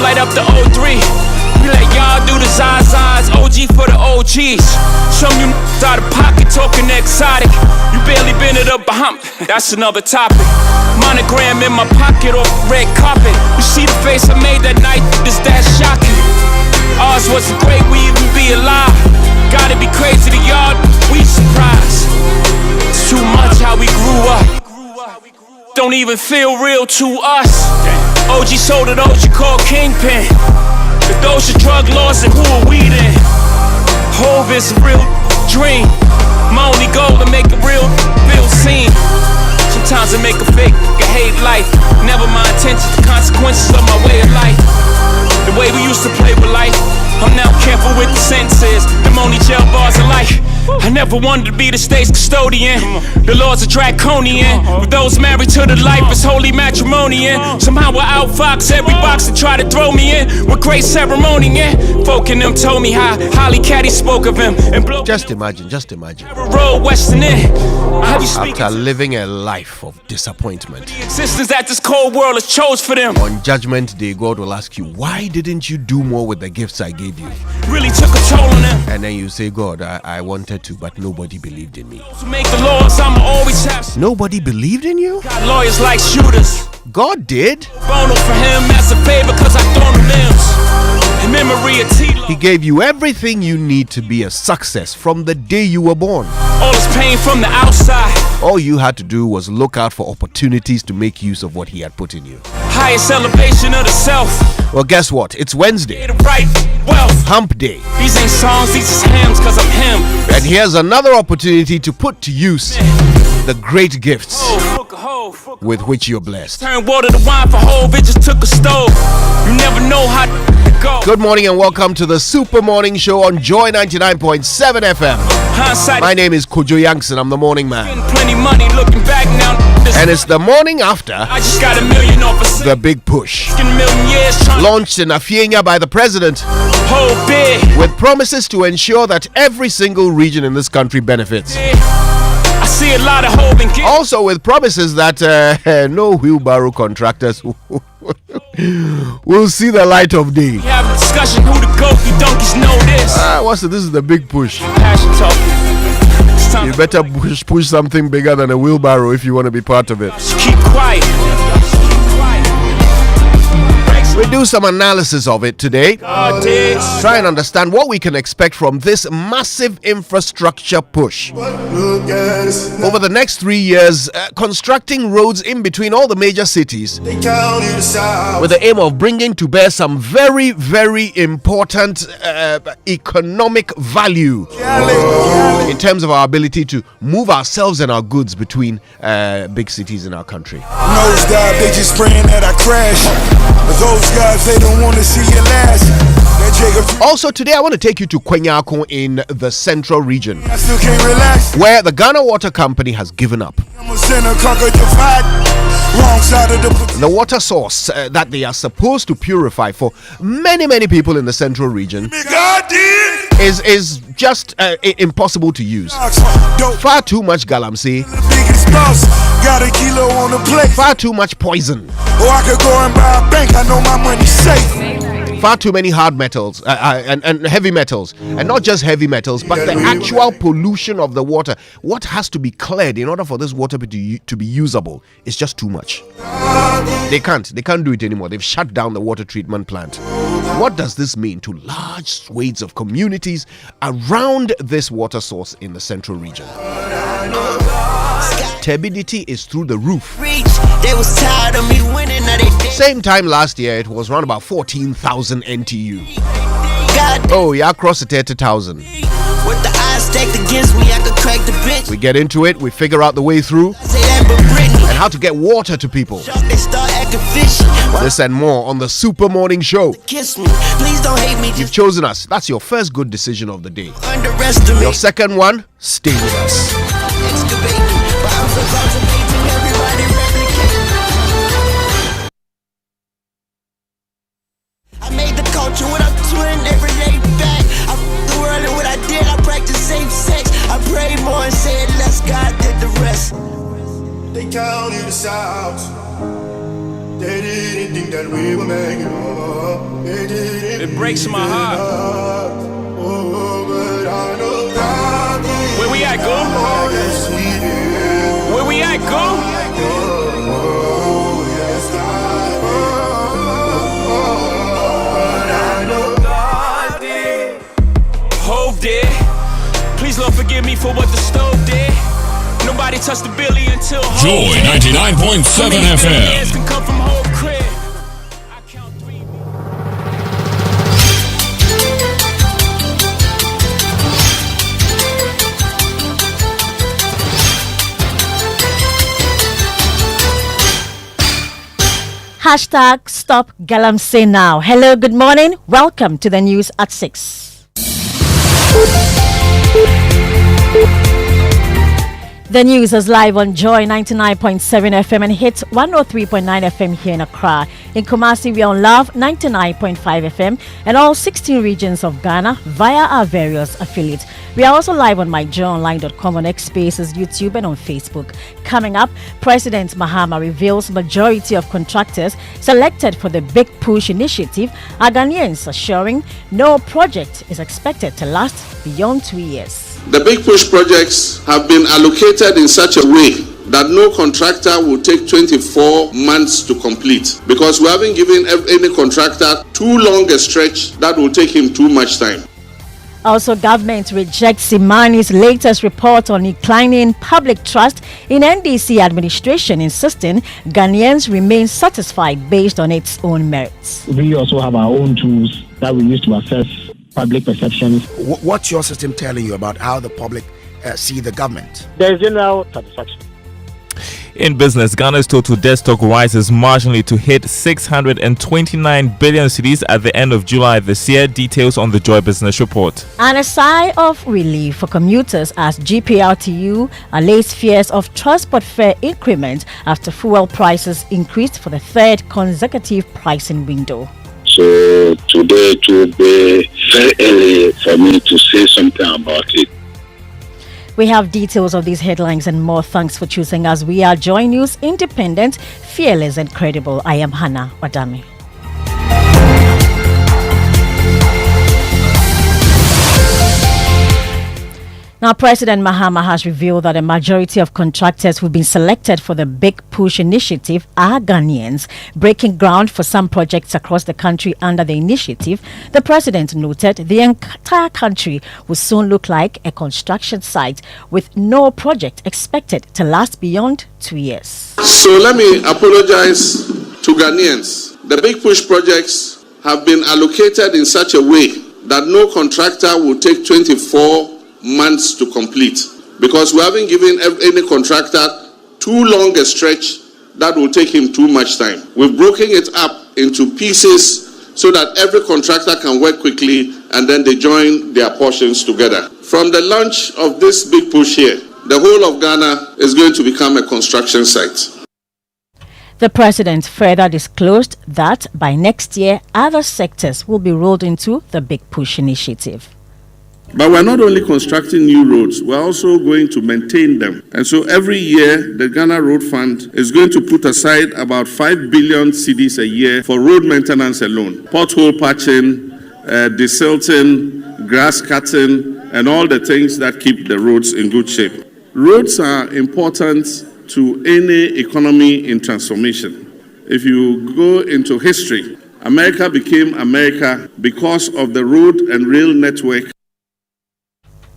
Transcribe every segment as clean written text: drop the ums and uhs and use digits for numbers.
right up to 03. We let y'all do the Zazas, OG for the OGs. Some you out of pocket talking exotic. You barely been it up a hump, that's another topic. Monogram in my pocket or red carpet. You see the face I made that night, is that shocking? Ours wasn't great, we even be alive. Gotta be crazy to y'all, we surprised. It's too much how we grew up. Don't even feel real to us. OG sold it, OG called Kingpin. If those are drug laws, then who are we then? Hove is a real dream. My only goal to make a real scene. Sometimes I make a fake, I hate life. Never my intentions, the consequences of my way of life. The way we used to play with life, I'm now careful with the sentences. Them only jail bars of life. I never wanted to be the state's custodian. The laws are draconian. With those married to the life, it's holy matrimonian. Somehow I outfox every box that try to throw me in. With great ceremony, yeah. Folk in them told me how Holly Caddy spoke of him. And Just imagine. Road Western Inn. After living a life of disappointment, The existence that this cold world has chose for them. on Judgment Day, God will ask you, why didn't you do more with the gifts I gave you? Really took a toll on them. And then you say, God, I wanted to, but nobody believed in me. To make the laws, I'ma always have. Nobody believed in you? Got lawyers like shooters. God did. Bono for him as a favor, cause I thrown the limbs. In memory of T-Lo. He gave you everything you need to be a success from the day you were born. All this pain from the outside. All you had to do was look out for opportunities to make use of what he had put in you. Highest elevation of the self. Well, guess what? It's Wednesday. The right wealth. Hump Day. These ain't songs, these is hymns, cause I'm him. And here's another opportunity to put to use the great gifts with which you're blessed. Turn water to wine for Hove, it just took a stove. You never know how to go. Good morning and welcome to the Super Morning Show on Joy 99.7 FM. Hindsight. My name is Kojo Yankson. I'm the morning man. Getting plenty money, looking back now. And it's the morning after I just got $1 million off the big push. a million years trying Launched in Afienya by the president whole big. with promises to ensure that every single region in this country benefits. I see a lot of hope and Also with promises that no wheelbarrow contractors will see the light of day. have a discussion who the goat, you donkeys know this. What's it? This is the big push. Passion talking. It's time You better push something bigger than a wheelbarrow if you want to be part of it. to keep quiet. We do some analysis of it today. Try and understand what we can expect from this massive infrastructure push. Over the next 3 years, constructing roads in between all the major cities with the aim of bringing to bear some very, very important economic value in terms of our ability to move ourselves and our goods between big cities in our country. Nosedive, they just praying that I crash. But those guys, they don't want to see you last. Also today I want to take you to Kwenyako in the central region, I still can't relax. where the Ghana Water Company has given up. I'm a sinner, conquer, divide. Wrong side of the The water source that they are supposed to purify for many, many people in the central region God did. is just impossible to use. Dope. Far too much galamsey, The biggest boss. Got a kilo on the plate. far too much poison, Or I could go and buy a bank. I know my money's safe. far too many hard metals and heavy metals, and not just heavy metals, but the actual pollution of the water. What has to be cleared in order for this water to be usable is just too much. They can't do it anymore. They've shut down the water treatment plant. What does this mean to large swathes of communities around this water source in the central region? Turbidity is through the roof. They was tired of me winning, now they dead. Same time last year, it was around about 14,000 NTU. God Oh, yeah, across the 30,000. with the eyes stacked against me, I could crack the bench. We get into it, we figure out the way through Say that, but Britney, and how to get water to people. they start acting fishy. This and more on the Super Morning Show. Kiss me, please don't hate me, You've just chosen us. That's your first good decision of the day. underestimate. Your second one, stay with us. Excavate me, but I'm so cultivating, everybody replicate. I made the culture what I'm doing every day back. I f***ed the world and what I did, I practiced safe sex. I prayed more and said less, God did the rest. They counted us out. They didn't think that we were making up. It breaks my heart. Where we at, go? Where we at, go? Hove did. Please, Lord, forgive me for what the stove did. Nobody touched the Billy until Hove Joy did. 99.7 FM. Can come from Hove crib. I count 3. Hashtag Stop Galamsey Now. Hello, good morning. Welcome to the news at 6. The news is live on Joy 99.7 FM and hits 103.9 FM here in Accra. In Kumasi, we are on Love 99.5 FM and all 16 regions of Ghana via our various affiliates. We are also live on myjoyonline.com, on X Spaces, YouTube and on Facebook. Coming up, President Mahama reveals majority of contractors selected for the Big Push initiative are Ghanaians, assuring no project is expected to last beyond 2 years. The Big Push projects have been allocated in such a way that no contractor will take 24 months to complete, because we haven't given any contractor too long a stretch that will take him too much time. Also, government rejects Simani's latest report on declining public trust in NDC administration, insisting Ghanaians remain satisfied based on its own merits. We also have our own tools that we use to assess public perceptions. What's your system telling you about how the public see the government? There is general satisfaction. In business, Ghana's total debt stock rises marginally to hit 629 billion cedis at the end of July this year. Details on the Joy Business Report. And a sigh of relief for commuters as GPRTU allays fears of transport fare increment after fuel prices increased for the third consecutive pricing window. So today it will be very early for me to say something about it. We have details of these headlines and more. Thanks for choosing us. We are Joy News, independent, fearless and credible. I am Hannah Wadami. Now, President Mahama has revealed that a majority of contractors who've been selected for the Big Push initiative are Ghanaians, breaking ground for some projects across the country under the initiative. The president noted the entire country will soon look like a construction site, with no project expected to last beyond 2 years. So let me apologize to Ghanaians. The Big Push projects have been allocated in such a way that no contractor will take 24 months to complete, because we haven't given any contractor too long a stretch that will take him too much time. We've broken it up into pieces so that every contractor can work quickly and then they join their portions together. From the launch of this Big Push here, the whole of Ghana is going to become a construction site. The president further disclosed that by next year, other sectors will be rolled into the Big Push initiative. But we're not only constructing new roads, we're also going to maintain them. And so every year, the Ghana Road Fund is going to put aside about 5 billion cedis a year for road maintenance alone. Pothole patching, desilting, grass cutting, and all the things that keep the roads in good shape. Roads are important to any economy in transformation. If you go into history, America became America because of the road and rail network.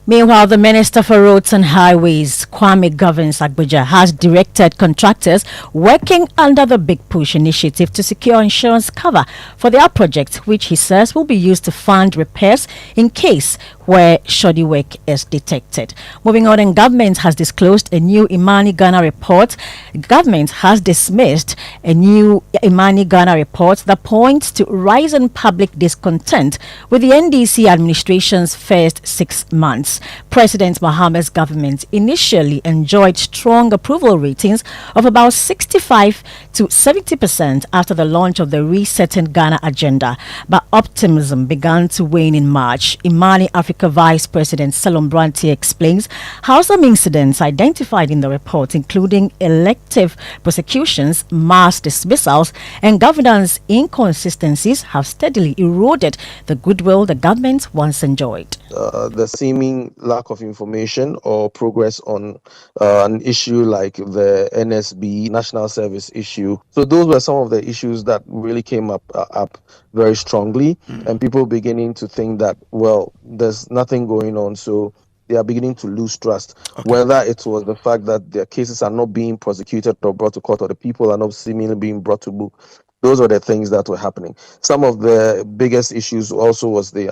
Meanwhile, the Minister for Roads and Highways, Kwame Governs Abuja, has directed contractors working under the Big Push initiative to secure insurance cover for their projects, which he says will be used to fund repairs in case where shoddy work is detected. Moving on, and government has disclosed a new Imani Ghana report. Government has dismissed a new Imani Ghana report that points to rising public discontent with the NDC administration's first 6 months. President Mahama's government initially initially enjoyed strong approval ratings of about 65 to 70% after the launch of the Resetting Ghana agenda, but optimism began to wane in March. Imani Africa Vice President Salom Branti explains how some incidents identified in the report, including elective prosecutions, mass dismissals, and governance inconsistencies, have steadily eroded the goodwill the government once enjoyed. The seeming lack of information or progress on an issue like the NSB National Service issue. So those were some of the issues that really came up very strongly, and people beginning to think that, well, there's nothing going on, so they are beginning to lose trust. Okay. Whether it was the fact that their cases are not being prosecuted or brought to court, or the people are not seemingly being brought to book. Those are the things that were happening. Some of the biggest issues also was the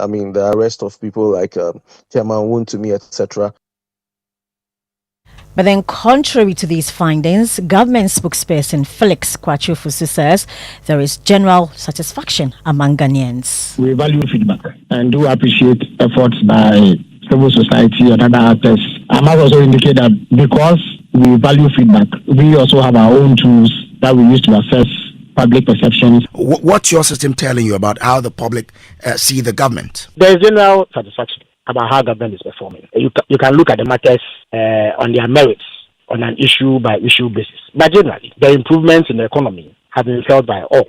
arrest of people like Chairman Wontumi, etc. But then, contrary to these findings, government spokesperson Felix Kwachufusu says there is general satisfaction among Ghanaians. We value feedback and do appreciate efforts by civil society and other actors. I must also indicate that because we value feedback, we also have our own tools that we use to assess public perceptions. What's your system telling you about how the public see the government? There is general satisfaction about how government is performing. You can look at the matters on their merits on an issue by issue basis. But generally, the improvements in the economy have been felt by all.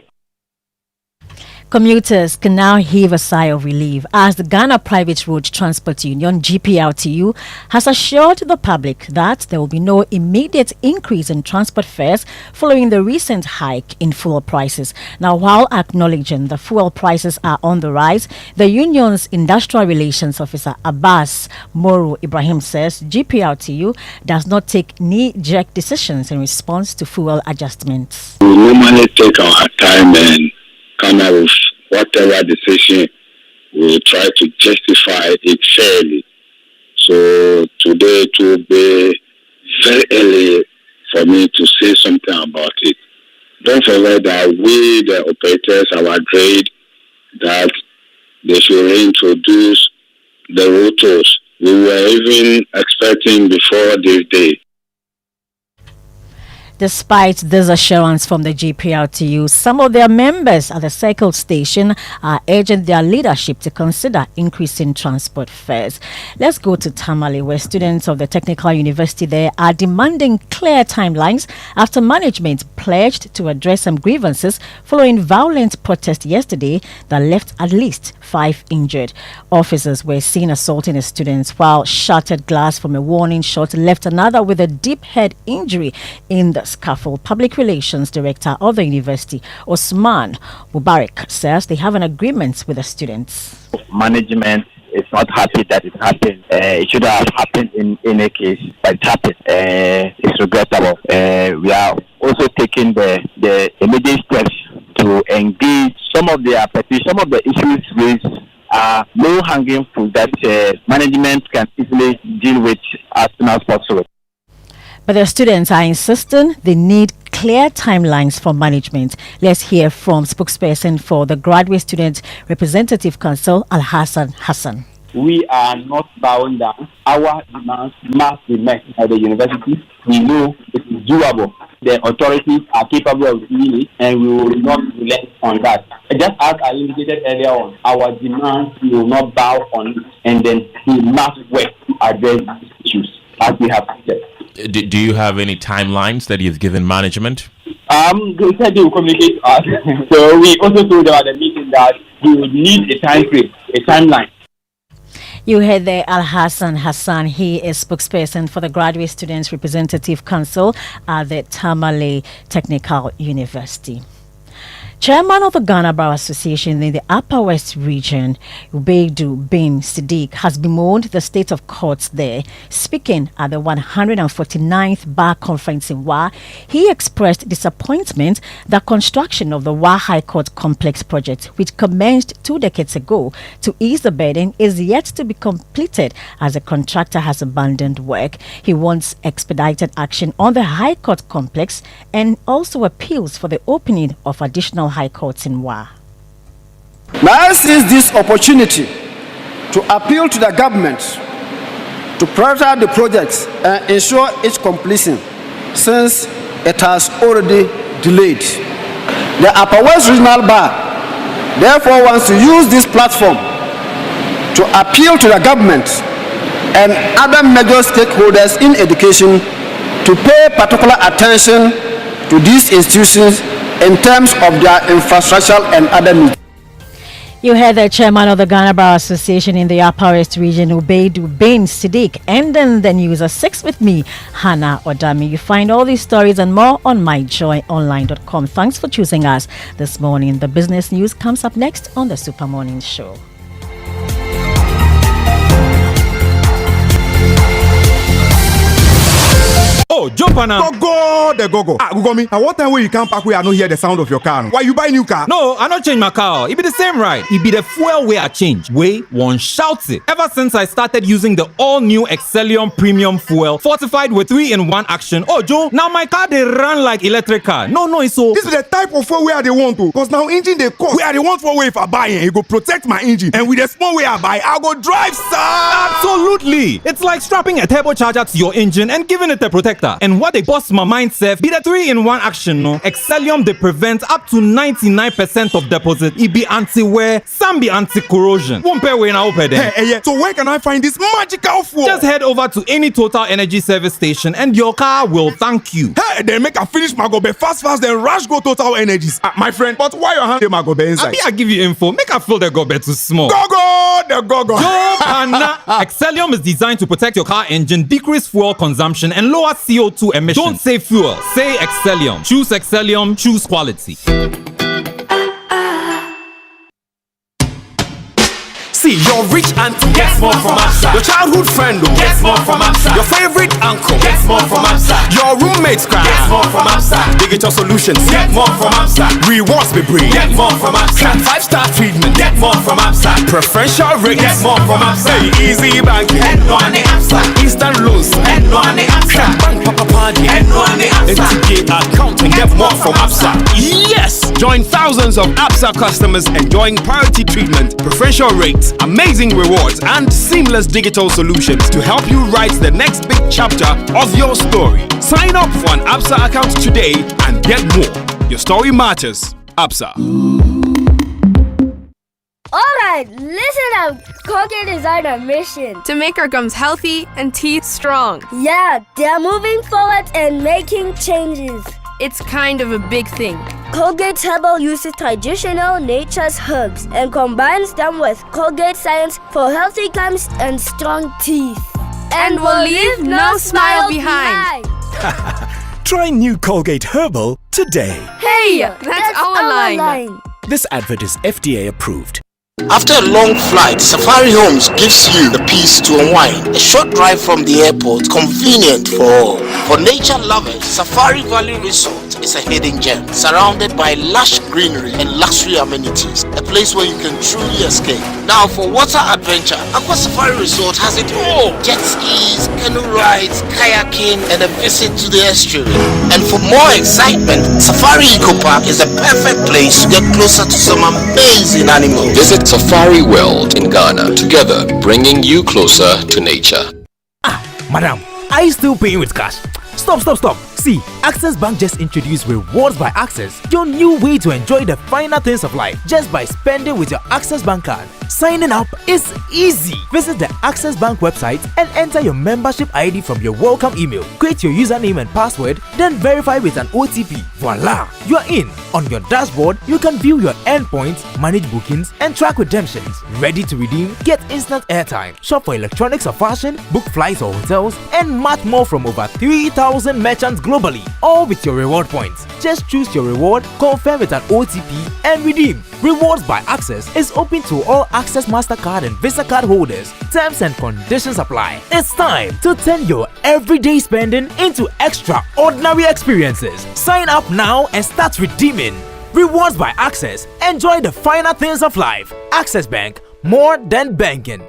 Commuters can now heave a sigh of relief as the Ghana Private Road Transport Union (GPRTU) has assured the public that there will be no immediate increase in transport fares following the recent hike in fuel prices. Now, while acknowledging the fuel prices are on the rise, the union's industrial relations officer Abbas Moro Ibrahim says GPRTU does not take knee-jerk decisions in response to fuel adjustments. We normally take our time and come out with whatever decision, we try to justify it fairly. So today it will be very early for me to say something about it. Don't forget that we, the operators, have agreed that they should reintroduce the rotos. We were even expecting before this day. Despite this assurance from the GPRTU, some of their members at the Circle Station are urging their leadership to consider increasing transport fares. Let's go to Tamale, where students of the Technical University there are demanding clear timelines after management pledged to address some grievances following violent protest yesterday that left at least 5 injured. Officers were seen assaulting the students, while shattered glass from a warning shot left another with a deep head injury in the scaffold. Public Relations Director of the university, Osman Mubarak, says they have an agreement with the students. Management is not happy that it happened. It should have happened in any case, but it happened. It's regrettable. We are also taking the immediate steps to engage some of the petitions, some of the issues raised are low-hanging fruit that management can easily deal with as soon as possible. But the students are insisting they need clear timelines from management. Let's hear from spokesperson for the Graduate Student Representative Council, Al-Hassan Hassan. We are not bowing down. Our demands must be met at the university. We know it is doable. The authorities are capable of doing it, and we will not relent on that. Just as I indicated earlier on, our demands will not bow on it, and then we must work to address these issues as we have said. Do you have any timelines that you've given management? They said they will communicate to us. So we also told them at the meeting that we would need a time frame, a timeline. You heard there Al-Hassan Hassan. He is spokesperson for the Graduate Students Representative Council at the Tamale Technical University. Chairman of the Ghana Bar Association in the Upper West region, Ubaidu bin Siddiq, has bemoaned the state of courts there. Speaking at the 149th Bar Conference in Wa, he expressed disappointment that construction of the Wa High Court Complex project, which commenced 2 decades ago to ease the burden, is yet to be completed as the contractor has abandoned work. He wants expedited action on the High Court Complex and also appeals for the opening of additional high courts in Wa. May I seize this opportunity to appeal to the government to prioritize the projects and ensure its completion since it has already delayed. The Upper West Regional Bar therefore wants to use this platform to appeal to the government and other major stakeholders in education to pay particular attention to these institutions in terms of their infrastructural and other needs. You heard the chairman of the Ghana Bar Association in the Upper West region, Ubaidu Bain Siddiq, and then the news at 6 with me, Hannah Odami. You find all these stories and more on myjoyonline.com. Thanks for choosing us this morning. The business news comes up next on the Super Morning Show. Oh, jump on now. Go. Ugomi, at what time when you come back where I don't hear the sound of your car? Why you buy new car? No, I not change my car. It be the same ride. It be the fuel way I change. Way one shouts it. Ever since I started using the all-new Excellium Premium Fuel, fortified with 3-in-1 action. Oh, Joe, now my car they run like electric car. No, it's so. This is the type of fuel where they want to. Cause now engine they cost. Where they want for way if I buy it, it go protect my engine. And with the small way I buy, I go drive, sir. Absolutely. It's like strapping a turbocharger to your engine and giving it a protector. And what they bust my mind, Seth, be the 3-in-1 action, no? Excellium, they prevent up to 99% of deposit. It be anti-wear, some be anti-corrosion. Won't pay when I open them. Hey, so where can I find this magical fuel? Just head over to any Total Energy service station and your car will thank you. Hey, then make a finish my gobe fast, then rush go Total Energies. My friend, but why your hand my gobe inside? I give you info, make a fill the gobe too small. Go! Excellium is designed to protect your car engine, decrease fuel consumption, and lower CO2 emissions. Don't say fuel, say Excellium. Choose Excellium, choose quality. See, your rich auntie gets more from Absa. Your childhood friend gets more from Absa. Your favorite uncle gets more from Absa. Your roommate's cry gets more from Absa. Digital solutions get more from Absa. Rewards be bring get more from Absa. 5-star treatment get more from Absa. Preferential rate get more from Absa. Easy banking and no ane Absa. Instant loans and no ane Absa. Bank papa party and no ane Absa. NTK account and get more from Absa. Yes! Join thousands of Absa customers enjoying priority treatment, preferential rates, amazing rewards, and seamless digital solutions to help you write the next big chapter of your story. Sign up for an Absa account today and get more. Your story matters. Absa. Alright, listen up. Colgate is on a mission to make our gums healthy and teeth strong. Yeah, they're moving forward and making changes. It's kind of a big thing. Colgate Herbal uses traditional nature's herbs and combines them with Colgate Science for healthy gums and strong teeth. And we'll leave no smile behind. Try new Colgate Herbal today. Hey, that's our line. This advert is FDA approved. After a long flight, Safari Homes gives you the peace to unwind. A short drive from the airport, convenient for all. For nature lovers, Safari Valley Resort is a hidden gem, surrounded by lush greenery and luxury amenities. A place where you can truly escape. Now for water adventure, Aqua Safari Resort has it all. Jet skis, canoe rides, kayaking, and a visit to the estuary. And for more excitement, Safari Eco Park is a perfect place to get closer to some amazing animals. Visit Safari World in Ghana, together bringing you closer to nature. Madam, are you still paying with cash? Stop. See, Access Bank just introduced Rewards by Access, your new way to enjoy the finer things of life just by spending with your Access Bank card. Signing up is easy. Visit the Access Bank website and enter your membership ID from your welcome email. Create your username and password, then verify with an OTP. Voila! You're in. On your dashboard, you can view your endpoints, manage bookings, and track redemptions. Ready to redeem? Get instant airtime. Shop for electronics or fashion, book flights or hotels, and much more from over 3,000 merchants globally. All with your reward points. Just choose your reward, confirm with an OTP, and redeem. Rewards by Access is open to all Access MasterCard and Visa card holders. Terms and conditions apply. It's time to turn your everyday spending into extraordinary experiences. Sign up now and start redeeming. Rewards by Access. Enjoy the finer things of life. Access Bank, more than banking.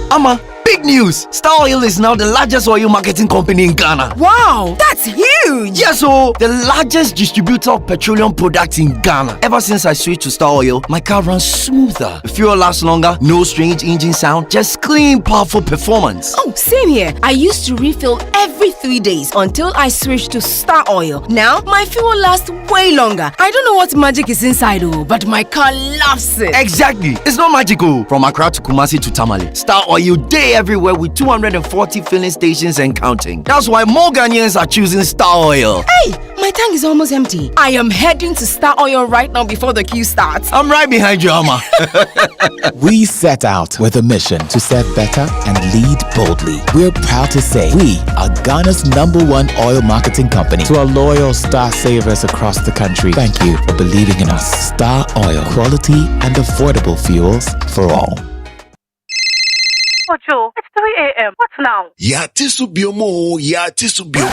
Ama, big news! Star Oil is now the largest oil marketing company in Ghana. Wow, that's huge! Yes, so the largest distributor of petroleum products in Ghana. Ever since I switched to Star Oil, my car runs smoother. The fuel lasts longer, no strange engine sound, just clean clean, powerful performance. Oh, same here. I used to refill every 3 days until I switched to Star Oil. Now, my fuel lasts way longer. I don't know what magic is inside, but my car loves it. Exactly. It's not magical. From Accra to Kumasi to Tamale, Star Oil day everywhere with 240 filling stations and counting. That's why more Ghanaians are choosing Star Oil. Hey, my tank is almost empty. I am heading to Star Oil right now before the queue starts. I'm right behind you, Amma. We set out with a mission to serve better and lead boldly. We're proud to say we are Ghana's #1 oil marketing company. To our loyal Star savers across the country, thank you for believing in us. Star Oil, quality and affordable fuels for all. Kojo, it's 3 a.m. What now? Ya tisubiomo, ya tisubiomo.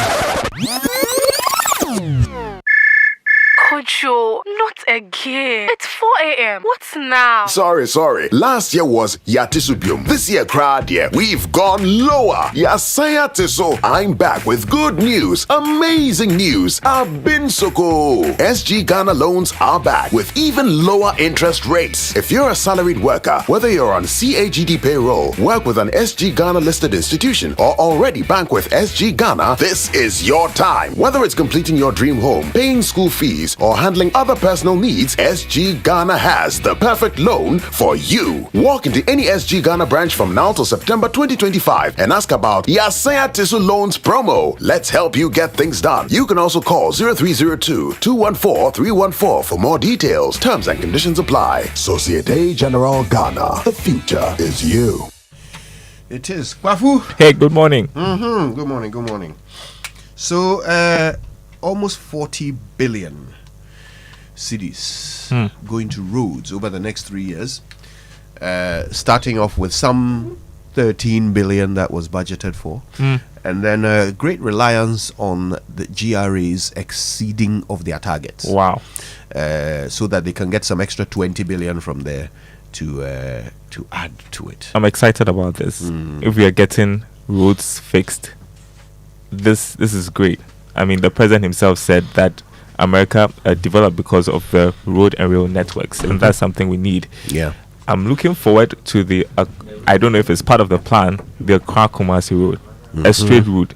Kojo, not again. It's 4 a.m. What's now? Sorry. Last year was Yatisubium. This year, crowd, we've gone lower. Yasaya Tiso. I'm back with good news. Amazing news. I've been Soko. SG Ghana loans are back with even lower interest rates. If you're a salaried worker, whether you're on CAGD payroll, work with an SG Ghana listed institution, or already bank with SG Ghana, this is your time. Whether it's completing your dream home, paying school fees, or handling other personal needs, SG Ghana has the perfect loan for you. Walk into any SG Ghana branch from now till September 2025 and ask about Yasaya Tisu Loans promo. Let's help you get things done. You can also call 0302-214-314 for more details. Terms and conditions apply. Societe Generale Ghana. The future is you. It is. Kwafu. Hey, good morning. Good morning. So, almost 40 billion cities going to roads over the next 3 years, starting off with some 13 billion that was budgeted for, and then a great reliance on the GRAs exceeding of their targets. Wow. So that they can get some extra 20 billion from there to add to it. I'm excited about this. If we are getting roads fixed, this is great. I mean, the president himself said that America developed because of the road and rail networks, and that's something we need. Yeah. I'm looking forward to the, I don't know if it's part of the plan, the Accra-Kumasi road, a straight route.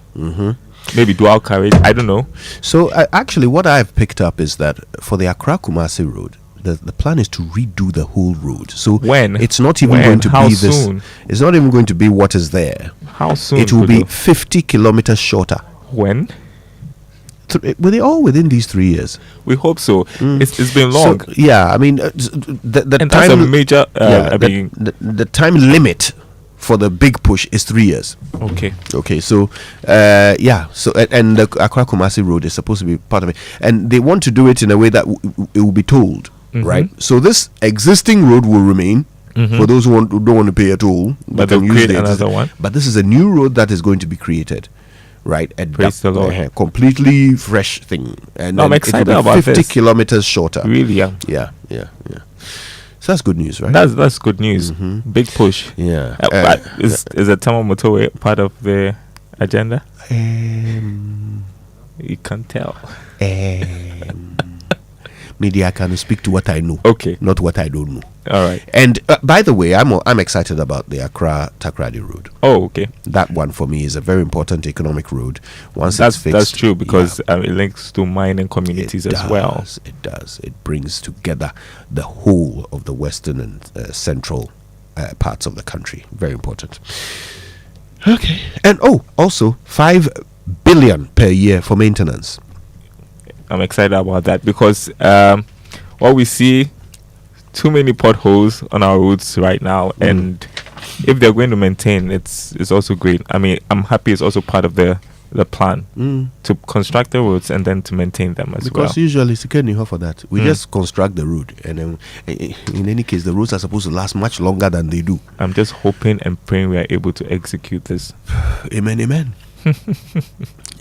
Maybe dual carriage, I don't know. So, actually, what I've picked up is that for the Accra-Kumasi road, the plan is to redo the whole road. So when it's not even going to How be soon? this. It's not even going to be what is there. How soon? It will be 50 kilometers shorter. When? Within these 3 years. We hope so. It's been long. So, yeah, I mean, the and time. That's a major. The time limit for the big push is 3 years. Okay. So, So, and the Accra Kumasi road is supposed to be part of it, and they want to do it in a way that it will be tolled, right? So, this existing road will remain. For those who don't want to pay at all, but they'll create another one. But this is a new road that is going to be created. Right, Praise the Lord. Completely fresh thing, and I'm excited about 50 this. kilometers shorter. Really, yeah. So that's good news, right? That's good news. Big push. Yeah. Is the Tama Motorway part of the agenda? You can't tell. Maybe I can speak to what I know. Okay. Not what I don't know. All right. And by the way, I'm excited about the Accra Takrady road. Oh, okay. That one for me is a very important economic road. Once that's it's fixed, that's true because it links to mining communities as well. It does. It brings together the whole of the western and central parts of the country. Very important. Okay. And also 5 billion per year for maintenance. I'm excited about that because what we see, too many potholes on our roads right now, and if they're going to maintain, it's also great. I mean, I'm happy it's also part of the plan to construct the roads and then to maintain them as well. Because usually it's for that. We just construct the road, and then in any case, the roads are supposed to last much longer than they do. I'm just hoping and praying we are able to execute this. Amen.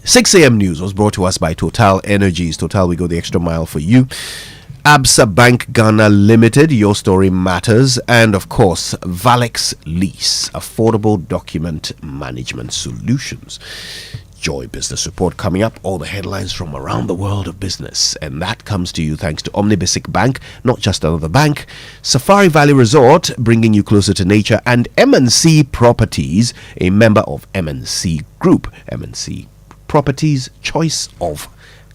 6 a.m. news was brought to us by Total Energies. Total, we go the extra mile for you. Absa Bank Ghana Limited, your story matters. And of course, Valex Lease, affordable document management solutions. Joy Business Report coming up, all the headlines from around the world of business. And that comes to you thanks to Omnibasic Bank, not just another bank, Safari Valley Resort, bringing you closer to nature, and MNC Properties, a member of MNC Group. MNC Properties, choice of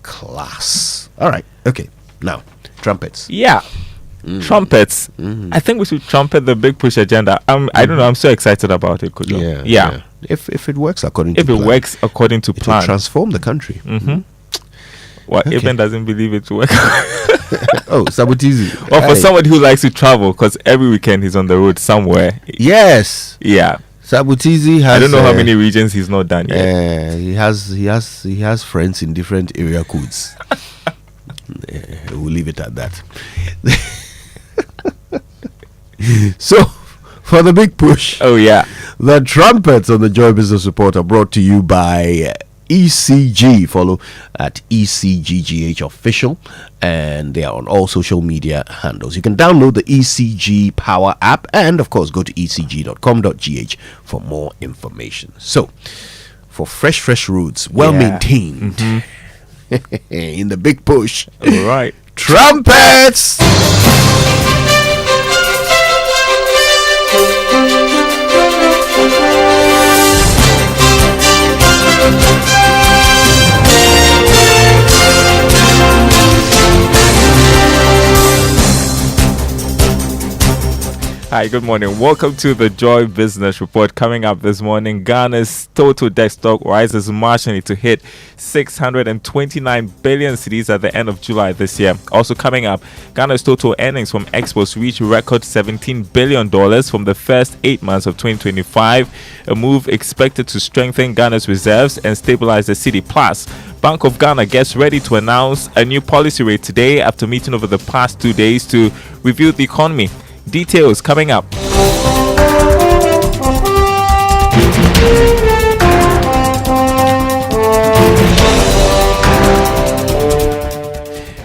class. All right, okay. Now, trumpets. Yeah. Trumpets. I think we should trumpet the big push agenda. I don't know. I'm so excited about it, Kojo. Yeah. If it works according to plan. If it works according to plan. It will transform the country. Well, Eben doesn't believe it will work. Oh, Sabutizi. Well, for somebody who likes to travel, because every weekend he's on the road somewhere. Yes. Yeah. Sabutizi has. I don't know how many regions he's not done yet. He has friends in different area codes. We'll leave it at that. So, for the big push. Oh, yeah. The trumpets on the Joy Business Report are brought to you by ECG. Follow at ECGGH Official. And they are on all social media handles. You can download the ECG Power app. And, of course, go to ecg.com.gh for more information. So, for fresh roads, well-maintained. In the big push. All right. Trumpets! Hi, good morning. Welcome to the Joy Business Report. Coming up this morning, Ghana's total debt stock rises marginally to hit 629 billion cedis at the end of July this year. Also coming up, Ghana's total earnings from exports reached record $17 billion from the first 8 months of 2025, a move expected to strengthen Ghana's reserves and stabilize the cedi. Plus, Bank of Ghana gets ready to announce a new policy rate today after meeting over the past 2 days to review the economy. Details coming up.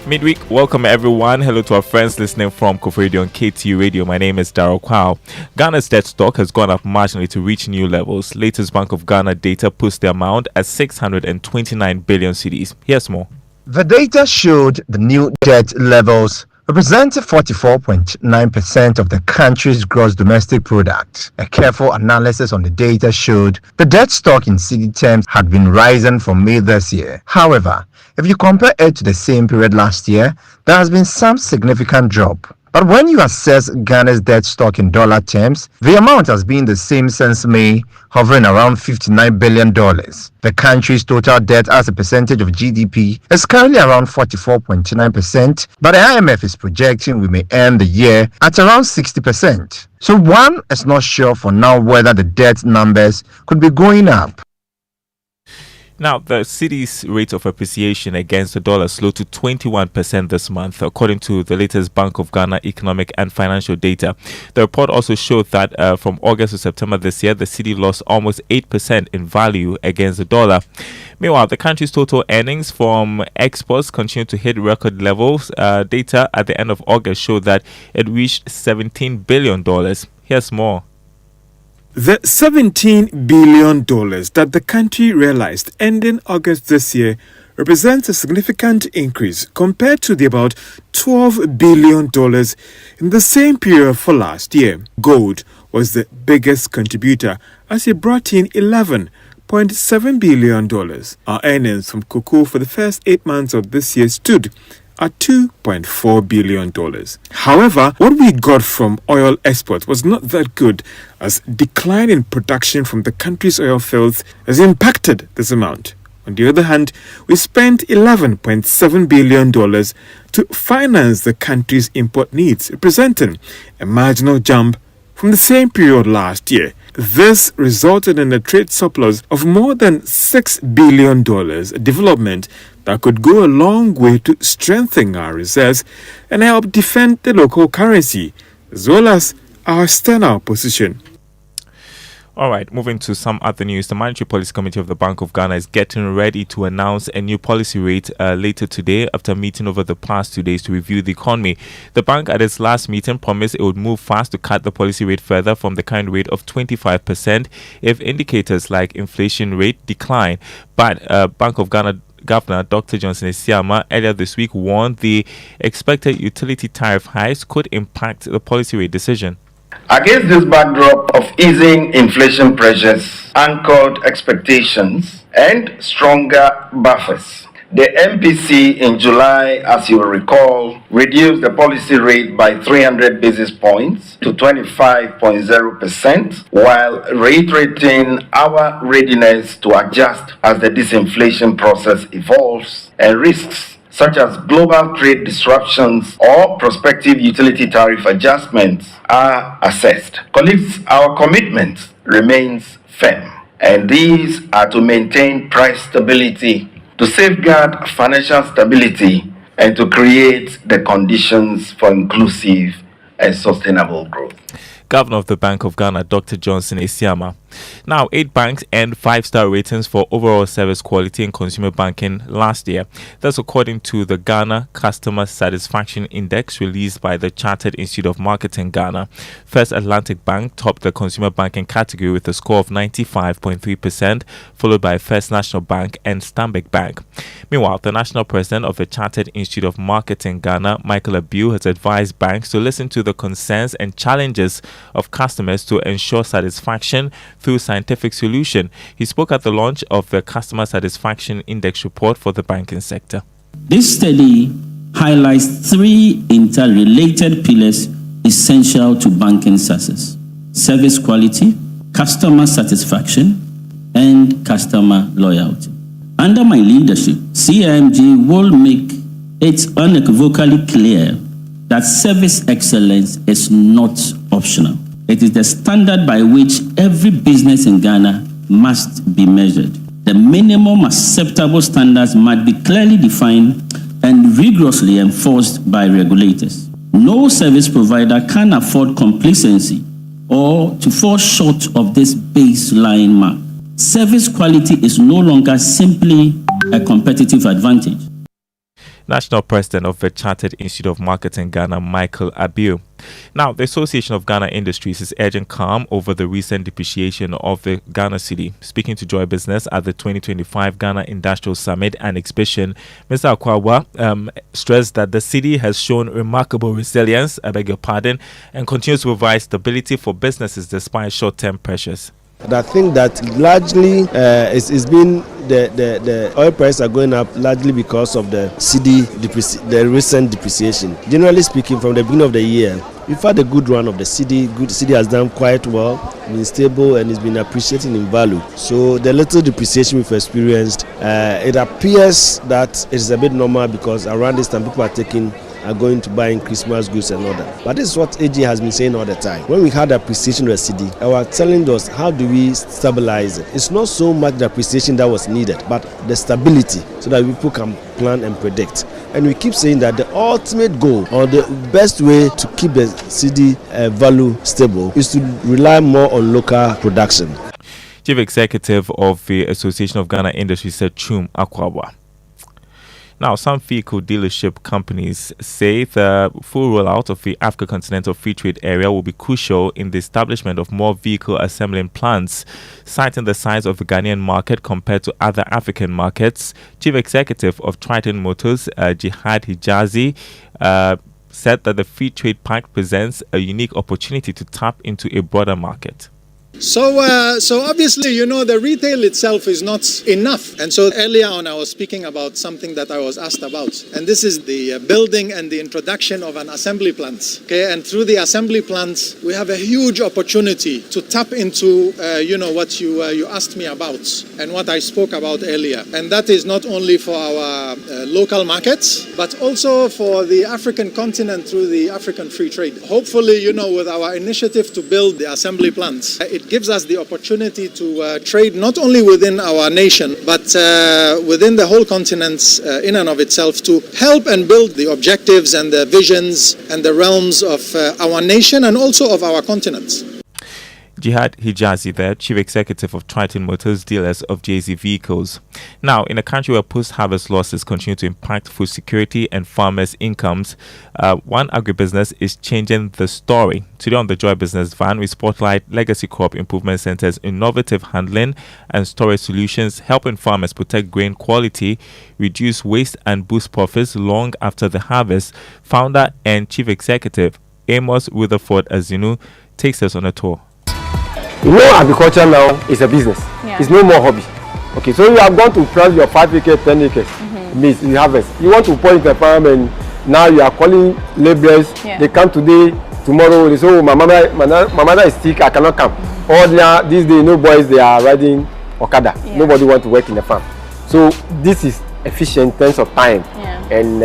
Midweek, welcome everyone. Hello to our friends listening from Kofu Radio and KTU Radio. My name is Darryl Kwao. Ghana's debt stock has gone up marginally to reach new levels. Latest Bank of Ghana data puts the amount at 629 billion cedis. Here's more. The data showed the new debt levels represent 44.9% of the country's gross domestic product. A careful analysis on the data showed the debt stock in cedi terms had been rising from May this year. However, if you compare it to the same period last year, there has been some significant drop. But when you assess Ghana's debt stock in dollar terms, the amount has been the same since May, hovering around $59 billion. The country's total debt as a percentage of GDP is currently around 44.9%, but the IMF is projecting we may end the year at around 60%. So one is not sure for now whether the debt numbers could be going up. Now, the cedi's rate of appreciation against the dollar slowed to 21% this month, according to the latest Bank of Ghana economic and financial data. The report also showed that from August to September this year, the cedi lost almost 8% in value against the dollar. Meanwhile, the country's total earnings from exports continue to hit record levels. Data at the end of August showed that it reached $17 billion. Here's more. The $17 billion that the country realized ending August this year represents a significant increase compared to the about $12 billion in the same period for last year. Gold was the biggest contributor as it brought in $11.7 billion. Our earnings from cocoa for the first 8 months of this year stood at $2.4 billion. However, what we got from oil exports was not that good, as decline in production from the country's oil fields has impacted this amount. On the other hand, we spent $11.7 billion to finance the country's import needs, representing a marginal jump from the same period last year. This resulted in a trade surplus of more than $6 billion, a development that could go a long way to strengthen our reserves and help defend the local currency, as well as our external position. All right, moving to some other news. The Monetary Policy Committee of the Bank of Ghana is getting ready to announce a new policy rate later today after meeting over the past 2 days to review the economy. The bank at its last meeting promised it would move fast to cut the policy rate further from the current rate of 25% if indicators like inflation rate decline. But Bank of Ghana Governor Dr. Johnson Esiama earlier this week warned the expected utility tariff hikes could impact the policy rate decision. Against this backdrop of easing inflation pressures, anchored expectations, and stronger buffers, the MPC in July, as you will recall, reduced the policy rate by 300 basis points to 25.0%, while reiterating our readiness to adjust as the disinflation process evolves and risks such as global trade disruptions or prospective utility tariff adjustments are assessed. Colleagues, our commitment remains firm, and these are to maintain price stability, to safeguard financial stability, and to create the conditions for inclusive and sustainable growth. Governor of the Bank of Ghana, Dr. Johnson Esiama. Now, 8 banks earned 5-star ratings for overall service quality in consumer banking last year. That's according to the Ghana Customer Satisfaction Index released by the Chartered Institute of Marketing Ghana. First Atlantic Bank topped the consumer banking category with a score of 95.3%, followed by First National Bank and Stanbic Bank. Meanwhile, the national president of the Chartered Institute of Marketing Ghana, Michael Abiu, has advised banks to listen to the concerns and challenges of customers to ensure satisfaction through scientific solution. He spoke at the launch of the Customer Satisfaction Index report for the banking sector. This study highlights 3 interrelated pillars essential to banking success: service quality, customer satisfaction, and customer loyalty. Under my leadership, CIMG will make it unequivocally clear that service excellence is not optional. It is the standard by which every business in Ghana must be measured. The minimum acceptable standards must be clearly defined and rigorously enforced by regulators. No service provider can afford complacency or to fall short of this baseline mark. Service quality is no longer simply a competitive advantage. National President of the Chartered Institute of Marketing Ghana, Michael Abiu. Now, the Association of Ghana Industries is urging calm over the recent depreciation of the Ghana cedi. Speaking to Joy Business at the 2025 Ghana Industrial Summit and Exhibition, Mr. Akwawa stressed that the cedi has shown remarkable resilience, and continues to provide stability for businesses despite short-term pressures. And I think that largely it's been the oil prices are going up largely because of the the recent depreciation. Generally speaking, from the beginning of the year, we've had a good run of the cedi. Cedi has done quite well, been stable, and it's been appreciating in value. So the little depreciation we've experienced, it appears that it's a bit normal because around this time people are going to buy in Christmas goods and all that. But this is what AG has been saying all the time. When we had appreciation of the cedi, they were telling us how do we stabilize it. It's not so much the appreciation that was needed, but the stability so that people can plan and predict. And we keep saying that the ultimate goal or the best way to keep the cedi value stable is to rely more on local production. Chief Executive of the Association of Ghana Industries said Chum Akwawa. Now, some vehicle dealership companies say the full rollout of the Africa Continental Free Trade Area will be crucial in the establishment of more vehicle assembling plants. Citing the size of the Ghanaian market compared to other African markets, Chief Executive of Triton Motors, Jihad Hijazi, said that the Free Trade Pact presents a unique opportunity to tap into a broader market. So obviously, the retail itself is not enough. And so earlier on, I was speaking about something that I was asked about. And this is the building and the introduction of an assembly plant. Okay, and through the assembly plants, we have a huge opportunity to tap into, what you asked me about and what I spoke about earlier. And that is not only for our local markets, but also for the African continent through the African free trade. Hopefully, with our initiative to build the assembly plants, it gives us the opportunity to trade not only within our nation, but within the whole continent in and of itself, to help and build the objectives and the visions and the realms of our nation and also of our continent. Jihad Hijazi there, Chief Executive of Triton Motors, dealers of JZ vehicles. Now, in a country where post-harvest losses continue to impact food security and farmers' incomes, one agribusiness is changing the story. Today on the Joy Business Van, we spotlight Legacy Crop Improvement Center's innovative handling and storage solutions, helping farmers protect grain quality, reduce waste and boost profits long after the harvest. Founder and Chief Executive Amos Rutherford Azinu takes us on a tour. You know, agriculture now is a business. Yeah. It's no more hobby. Okay, so you have gone to plant your 5 acres, 10 acres, means you harvest. You want to put in the farm, and now you are calling laborers. Yeah. They come today, tomorrow. They say, "Oh, my mother is sick. I cannot come." All these days, no boys. They are riding Okada. Yeah. Nobody want to work in the farm. So this is efficient in terms of time and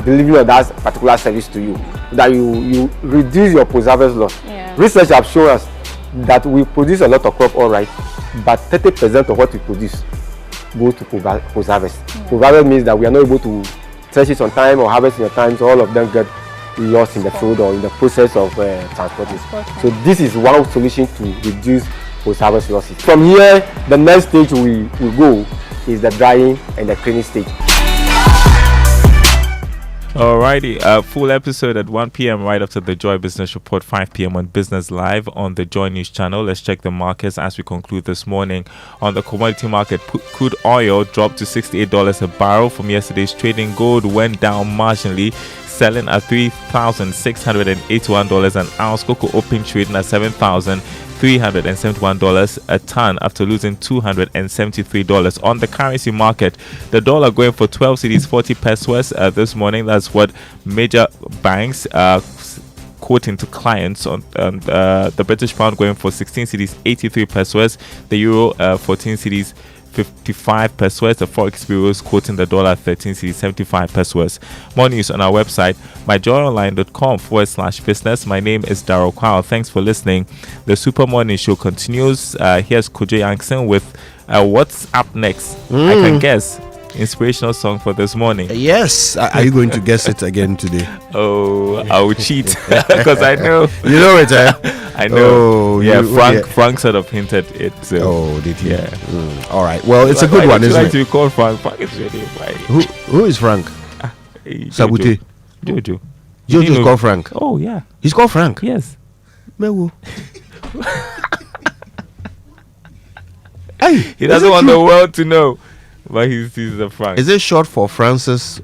delivering of that particular service to you, that you reduce your post-harvest loss. Yeah. Research have shown us that we produce a lot of crop, all right, but 30% of what we produce goes to post-harvest. Post-harvest means that we are not able to thresh it on time or harvest in your time, so all of them get lost in the field or in the process of transporting. So this is one solution to reduce post-harvest losses. From here, the next stage we go is the drying and the cleaning stage. Alrighty, full episode at 1 p.m. right after the Joy Business Report, 5 p.m. on Business Live on the Joy News channel. Let's check the markets as we conclude this morning. On the commodity market, crude oil dropped to $68 a barrel from yesterday's trading. Gold went down marginally, selling at $3,681 an ounce. Cocoa opened trading at $7,371 a ton after losing $273. On the currency market, the dollar going for 12 cedis 40 pesos this morning. That's what major banks quoting to clients. On the British pound going for 16 cedis 83 pesos, the euro 14 cedis 55 pesos. The Forex Bureau is quoting the dollar 13 cedis 75 pesos. More news on our website, myjoyonline.com/business. My name is Darryl Kwao. Thanks for listening. The Super Morning Show continues. Here's Kojo Yankson with what's up next. I can guess. Inspirational song for this morning. Yes. Are you going to guess it again today? Oh, I will cheat because I know. You know it, eh? I know. Oh, yeah, Frank sort of hinted it. So. Oh, did he? Yeah. All right. Well, it's a good one, isn't it? To call Frank. Frank is really fine. Who is Frank? Sabute. Jojo. Jojo's called Frank. Oh, yeah. He's called Frank? Yes. Mewu. Hey, he doesn't want the world to know. But he's a Frank. Is it short for Francis?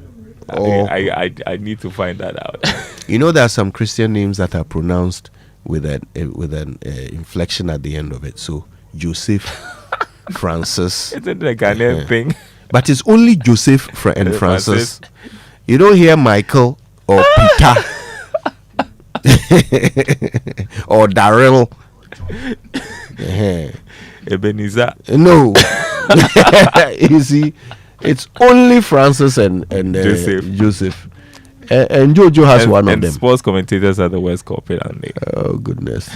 Or I need to find that out. You know, there are some Christian names that are pronounced with an inflection at the end of it. So Joseph, Francis. Isn't it a Ghanaian thing? But it's only Joseph and Francis. You don't hear Michael or Peter or Darrell. Ebenezer. No. You see, it's only Francis and Joseph. And Jojo has one of them. And sports commentators are the worst corporate, aren't they? Oh, goodness.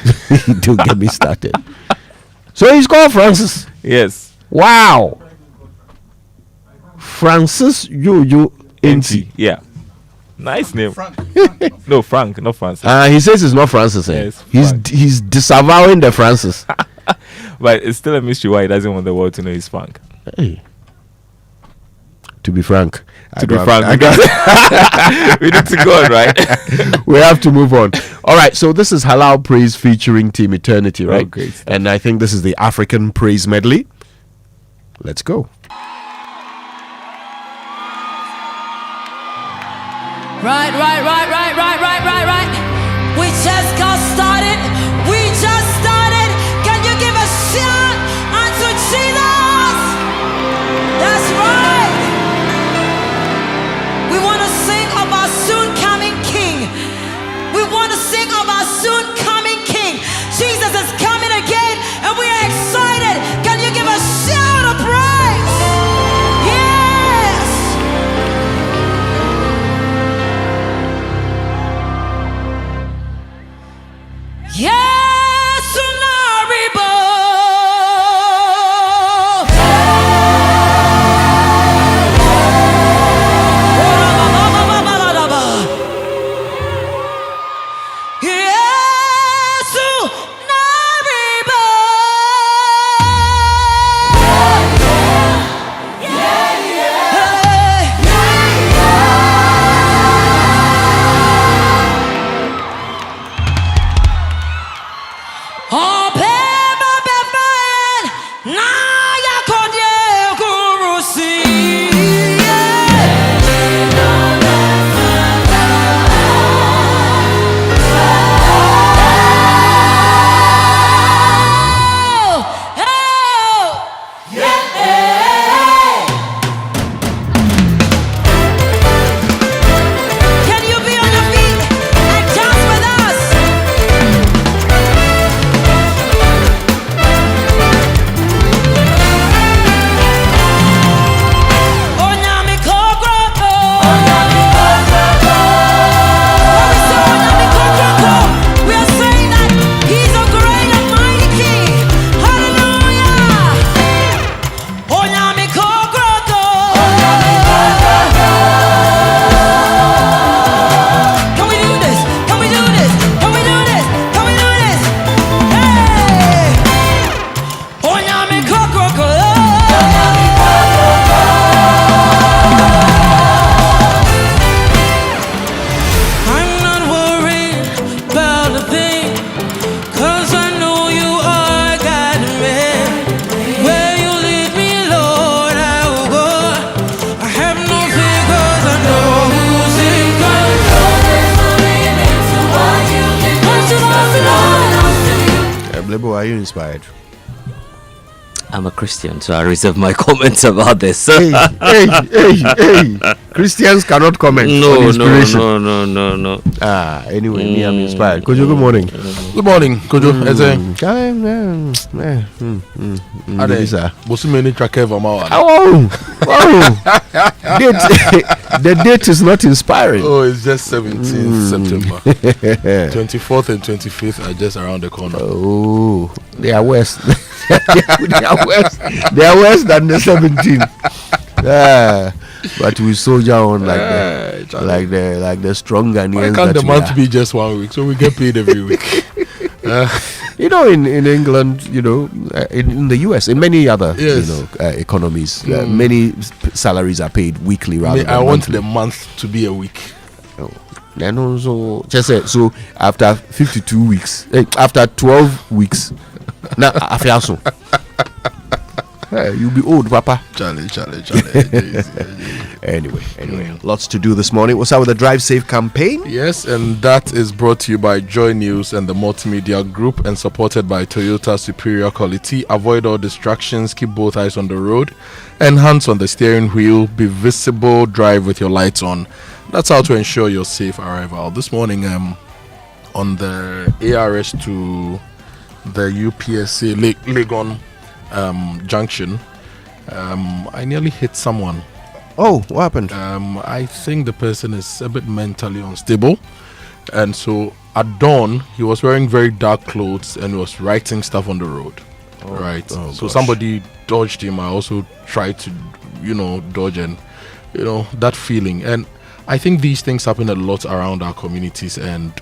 Don't get me started. So he's called Francis? Yes. Wow. Francis Jojo Enti. Yeah. Nice name. No, Frank, not Francis. He says it's not Francis. Yes, he's disavowing the Francis. But it's still a mystery why he doesn't want the world to know he's Frank. Hey. To be frank. We need to go on, right? We have to move on. All right, so this is Halal Praise featuring Team Eternity, right? Oh, great. And I think this is the African Praise medley. Let's go. Right. We just got started. Can you give a shout unto Jesus? That's right. We want to sing of our soon coming King. Jesus is coming again, and we are excited. Can you give a shout of praise? Yes. are you inspired? I'm a Christian, so I reserve my comments about this. hey. Christians cannot comment on inspiration. No. Anyway, me, I'm inspired. Kojo, good morning. Good morning, Kojo. The date is not inspiring. Oh, it's just 17th September. 24th and 25th are just around the corner. Oh, they are worse. They are worse than the 17th. But we soldier on like the strong Ghanaians. Why can't the month be just 1 week so we get paid every week? In England, in the US, in many other economies, many salaries are paid weekly rather than monthly. I want the month to be a week. Then also, just say, so after 52 weeks, after 12 weeks, now after so. You'll be old, Papa. Charlie. Anyway, lots to do this morning. What's up with the Drive Safe campaign? Yes, and that is brought to you by Joy News and the Multimedia Group and supported by Toyota Superior Quality. Avoid all distractions, keep both eyes on the road and hands on the steering wheel. Be visible, drive with your lights on. That's how to ensure your safe arrival. This morning, on the ARS to the UPSA Legon junction, I nearly hit someone. Oh, what happened? I think the person is a bit mentally unstable, and so at dawn he was wearing very dark clothes and was writing stuff on the road. So somebody dodged him. I also tried to dodge, and that feeling. And I think these things happen a lot around our communities and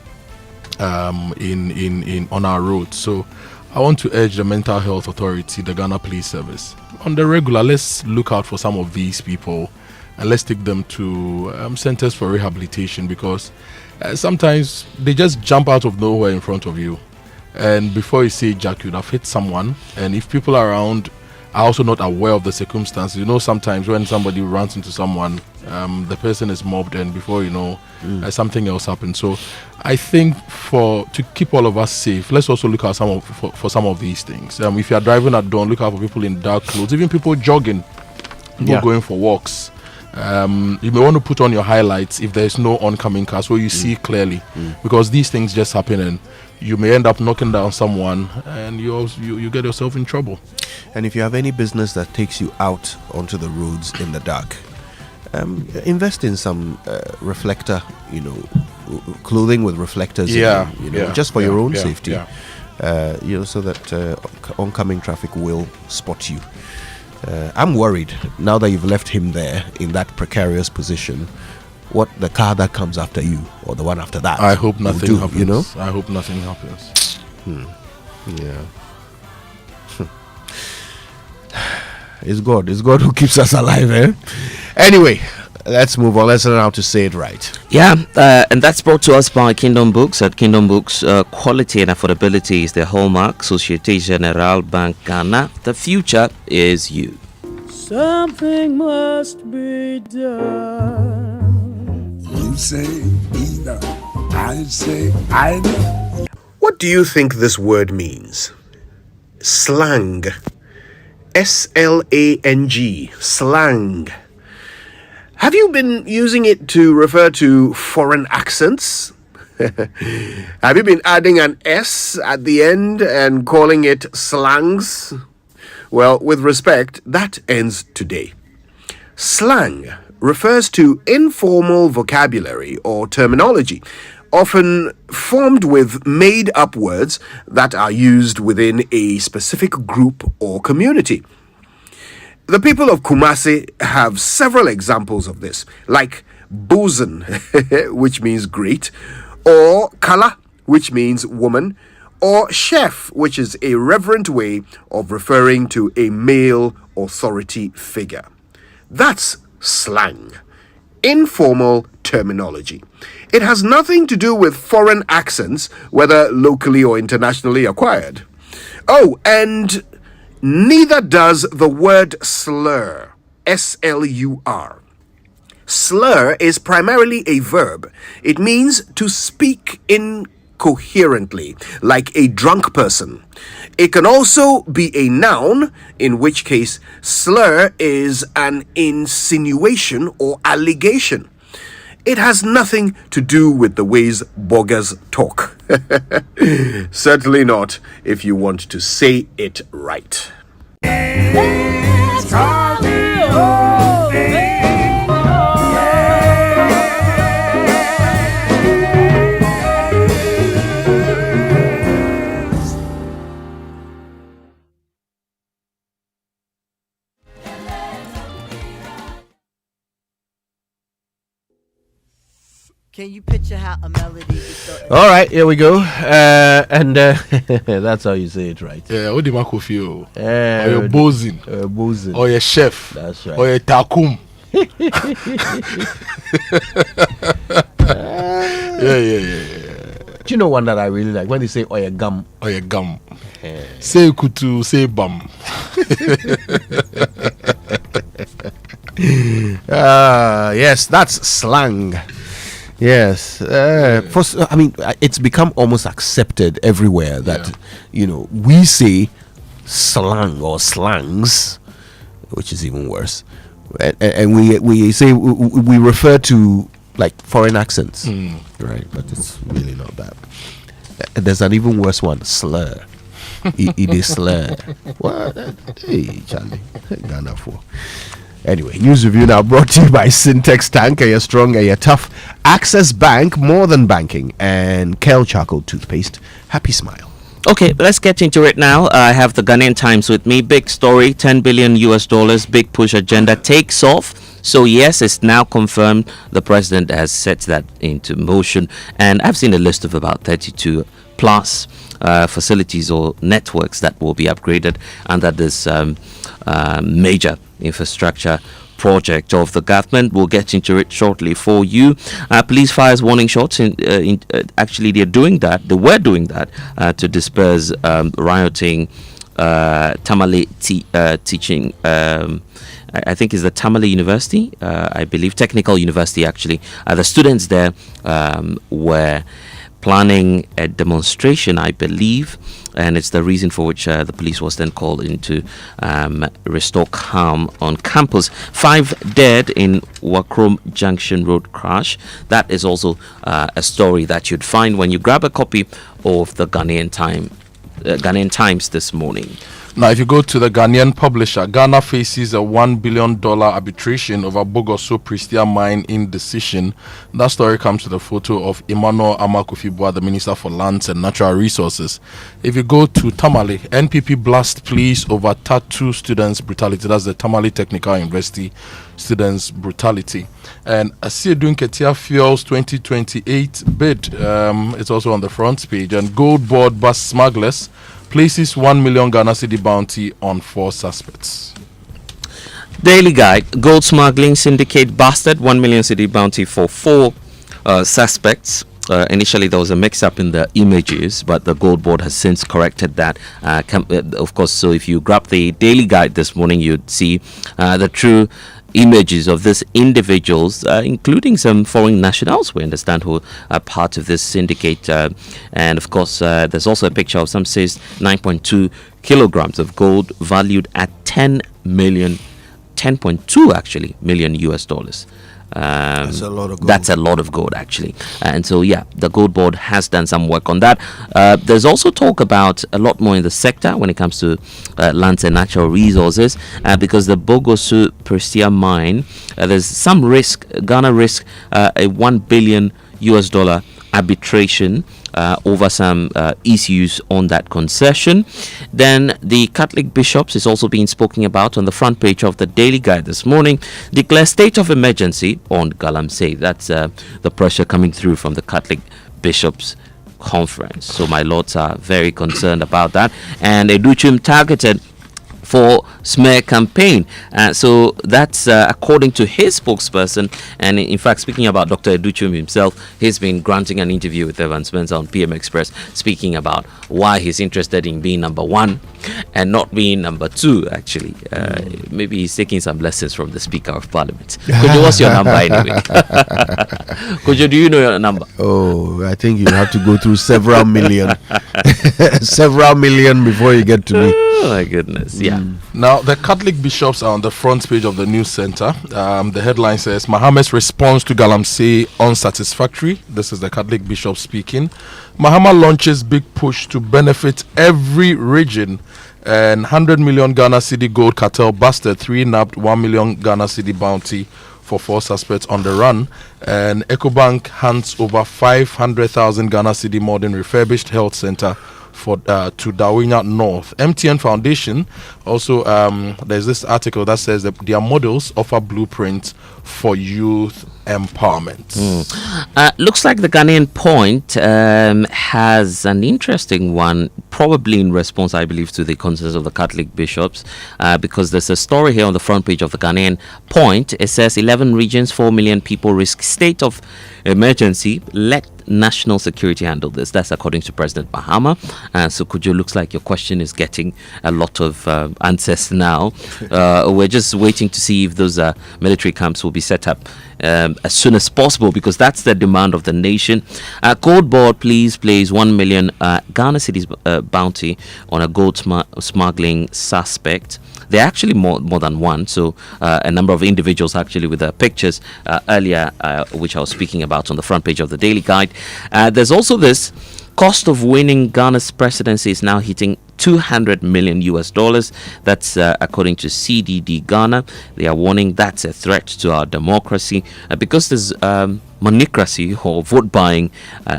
in on our roads. So I want to urge the Mental Health Authority, the Ghana Police Service, on the regular, let's look out for some of these people and let's take them to centers for rehabilitation, because sometimes they just jump out of nowhere in front of you, and before you say jack, you'd have hit someone. And if people around are also not aware of the circumstances, sometimes when somebody runs into someone, the person is mobbed, and before you know, something else happens. So I think to keep all of us safe, let's also look out for some of these things. If you are driving at dawn, look out for people in dark clothes, even people jogging, people going for walks. You may want to put on your highlights if there is no oncoming car, so you see clearly, because these things just happen, and you may end up knocking down someone, and you get yourself in trouble. And if you have any business that takes you out onto the roads in the dark, invest in some reflector, clothing with reflectors, just for your own safety, so that oncoming traffic will spot you. I'm worried now that you've left him there in that precarious position. What the car that comes after you or the one after that? I hope nothing happens. I hope nothing happens. Yeah. It's God who keeps us alive, eh? Anyway, let's move on. Let's learn how to say it right. Yeah, and that's brought to us by Kingdom Books. At Kingdom Books, quality and affordability is the hallmark. Societe Generale Bank Ghana. The future is you. Something must be done. You say either. I say either. What do you think this word means? Slang. S-L-A-N-G. Slang. Have you been using it to refer to foreign accents? Have you been adding an S at the end and calling it slangs? Well, with respect, that ends today. Slang refers to informal vocabulary or terminology, often formed with made-up words that are used within a specific group or community. The people of Kumasi have several examples of this, like bosun, which means great, or kala, which means woman, or chef, which is a reverent way of referring to a male authority figure. That's slang, informal terminology. It has nothing to do with foreign accents, whether locally or internationally acquired. Oh, and neither does the word slur, S-L-U-R. Slur is primarily a verb. It means to speak in incoherently, like a drunk person. It can also be a noun, in which case slur is an insinuation or allegation. It has nothing to do with the ways boggers talk. Certainly not if you want to say it right. Can you picture how a melody is so... All right, here we go. And that's how you say it, right? Yeah, what do you feel? Or your bozin. Bozin. Or your chef. That's right. Or your takum. Yeah. Do you know one that I really like? When they say oya gum. Oya gum. Say kutu, say bum. Yes, that's slang. Yes, it's become almost accepted everywhere that we say slang or slangs, which is even worse, and we say we refer to like foreign accents, right? But it's really not that. There's an even worse one: slur. It is slur. What? Hey, Charlie, Ghana for. Anyway, news review now brought to you by Syntex Tank. Are you strong? Are you tough? Access Bank, more than banking, and Kel Charcoal Toothpaste. Happy smile. Okay, let's get into it now. I have the Ghanaian Times with me. Big story, $10 billion, big push agenda takes off. So yes, it's now confirmed the president has set that into motion. And I've seen a list of about 32 plus facilities or networks that will be upgraded under this major infrastructure project of the government. We'll get into it shortly for you. Police fires warning shots. Actually, they were doing that to disperse rioting Tamale teaching. I think it's the Tamale University, I believe, Technical University actually. The students there were planning a demonstration, I believe, and it's the reason for which the police was then called in to restore calm on campus. 5 dead in Wakrom Junction Road crash. That is also a story that you'd find when you grab a copy of the Ghanaian Times this morning. Now, if you go to the Ghanaian publisher, Ghana faces a $1 billion arbitration over Bogoso Prestia mine indecision. That story comes with a photo of Emmanuel Amakufibua, the Minister for Lands and Natural Resources. If you go to Tamale, NPP blast police over tattoo students' brutality. That's the Tamale Technical University students' brutality. And Asiedun Ketia Fuels 2028 bid. It's also on the front page. And Gold Board bus smugglers places 1 million Ghana cedi bounty on 4 suspects. Daily Guide, gold smuggling syndicate busted, 1 million cedi bounty for 4 suspects. Initially, there was a mix-up in the images, but the Gold Board has since corrected that. Of course, so if you grab the Daily Guide this morning, you'd see the true images of these individuals, including some foreign nationals, we understand, who are part of this syndicate. And of course, there's also a picture of some says 9.2 kilograms of gold valued at 10.2 actually million US dollars. That's a lot of gold. That's a lot of gold, actually. And so, yeah, the Gold Board has done some work on that. There's also talk about a lot more in the sector when it comes to lands and natural resources, because the Bogoso Prestia mine, there's some risk, Ghana risk a $1 billion arbitration over some issues on that concession. Then the Catholic bishops is also being spoken about on the front page of the Daily Guide this morning. Declare state of emergency on Galamsey. That's the pressure coming through from the Catholic bishops conference. So my lords are very concerned about that. And Educhum targeted for smear campaign. So that's according to his spokesperson. And in fact, speaking about Dr. Educhum himself, he's been granting an interview with Evans Spencer on PM Express, speaking about why he's interested in being number one and not being number 2, actually. Maybe he's taking some lessons from the Speaker of Parliament. Kojo, what's your number anyway? Kojo, do you know your number? Oh, I think you have to go through several million. Several million before you get to me. Oh, my goodness. Yeah. Now, the Catholic bishops are on the front page of the news center. The headline says, Mahama's response to Galamsey unsatisfactory. This is the Catholic bishop speaking. Mahama launches big push to benefit every region. And 100 million Ghana cedi gold cartel busted. 3 nabbed 1 million Ghana cedi bounty for 4 suspects on the run. And EcoBank hands over 500,000 Ghana cedi modern refurbished health center for to Dawinya North. MTN Foundation also there's this article that says that their models offer blueprints for youth empowerment. Looks like the Ghanaian Point has an interesting one, probably in response, I believe, to the concerns of the Catholic bishops, because there's a story here on the front page of the Ghanaian Point. It says 11 regions, 4 million people risk state of emergency. Let national security handle this. That's according to President Mahama. So Kojo, looks like your question is getting a lot of answers now. We're just waiting to see if those military camps will be set up as soon as possible, because that's the demand of the nation. Gold Board, please place 1 million Ghana cedis bounty on a gold smuggling suspect. There are actually more than one, so a number of individuals actually with pictures earlier, which I was speaking about on the front page of the Daily Guide. There's also this cost of winning Ghana's presidency is now hitting $200 million. That's according to CDD Ghana. They are warning that's a threat to our democracy because there's monocracy or vote buying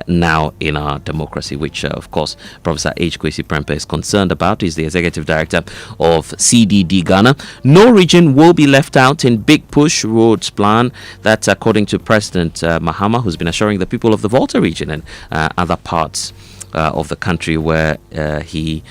now in our democracy, which of course Professor H. Kwesi Prempeh is concerned about. He's the executive director of CDD Ghana. No region will be left out in big push roads plan. That's according to President Mahama, who's been assuring the people of the Volta region and other parts of the country where he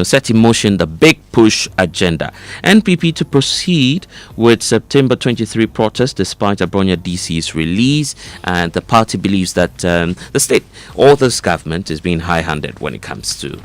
set in motion the big push agenda. NPP to proceed with September 23 protest despite Abronya DC's release, and the party believes that the state or this government is being high-handed when it comes to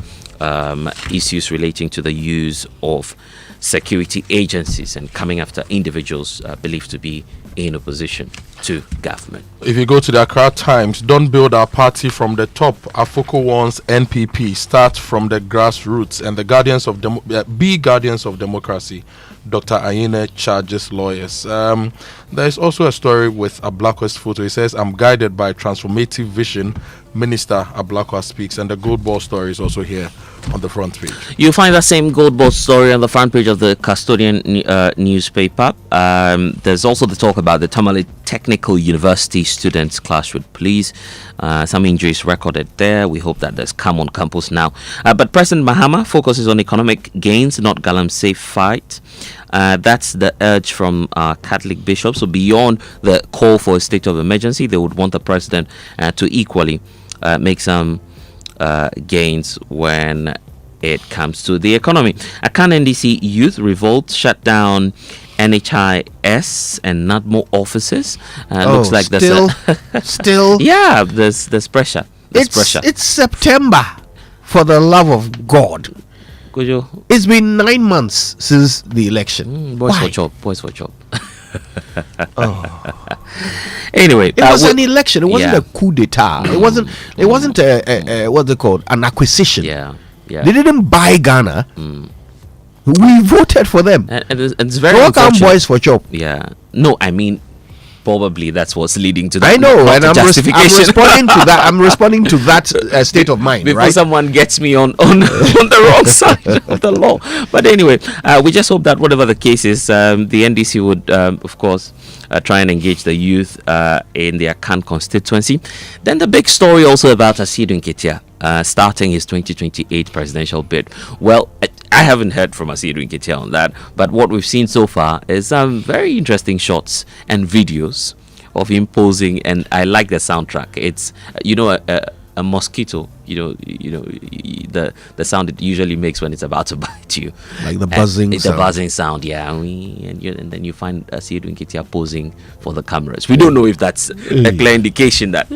issues relating to the use of security agencies and coming after individuals believed to be in opposition to government. If you go to the Accra Times, don't build our party from the top. Afoko wants NPP start from the grassroots, and the guardians of be guardians of democracy. Dr. Ayine charges lawyers. There is also a story with a Blackwest photo. It says, I'm guided by transformative vision. Minister Ablakwa speaks, and the Gold Ball story is also here on the front page. You'll find that same Gold Ball story on the front page of the Custodian newspaper. There's also the talk about the Tamale Technical University students clash with police. Some injuries recorded there. We hope that there's calm on campus now. But President Mahama focuses on economic gains, not Galamsey fight. That's the urge from Catholic bishops. So beyond the call for a state of emergency, they would want the president to equally make some gains when it comes to the economy. Akan NDC youth revolt shut down NHIS and NADMO offices. Looks like still, still. Yeah, there's pressure. It's September, for the love of God. Kojo, it's been 9 months since the election. Boys for chop. Anyway, it was an election. It wasn't a coup d'etat. It wasn't a what's it called? An acquisition. Yeah. They didn't buy Ghana. We voted for them. And it's very welcome, boys for chop. Yeah. No, I mean, probably that's what's leading to that. I know, and I'm responding to that. I'm responding to that state of mind. Before right? someone gets me on the wrong side of the law. But anyway, we just hope that whatever the case is, the NDC would, of course, try and engage the youth in their Akan constituency. Then the big story also about Asidu Nketia starting his 2028 presidential bid. Well, I haven't heard from Asidu Nketia on that, but what we've seen so far is some very interesting shots and videos of him posing, and I like the soundtrack. It's, a mosquito, the sound it usually makes when it's about to bite you, like the buzzing sound. The buzzing sound, yeah. And then you find Edwin Ketia posing for the cameras. We don't know if that's a clear indication that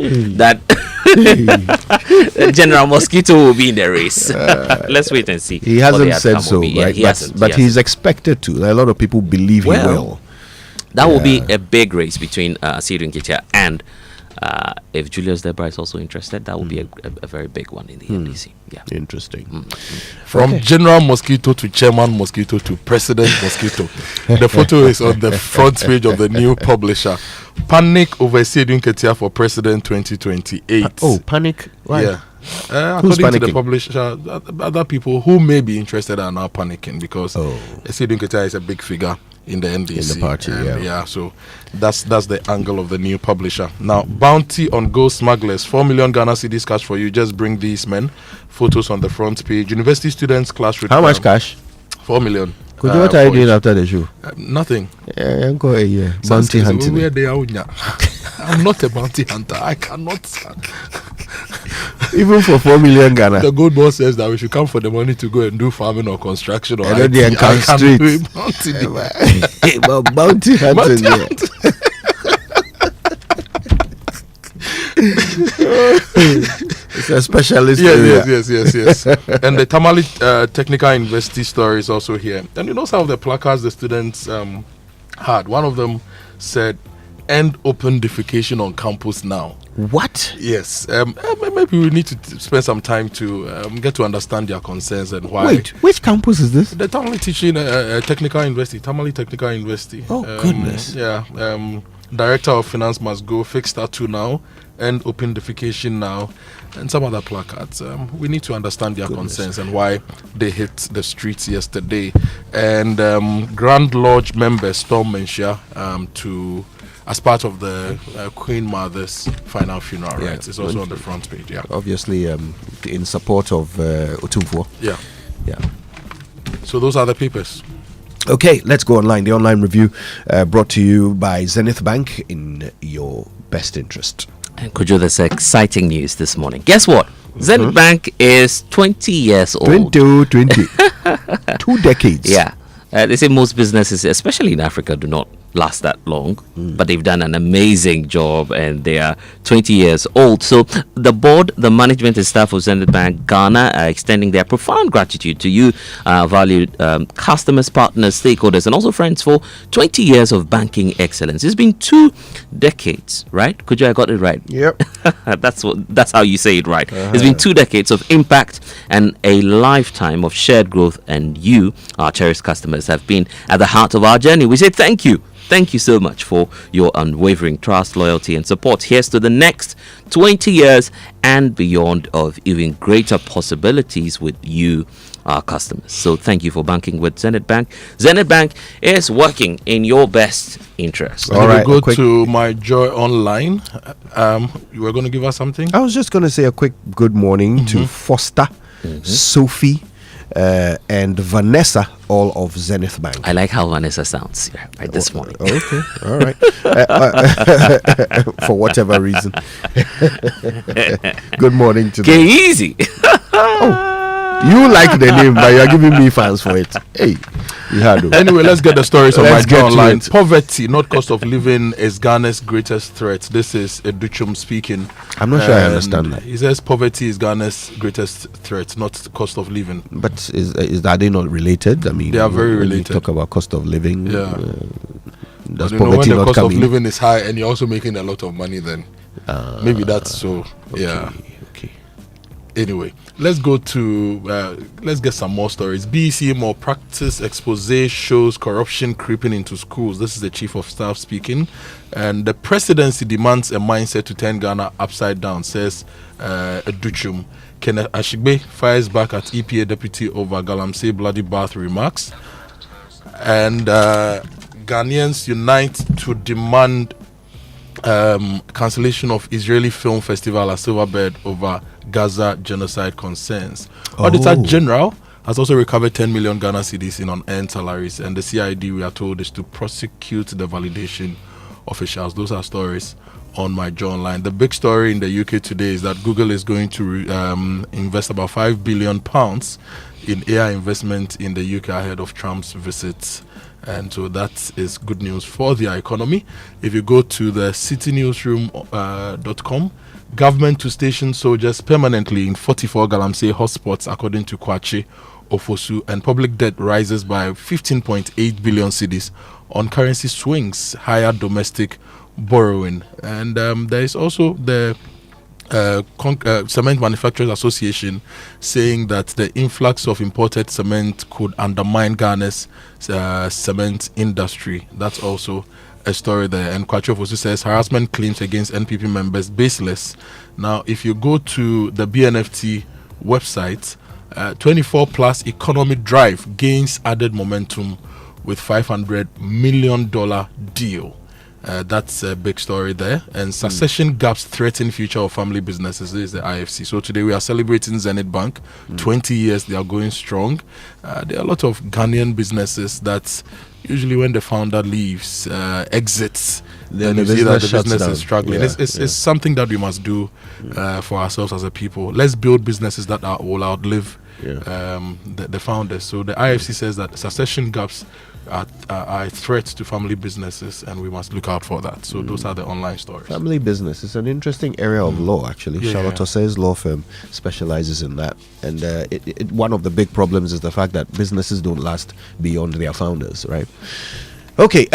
General Mosquito will be in the race. Let's wait and see. He hasn't said so, right? Yeah, but he's expected to. A lot of people believe he will. That will be a big race between Edwin Ketia and if Julius Debra is also interested, that will be a very big one in the NDC. Yeah, interesting. From General Mosquito to Chairman Mosquito to President Mosquito. The photo is on the front page of the new publisher. Panic over Edwin Ketia for President 2028. Panic? Why? Yeah. According to the publisher, other people who may be interested are now panicking because Edwin Ketia is a big figure in the NDC. In the party, yeah. So that's the angle of the new publisher. Now, bounty on gold smugglers, 4 million Ghana cedis cash for you. Just bring these men. Photos on the front page. University students class. How much cash? 4 million. What are you doing after the show? Nothing. Bounty hunting. I'm not a bounty hunter. I cannot. Even for 4 million Ghana. The good boss says that we should come for the money to go and do farming or construction or and then they can streets. Bounty hunting. It's a specialist. Yes. And the Tamale Technical University story is also here. And some of the placards the students had. One of them said, "End open defecation on campus now." What? Yes. Maybe we need to spend some time to get to understand their concerns and why. Wait, which campus is this? The Tamale Teaching Technical University. Tamale Technical University. Oh, goodness. Yeah. Director of Finance must go. Fix tattoo now. End open defecation now. And some other placards. We need to understand their concerns and why they hit the streets yesterday. And Grand Lodge members storm Menchia as part of the Queen Mother's final funeral, right? It's also on the front page, Obviously, in support of Otumfuo. Yeah. So those are the papers. Okay, let's go online. The online review brought to you by Zenith Bank in your best interest. And Kojo, there's exciting news this morning. Guess what? Zenith Bank is 20 years old. 20. 2 decades. Yeah. They say most businesses, especially in Africa, do not last that long, but they've done an amazing job and they are 20 years old. So the board, the management and staff of Zenith Bank Ghana are extending their profound gratitude to you, valued customers, partners, stakeholders, and also friends for 20 years of banking excellence. It's been 2 decades, right? Kojo, I got it right. Yep. That's how you say it right. It's been 2 decades of impact and a lifetime of shared growth, and you, our cherished customers, have been at the heart of our journey. We say thank you. Thank you so much for your unwavering trust, loyalty, and support. Here's to the next 20 years and beyond of even greater possibilities with you, our customers. So thank you for banking with Zenith Bank. Zenith Bank is working in your best interest. All right, go to My Joy Online. You were going to give us something? I was just going to say a quick good morning to Foster, Sophie, and Vanessa, all of Zenith Bank. I like how Vanessa sounds right this morning. Okay, all right. For whatever reason. Good morning to them. Easy. You like the name, but you are giving me fans for it. Hey, you had it. Anyway, let's get the stories on My Joy Online. Poverty, not cost of living, is Ghana's greatest threat. This is Judicial speaking. I'm not sure I understand that. He says poverty is Ghana's greatest threat, not cost of living. But are they not related? I mean, they are very related. When you talk about cost of living, does poverty when the cost of living is high and you're also making a lot of money, then maybe that's so. Okay, yeah. Okay. Anyway, let's go to let's get some more stories. BEC more practice expose shows corruption creeping into schools. This is the chief of staff speaking, and the presidency demands a mindset to turn Ghana upside down, says Educhum. Kenneth Ashigbe fires back at EPA deputy over Galamsey bloody bath remarks, and Ghanaians unite to demand cancellation of Israeli Film Festival at Silverbird over Gaza genocide concerns. Auditor General has also recovered 10 million Ghana cedis in unearned salaries, and the CID, we are told, is to prosecute the validation officials. Those are stories on my Joe Online. The big story in the UK today is that Google is going to invest about £5 billion in AI investment in the UK ahead of Trump's visit. And so that is good news for the economy. If you go to the citynewsroom.com, government to station soldiers permanently in 44 Galamsey hotspots, according to Kwachi Ofosu, and public debt rises by 15.8 billion cedis on currency swings, higher domestic borrowing. And there is also the Cement Manufacturers Association saying that the influx of imported cement could undermine Ghana's cement industry. That's also a story there. And Kwacho also says harassment claims against NPP members baseless. Now, if you go to the BNFT website, 24 plus economic drive gains added momentum with $500 million deal. That's a big story there. And succession gaps threaten future of family businesses. This is the IFC. So today we are celebrating Zenith Bank. 20 years, they are going strong. There are a lot of Ghanaian businesses that usually when the founder leaves, exits, then you see that the business is struggling. It's something that we must do for ourselves as a people. Let's build businesses that will outlive the founders. So the IFC says that succession gaps are a threat to family businesses, and we must look out for that. So those are the online stories. Family business is an interesting area of law, actually. Charlotte Osei's law firm specializes in that. And one of the big problems is the fact that businesses don't last beyond their founders, right? Okay,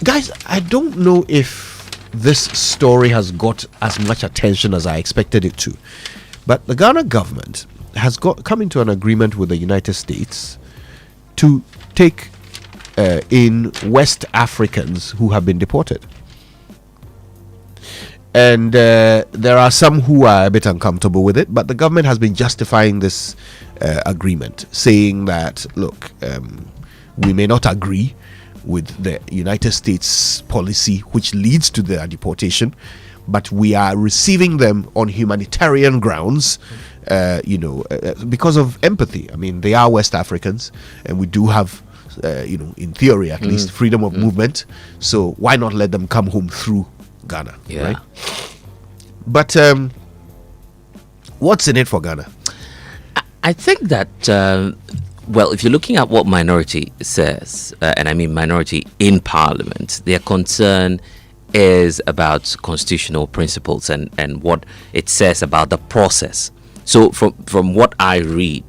guys, I don't know if this story has got as much attention as I expected it to. But the Ghana government has come into an agreement with the United States to take in West Africans who have been deported. And there are some who are a bit uncomfortable with it, but the government has been justifying this agreement, saying that, look, we may not agree with the United States policy which leads to their deportation, but we are receiving them on humanitarian grounds, because of empathy. I mean, they are West Africans, and we do have in theory at least, freedom of movement. So why not let them come home through Ghana? Right? But what's in it for Ghana? I think that, if you're looking at what minority says, and I mean minority in parliament, their concern is about constitutional principles and what it says about the process. So from what I read,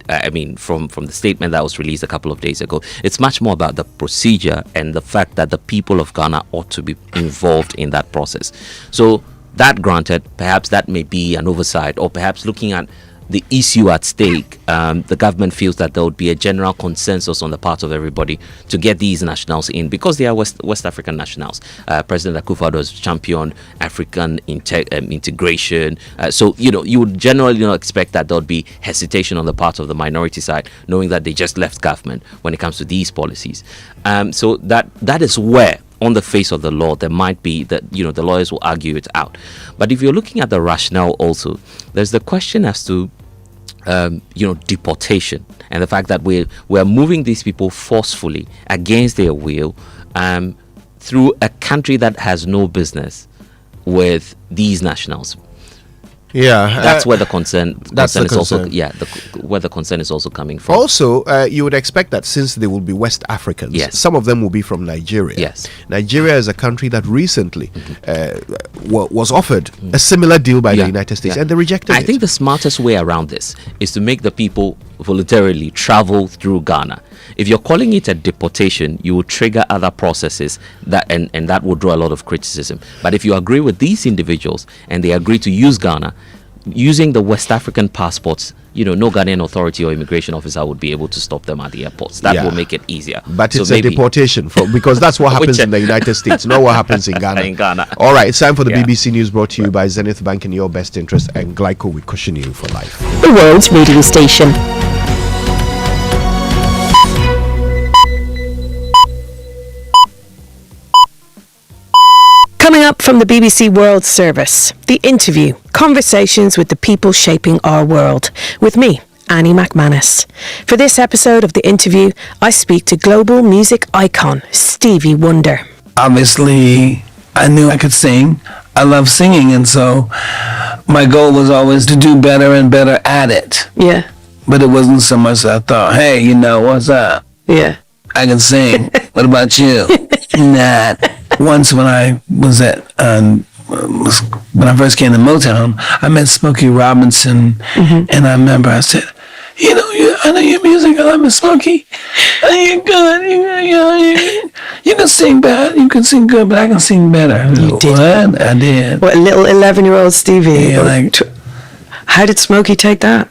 from the statement that was released a couple of days ago, it's much more about the procedure and the fact that the people of Ghana ought to be involved in that process. So that granted, perhaps that may be an oversight, or perhaps looking at the issue at stake, the government feels that there would be a general consensus on the part of everybody to get these nationals in, because they are West African nationals. President Akufo-Addo has championed African integration. So you would generally expect that there would be hesitation on the part of the minority side, knowing that they just left government when it comes to these policies. So that is where, on the face of the law, there might be that the lawyers will argue it out. But if you're looking at the rationale also, there's the question as to deportation and the fact that we're moving these people forcefully against their will through a country that has no business with these nationals. That's where the concern is also where the concern is also coming from. Also, you would expect that since they will be West Africans, some of them will be from Nigeria. Nigeria is a country that recently was offered a similar deal by the United States, and they rejected it. I think the smartest way around this is to make the people voluntarily travel through Ghana. If you're calling it a deportation, you will trigger other processes and that will draw a lot of criticism. But if you agree with these individuals and they agree to use Ghana, using the West African passports, no Ghanaian authority or immigration officer would be able to stop them at the airports. That will make it easier. But it's a deportation because that's what happens in the United States, not what happens in Ghana. All right, it's time for the BBC News, brought to you by Zenith Bank, in your best interest, and Glyco, we cushion you for life. The world's radio station. Coming up from the BBC World Service, The Interview, conversations with the people shaping our world, with me, Annie McManus. For this episode of The Interview, I speak to global music icon Stevie Wonder. Obviously, I knew I could sing. I love singing, and so my goal was always to do better and better at it. Yeah. But it wasn't so much that I thought, hey, you know, what's up? Yeah. I can sing. What about you? Nah. Once when I was at, when I first came to Motown, I met Smokey Robinson, and I remember I said, you know, I know your music. I love it, Smokey. You're good. You can sing bad. You can sing good, but I can sing better. You did. What? I did. What, little 11-year-old Stevie? Yeah, like. How did Smokey take that?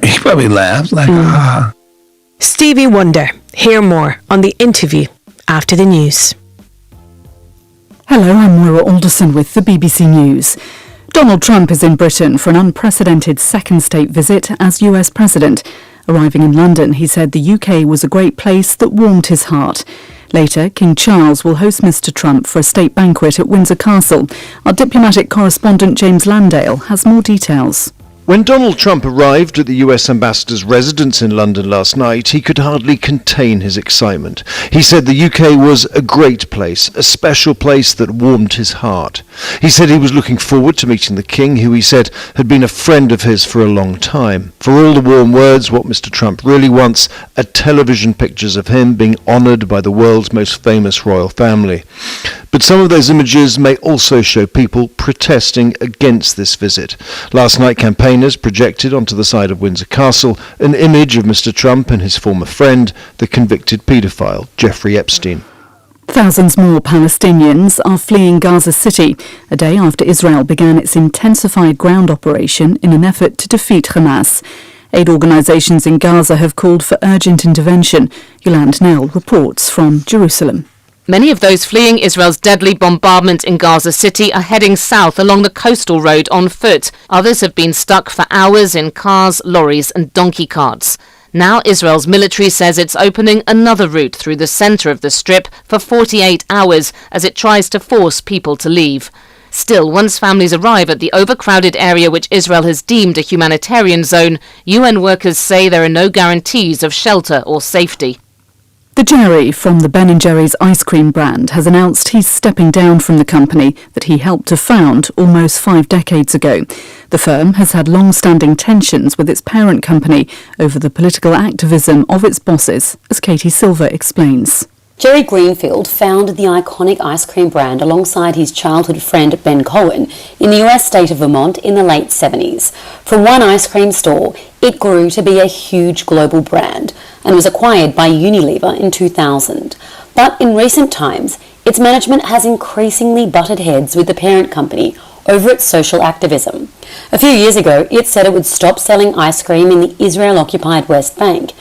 He probably laughed like, ah. Stevie Wonder. Hear more on The Interview after the news. Hello, I'm Moira Alderson with the BBC News. Donald Trump is in Britain for an unprecedented second state visit as US President. Arriving in London, he said the UK was a great place that warmed his heart. Later, King Charles will host Mr. Trump for a state banquet at Windsor Castle. Our diplomatic correspondent James Landale has more details. When Donald Trump arrived at the US ambassador's residence in London last night, he could hardly contain his excitement. He said the UK was a great place, a special place that warmed his heart. He said he was looking forward to meeting the King, who he said had been a friend of his for a long time. For all the warm words, what Mr. Trump really wants are television pictures of him being honoured by the world's most famous royal family. But some of those images may also show people protesting against this visit. Last night, campaigners projected onto the side of Windsor Castle an image of Mr. Trump and his former friend, the convicted paedophile Jeffrey Epstein. Thousands more Palestinians are fleeing Gaza City, a day after Israel began its intensified ground operation in an effort to defeat Hamas. Aid organisations in Gaza have called for urgent intervention. Yolande Nell reports from Jerusalem. Many of those fleeing Israel's deadly bombardment in Gaza City are heading south along the coastal road on foot. Others have been stuck for hours in cars, lorries and donkey carts. Now Israel's military says it's opening another route through the centre of the strip for 48 hours as it tries to force people to leave. Still, once families arrive at the overcrowded area which Israel has deemed a humanitarian zone, UN workers say there are no guarantees of shelter or safety. The Jerry from the Ben & Jerry's ice cream brand has announced he's stepping down from the company that he helped to found almost 5 decades ago. The firm has had long-standing tensions with its parent company over the political activism of its bosses, as Katie Silver explains. Jerry Greenfield founded the iconic ice cream brand alongside his childhood friend Ben Cohen in the US state of Vermont in the late 70s. From one ice cream store, it grew to be a huge global brand and was acquired by Unilever in 2000. But in recent times, its management has increasingly butted heads with the parent company over its social activism. A few years ago, it said it would stop selling ice cream in the Israel-occupied West Bank,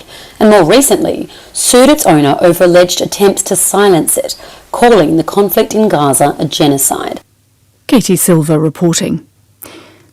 and more recently sued its owner over alleged attempts to silence it, calling the conflict in Gaza a genocide. Katie Silver reporting.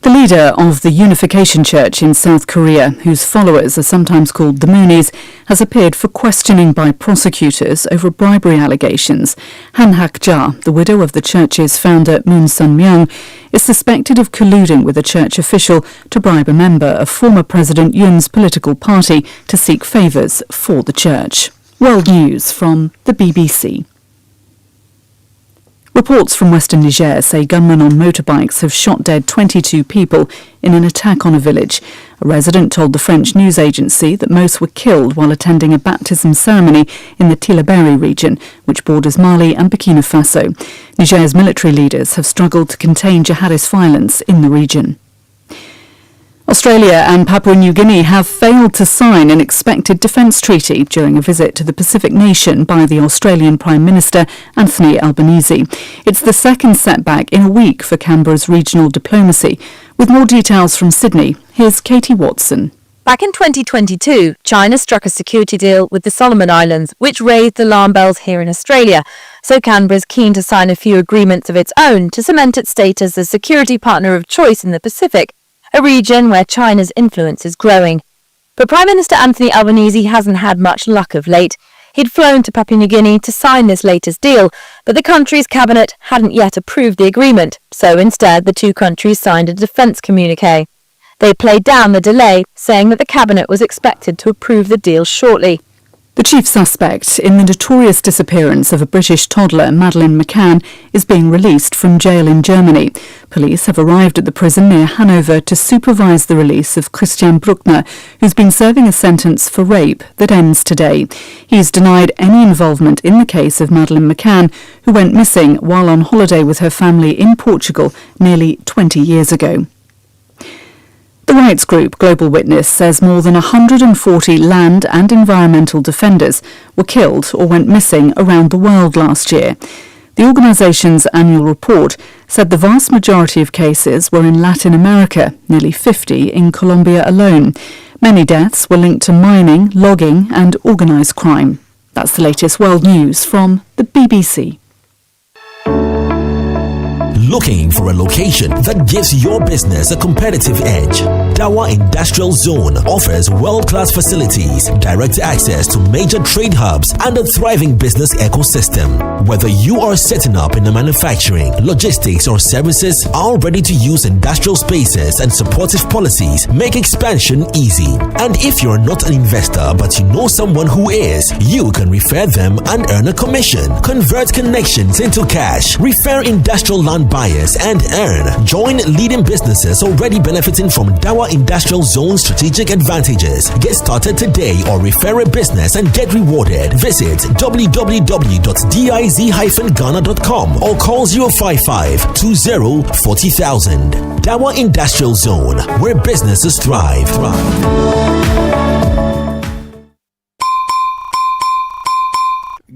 The leader of the Unification Church in South Korea, whose followers are sometimes called the Moonies, has appeared for questioning by prosecutors over bribery allegations. Han Hak-ja, the widow of the church's founder Moon Sun-myung, is suspected of colluding with a church official to bribe a member of former President Yoon's political party to seek favours for the church. World News from the BBC. Reports from Western Niger say gunmen on motorbikes have shot dead 22 people in an attack on a village. A resident told the French news agency that most were killed while attending a baptism ceremony in the Tillabéri region, which borders Mali and Burkina Faso. Niger's military leaders have struggled to contain jihadist violence in the region. Australia and Papua New Guinea have failed to sign an expected defence treaty during a visit to the Pacific nation by the Australian Prime Minister Anthony Albanese. It's the second setback in a week for Canberra's regional diplomacy. With more details from Sydney, here's Katie Watson. Back in 2022, China struck a security deal with the Solomon Islands, which raised alarm bells here in Australia. So Canberra is keen to sign a few agreements of its own to cement its status as security partner of choice in the Pacific, a region where China's influence is growing. But Prime Minister Anthony Albanese hasn't had much luck of late. He'd flown to Papua New Guinea to sign this latest deal, but the country's cabinet hadn't yet approved the agreement, so instead the two countries signed a defence communique. They played down the delay, saying that the cabinet was expected to approve the deal shortly. The chief suspect in the notorious disappearance of a British toddler, Madeleine McCann, is being released from jail in Germany. Police have arrived at the prison near Hanover to supervise the release of Christian Bruckner, who's been serving a sentence for rape that ends today. He's denied any involvement in the case of Madeleine McCann, who went missing while on holiday with her family in Portugal nearly 20 years ago. The rights group Global Witness says more than 140 land and environmental defenders were killed or went missing around the world last year. The organisation's annual report said the vast majority of cases were in Latin America, nearly 50 in Colombia alone. Many deaths were linked to mining, logging and organised crime. That's the latest world news from the BBC. Looking for a location that gives your business a competitive edge? Dawa Industrial Zone offers world-class facilities, direct access to major trade hubs, and a thriving business ecosystem. Whether you are setting up in the manufacturing, logistics, or services, our ready-to-use industrial spaces and supportive policies make expansion easy. And if you're not an investor but you know someone who is, you can refer them and earn a commission. Convert connections into cash. Refer industrial land buyers and earn. Join leading businesses already benefiting from Dawa Industrial Zone strategic advantages. Get started today or refer a business and get rewarded. Visit www.diz-ghana.com or call 055-20-40,000. Dawa Industrial Zone, where businesses thrive.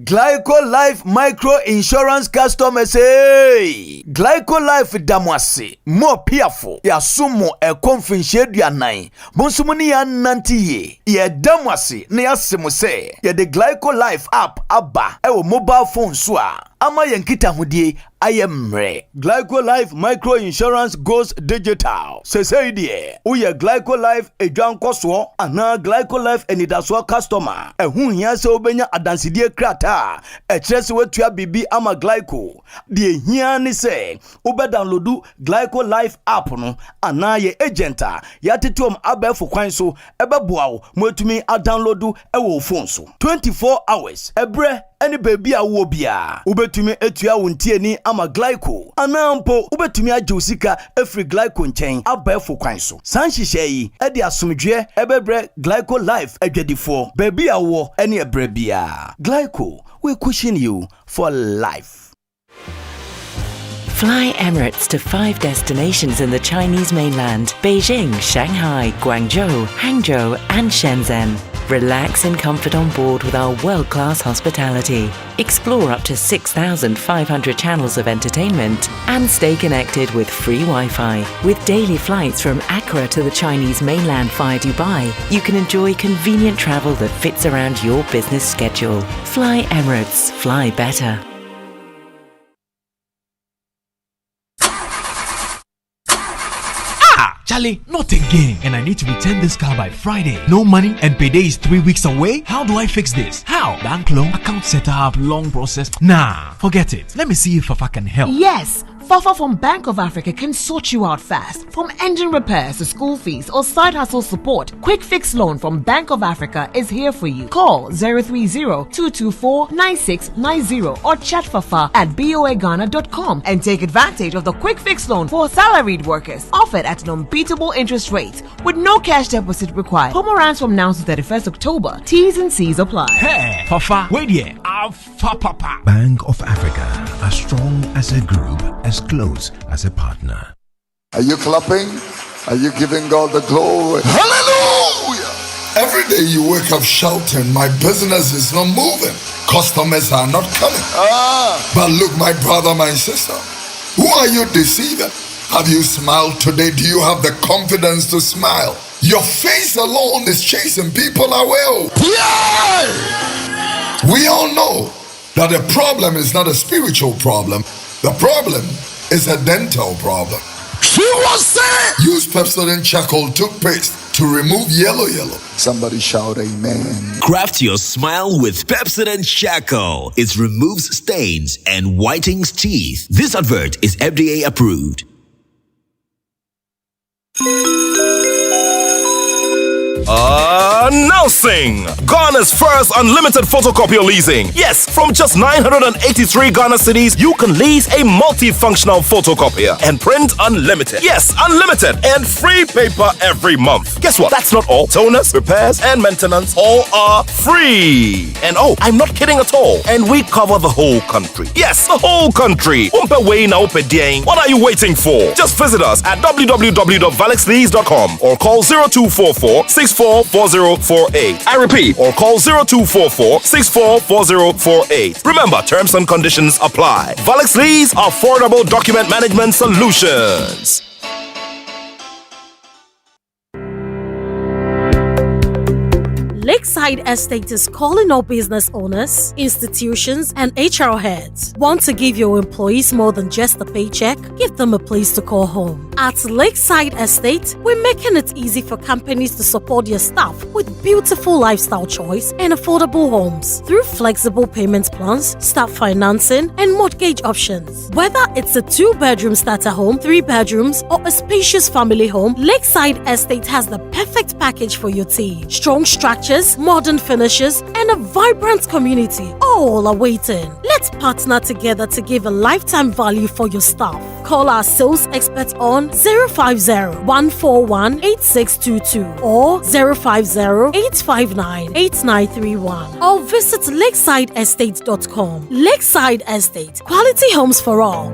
Glyco Life Micro Insurance customers, hey! Glyco Life damwase, more piafo, ya sumo e konfinche duanai, bonsumuni ya nantiye, ye damwase, ne ya semose, ye de Glyco Life app aba, ewo mobile phone swa, ama yenkita hudie, ayemre. Glyco Life Micro Insurance goes digital. Sese die, uye Glyco Life ejuan koswo, ana Glyco Life enidaswa customer, ehun hiya se obenya adansidie krata, etresi wetua bibi ama Glyco. Die hiya ni se, ube downloadu Glyco Life app no, ana ye agenta, ya tituom abefu kwanso, ebe buawo, mwetumi a downloadu ewo phone so. 24 hours, ebre, any baby a wobia. Ubetumi etua wuntie ni ama Glyco. Anampo ubetumi ajusika every Glyco nchen abefo kwanso. Sanshishe edi asumdwe ebebre Glyco Life edwedifo. Baby a wo any ebrebia. Glyco, we cushion you for life. Fly Emirates to 5 destinations in the Chinese mainland: Beijing, Shanghai, Guangzhou, Hangzhou, and Shenzhen. Relax in comfort on board with our world-class hospitality. Explore up to 6,500 channels of entertainment and stay connected with free Wi-Fi. With daily flights from Accra to the Chinese mainland via Dubai, you can enjoy convenient travel that fits around your business schedule. Fly Emirates. Fly better. Charlie, not again. And I need to return this car by Friday. No money and payday is 3 weeks away? How do I fix this? How? Bank loan, account setup, long process. Nah, forget it. Let me see if Fafa can help. Yes. Fafa from Bank of Africa can sort you out fast. From engine repairs to school fees or side hustle support, Quick Fix Loan from Bank of Africa is here for you. Call 030-224-9690 or chat Fafa at boaghana.com and take advantage of the Quick Fix Loan for salaried workers, offered at an unbeatable interest rate with no cash deposit required. Promo runs from now to 31st October. T's and C's apply. Hey, Fafa, wait here. Papa. Bank of Africa, as strong as a group, as close as a partner. Are you clapping? Are you giving God the glory? Hallelujah! Every day you wake up shouting, my business is not moving. Customers are not coming. But look, my brother, my sister, who are you deceiving? Have you smiled today? Do you have the confidence to smile? Your face alone is chasing people away. Yeah! We all know that the problem is not a spiritual problem. The problem is a dental problem. She was saying, use Pepsodent charcoal toothpaste to remove yellow. Somebody shout amen. Craft your smile with Pepsodent charcoal. It removes stains and whitens teeth. This advert is FDA approved. Announcing Ghana's first unlimited photocopier leasing. Yes, from just 983 Ghana cedis, you can lease a multifunctional photocopier and print unlimited. Yes, unlimited and free paper every month. Guess what? That's not all. Toners, repairs, and maintenance all are free. And oh, I'm not kidding at all. And we cover the whole country. Yes, the whole country. What are you waiting for? Just visit us at www.valexlease.com or call 0244 644048. I repeat, or call 0244 644048. Remember, terms and conditions apply. Valex Lease, affordable document management solutions. Lakeside Estate is calling all business owners, institutions, and HR heads. Want to give your employees more than just a paycheck? Give them a place to call home. At Lakeside Estate, we're making it easy for companies to support their staff with beautiful lifestyle choice and affordable homes through flexible payment plans, staff financing, and mortgage options. Whether it's a 2-bedroom starter home, 3 bedrooms, or a spacious family home, Lakeside Estate has the perfect package for your team. Strong structures, modern finishes, and a vibrant community all are waiting. Let's partner together to give a lifetime value for your staff. Call our sales experts on 050-141-8622 or 050-859-8931 or visit lakesideestate.com. Lakeside Estate, quality homes for all.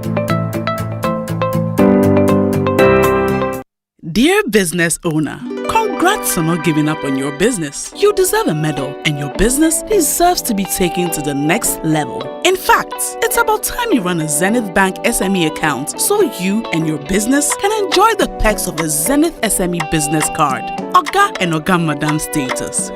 Dear business owner, congrats on not giving up on your business. You deserve a medal, and your business deserves to be taken to the next level. In fact, it's about time you run a Zenith Bank SME account so you and your business can enjoy the perks of a Zenith SME business card. Oga and Oga Madam status.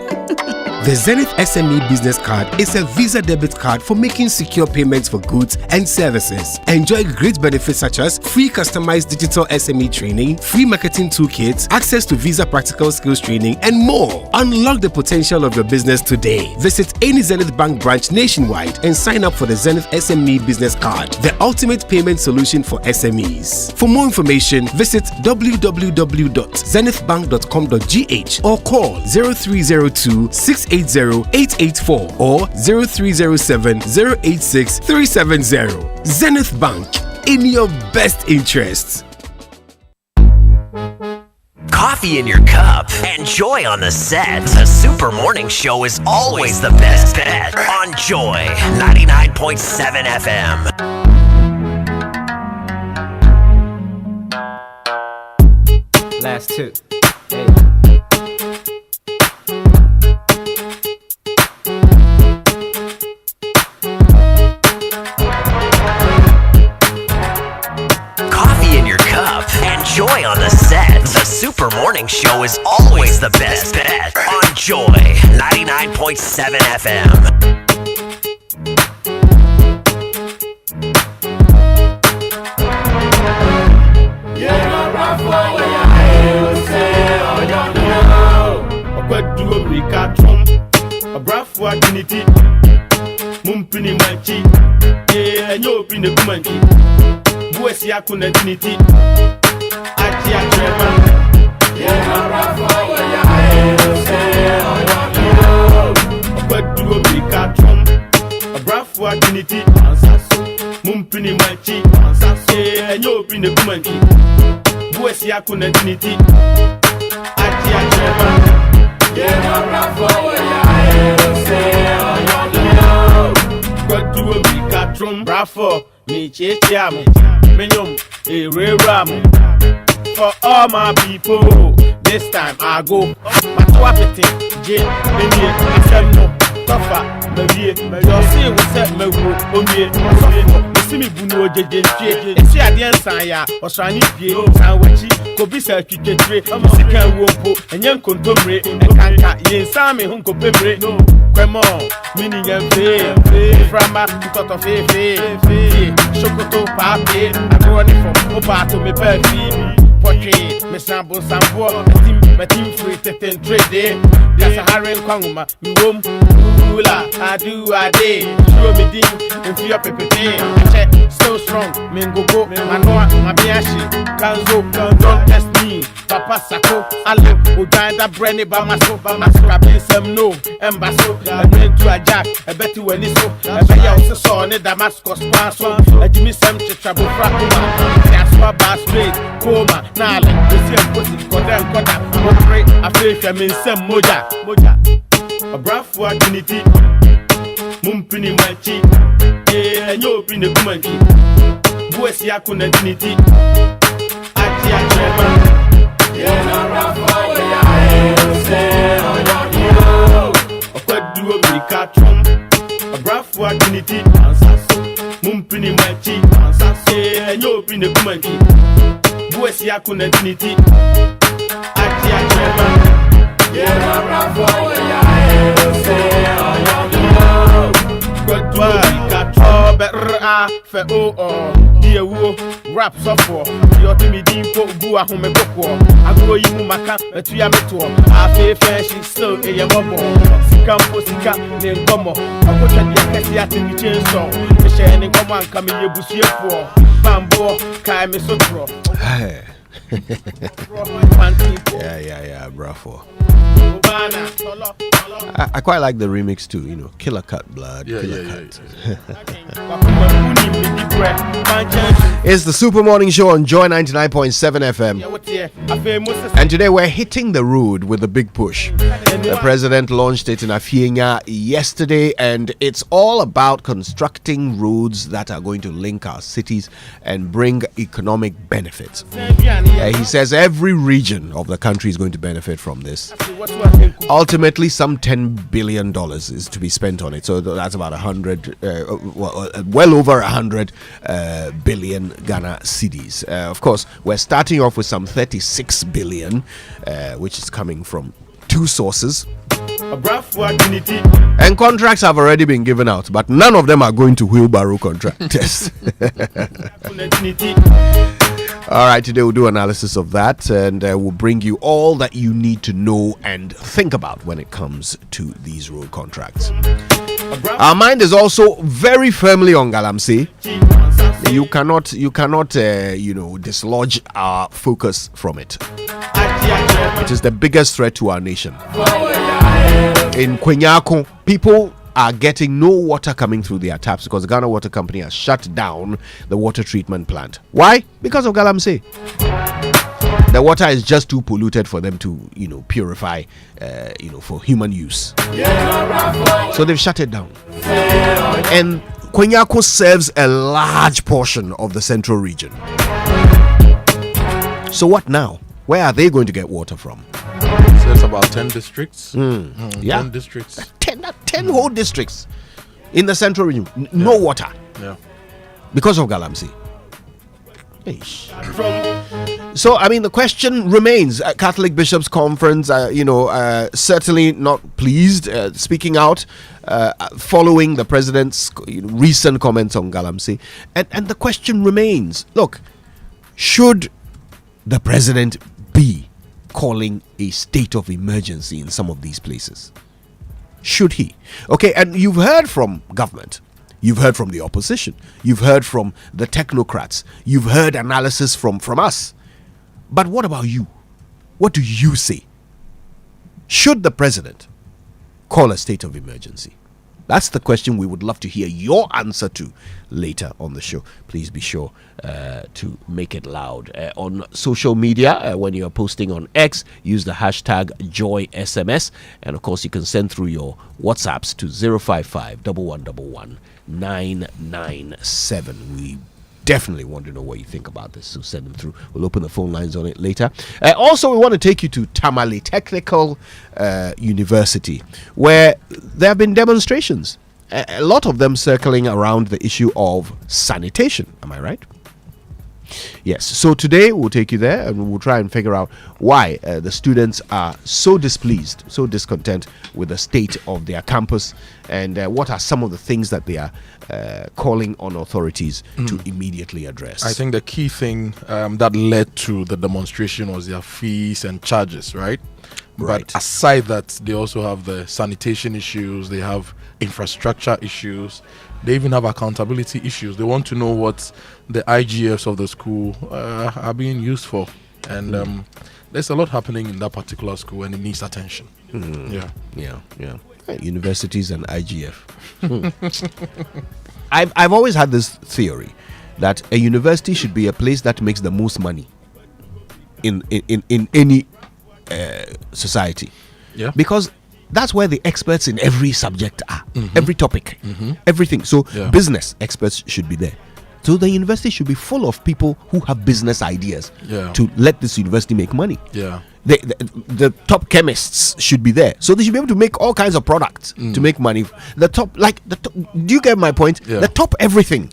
The Zenith SME Business Card is a Visa debit card for making secure payments for goods and services. Enjoy great benefits such as free customized digital SME training, free marketing toolkits, access to Visa practical skills training, and more. Unlock the potential of your business today. Visit any Zenith Bank branch nationwide and sign up for the Zenith SME Business Card, the ultimate payment solution for SMEs. For more information, visit www.zenithbank.com.gh or call 0302-680-884 or 0307-086-370. Zenith Bank, in your best interests. Coffee in your cup and joy on the set. The Super Morning Show is always the best bet on Joy 99.7 FM. Last two. Hey. Joy on the set. The Super Morning Show is always the best bet on Joy 99.7 FM. For all my people, this time I go. My twapity, Jane, Benny, Semno, Tofa, Marie, you'll see what's up, Maru, Omie, see me Buno, Jane, and see at the end, Saya, or Shani, Sawachi, Kobisa, Kitche, Musica, Wopo, and young Contombre, and Kanka, Yen Sami, Hunko Pebre, no, Cremon, meaning and fair, Frama, because of Fefe, Shokoto, Pape, I'm running from Opa to me, Perfi. Portrait, me sample, my team free to trade. There's a Harry Kwanguma, you womb, I do a day. Show me ding, if you're pepe. Check, still strong, Mingo go, Manoa, Mabiashi, Kanzo, don't test me. Papa Sako, Alo, Uganda, Brenny, Bamaso, Bamaso, some no, Embasso, I went to a jack, I bet you when it's so, I bet you also saw in Damascus, Paso, I give me some trouble, Frakuma, Yaswa, Bass, Straight, Coma, Nala, the same pussy, Kodam, Kodam, Mokre, I feel I'm in some Moja, a braff for dignity, Mumpini Machi, and you open the Kumanki, Buesiakuna dignity, Atia Chairman. A braff for dignity, Mumpini Machi, and you open the Kumanki, Buesiakuna dignity, Atia Chairman. Rap software, your Timmy Dimpo, Gua Home Boko, Agro Yumaka, a Triameto, I feel fashion still a Yamobo, Sicampo, Sica, then Gomo, I put at the Cassiat in the chainsaw, the shining woman coming your bush for Bambo, Kaime Sotro. Yeah, bravo. I quite like the remix too, you know, Killer Cut Blood, Killer Cut. It's the Super Morning Show on Joy 99.7 FM. And today we're hitting the road with a big push. The president launched it in Afienya yesterday, and it's all about constructing roads that are going to link our cities and bring economic benefits. He says every region of the country is going to benefit from this. Ultimately, some $10 billion is to be spent on it. So that's about well over 100 billion Ghana cedis. Of course, we're starting off with some 36 billion, which is coming from two sources. And contracts have already been given out, but none of them are going to wheelbarrow contractors. All right, today we'll do analysis of that, and we'll bring you all that you need to know and think about when it comes to these road contracts. Our mind is also very firmly on Galamsey. You cannot, dislodge our focus from it. It is the biggest threat to our nation. In Kwenyako, people are getting no water coming through their taps because the Ghana Water Company has shut down the water treatment plant. Why? Because of Galamsey. The water is just too polluted for them to, purify, for human use. So they've shut it down. And Kwenyako serves a large portion of the central region. So what now? Where are they going to get water from? So it's about 10 districts. 10 districts. 10 whole districts in the central region. No water. Yeah. Because of Galamsey. So, the question remains. Catholic Bishops' Conference, certainly not pleased, speaking out, following the president's recent comments on Galamsey. And the question remains, look, should the president be calling a state of emergency in some of these places? Should he? Okay, and you've heard from government. You've heard from the opposition. You've heard from the technocrats. You've heard analysis from us. But what about you? What do you say? Should the president call a state of emergency? That's the question we would love to hear your answer to later on the show. Please be sure to make it loud. On social media, when you're posting on X, use the hashtag JoySMS. And of course, you can send through your WhatsApps to 055 1111 997. We definitely want to know what you think about this, so send them through. We'll open the phone lines on it later. Also, we want to take you to Tamale Technical University, where there have been demonstrations, a lot of them circling around the issue of sanitation. Am I right? Yes. So today we'll take you there and we'll try and figure out why the students are so displeased, so discontent with the state of their campus, and what are some of the things that they are calling on authorities to immediately address. I think the key thing that led to the demonstration was their fees and charges, right? But aside that, they also have the sanitation issues, they have infrastructure issues, they even have accountability issues. They want to know what the IGFs of the school are being used for. And there's a lot happening in that particular school and it needs attention. Yeah. Universities and IGF. I've always had this theory that a university should be a place that makes the most money in any society. Yeah. Because that's where the experts in every subject are, every topic, everything. So business experts should be there. So the university should be full of people who have business ideas to let this university make money. Yeah. The top chemists should be there, so they should be able to make all kinds of products to make money. The top, do you get my point? The top everything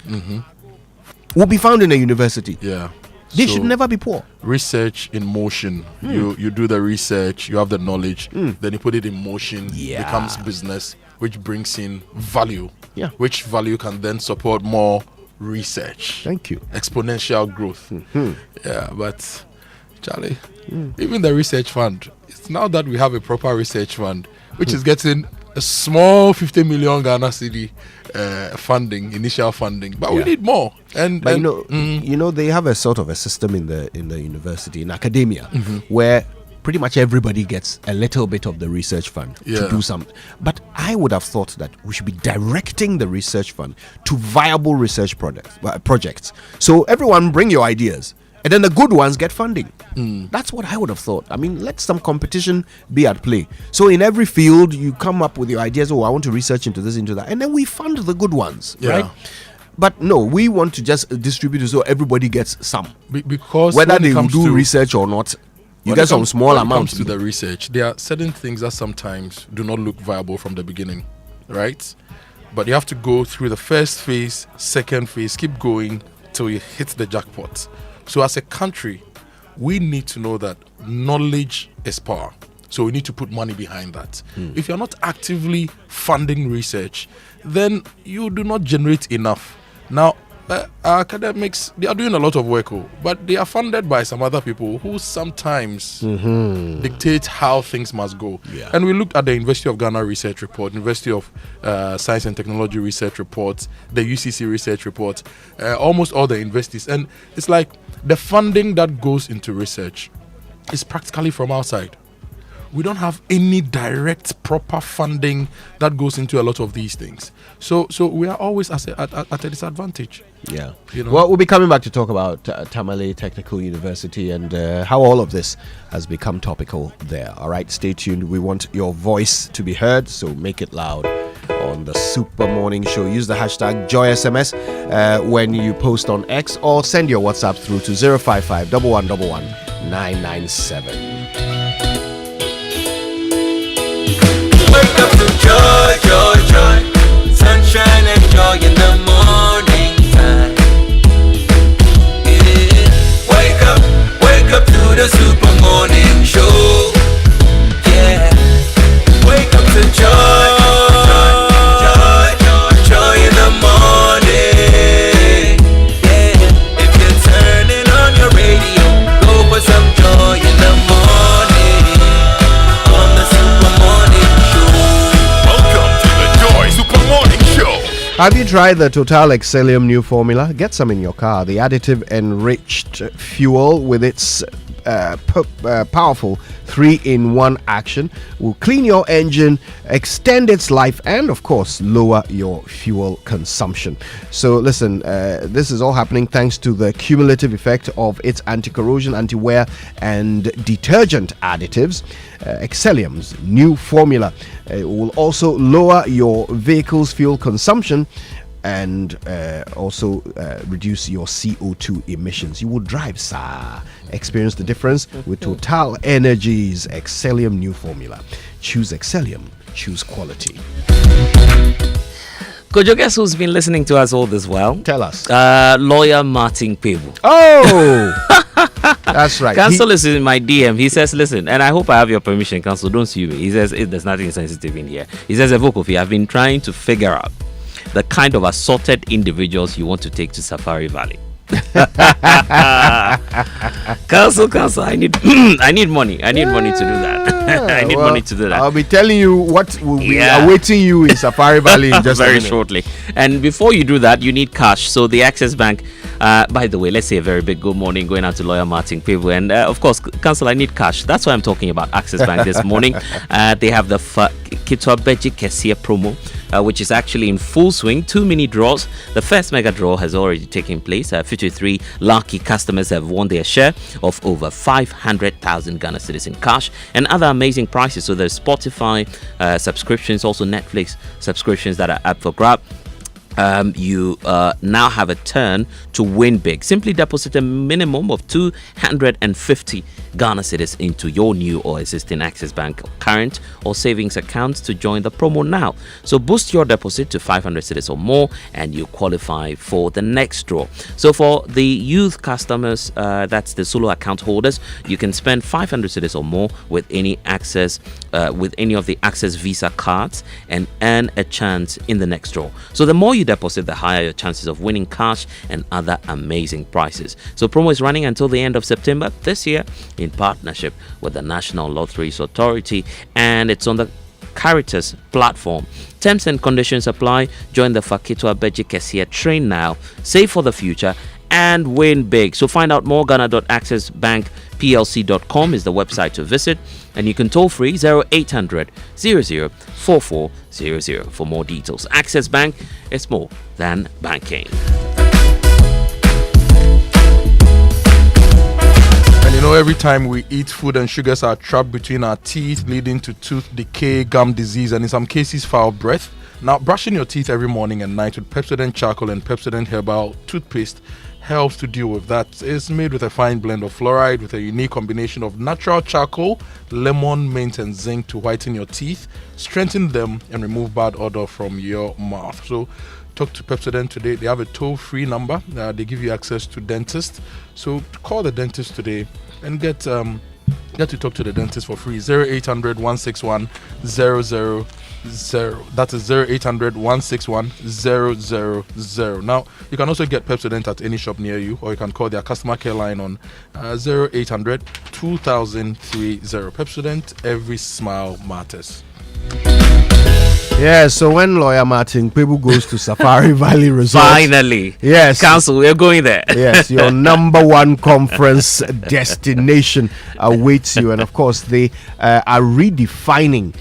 will be found in a university. Yeah. They should never be poor. Research in motion. You do the research, you have the knowledge, then you put it in motion, becomes business, which brings in value. Yeah. Which value can then support more research. Thank you. Exponential growth. Yeah, but Charlie, even the research fund, it's now that we have a proper research fund, which is getting a small 50 million Ghana cedi funding, initial funding, but we need more. But you know, they have a sort of a system in the university, in academia, where pretty much everybody gets a little bit of the research fund to do something. But I would have thought that we should be directing the research fund to viable research projects. So everyone bring your ideas, and then the good ones get funding. That's what I would have thought. I mean, let some competition be at play. So in every field, you come up with your ideas. Oh, I want to research into this, into that, and then we fund the good ones, right? But no, we want to just distribute it so everybody gets some. Because whether they do research or not, you get some small amount. When it comes to the research, there are certain things that sometimes do not look viable from the beginning, right? But you have to go through the first phase, second phase, keep going till you hit the jackpot. So as a country, we need to know that knowledge is power. So we need to put money behind that. If you're not actively funding research, then you do not generate enough. Now, our academics, they are doing a lot of work, but they are funded by some other people who sometimes dictate how things must go. And we looked at the University of Ghana research report, University of Science and Technology research report, the UCC research report, almost all the universities. And it's like the funding that goes into research is practically from outside. We don't have any direct proper funding that goes into a lot of these things. So we are always at a disadvantage. Yeah. You know? Well, we'll be coming back to talk about Tamale Technical University and how all of this has become topical there. All right, stay tuned. We want your voice to be heard, so make it loud on the Super Morning Show. Use the hashtag JoySMS when you post on X, or send your WhatsApp through to 055 1111 997. Wake up to joy, joy, joy. Sunshine and joy in the morning time. Yeah. Wake up to the Super Morning Show. Yeah. Wake up to joy, joy, joy, joy in the morning. Yeah. If you're turning on your radio, go for some joy in the morning. On the Super Morning Show. Welcome to the Joy Super Morning Show. Have you tried the Total Excellium new formula? Get some in your car. The additive enriched fuel with its powerful 3-in-1 action will clean your engine, extend its life, and of course lower your fuel consumption. So listen, this is all happening thanks to the cumulative effect of its anti-corrosion, anti-wear, and detergent additives. Excellium's new formula will also lower your vehicle's fuel consumption and also reduce your CO2 emissions. You will drive, sir. Experience the difference with Total Energy's Excellium new formula. Choose Excellium. Choose quality. Kojo, guess who's been listening to us all this while? Tell us. Lawyer Martin Pebu. Oh! That's right. Counsel is in my DM. He says, listen, and I hope I have your permission, Counsel, don't sue me. He says, there's nothing sensitive in here. He says, Evokofi, I've been trying to figure out the kind of assorted individuals you want to take to Safari Valley. Counsel, I need money. I need money to do that. I need money to do that. I'll be telling you what will be awaiting you in Safari Valley in just very shortly. And before you do that, you need cash. So the Access Bank, by the way, let's say a very big good morning going out to Lawyer Martin Pebu. And of course, Counsel, I need cash. That's why I'm talking about Access Bank this morning. They have the Kitwa Beji Kesia promo, which is actually in full swing. 2 mini draws. The first mega draw has already taken place. 53 lucky customers have won their share of over 500,000 Ghana cedis in cash and other amazing prizes. So there's Spotify subscriptions, also Netflix subscriptions that are up for grab. You now have a turn to win big. Simply deposit a minimum of 250 Ghana cedis into your new or existing Access Bank current or savings accounts to join the promo now. So boost your deposit to 500 cedis or more and you qualify for the next draw. So for the youth customers, that's the solo account holders, you can spend 500 cedis or more with any Access, with any of the Access Visa cards and earn a chance in the next draw. So the more you deposit, the higher your chances of winning cash and other amazing prizes. So promo is running until the end of September this year in partnership with the National Lotteries Authority, and it's on the Caritas platform. Terms and conditions apply. Join the Fakitwa Beji Kesia train now. Save for the future and win big. So find out more. Ghana.accessbankplc.com is the website to visit, and you can toll free 0800 00 4400 for more details. Access Bank is more than banking. And you know, every time we eat, food and sugars are trapped between our teeth, leading to tooth decay, gum disease, and in some cases foul breath. Now, brushing your teeth every morning and night with Pepsodent charcoal and Pepsodent herbal toothpaste helps to deal with that. It's made with a fine blend of fluoride with a unique combination of natural charcoal, lemon, mint, and zinc to whiten your teeth, strengthen them, and remove bad odor from your mouth. So talk to Pepsodent today. They have a toll-free number. They give you access to dentists. So call the dentist today and get to talk to the dentist for free. 0800 161 000. That is 0800 161 000. Now, you can also get Pepsodent at any shop near you, or you can call their customer care line on 0800 2030. Pepsodent, every smile matters. Yeah, so when Lawyer Martin Pebu goes to Safari Valley Resort, finally, yes, Council, we're going there. Yes, your number one conference destination awaits you, and of course they are redefining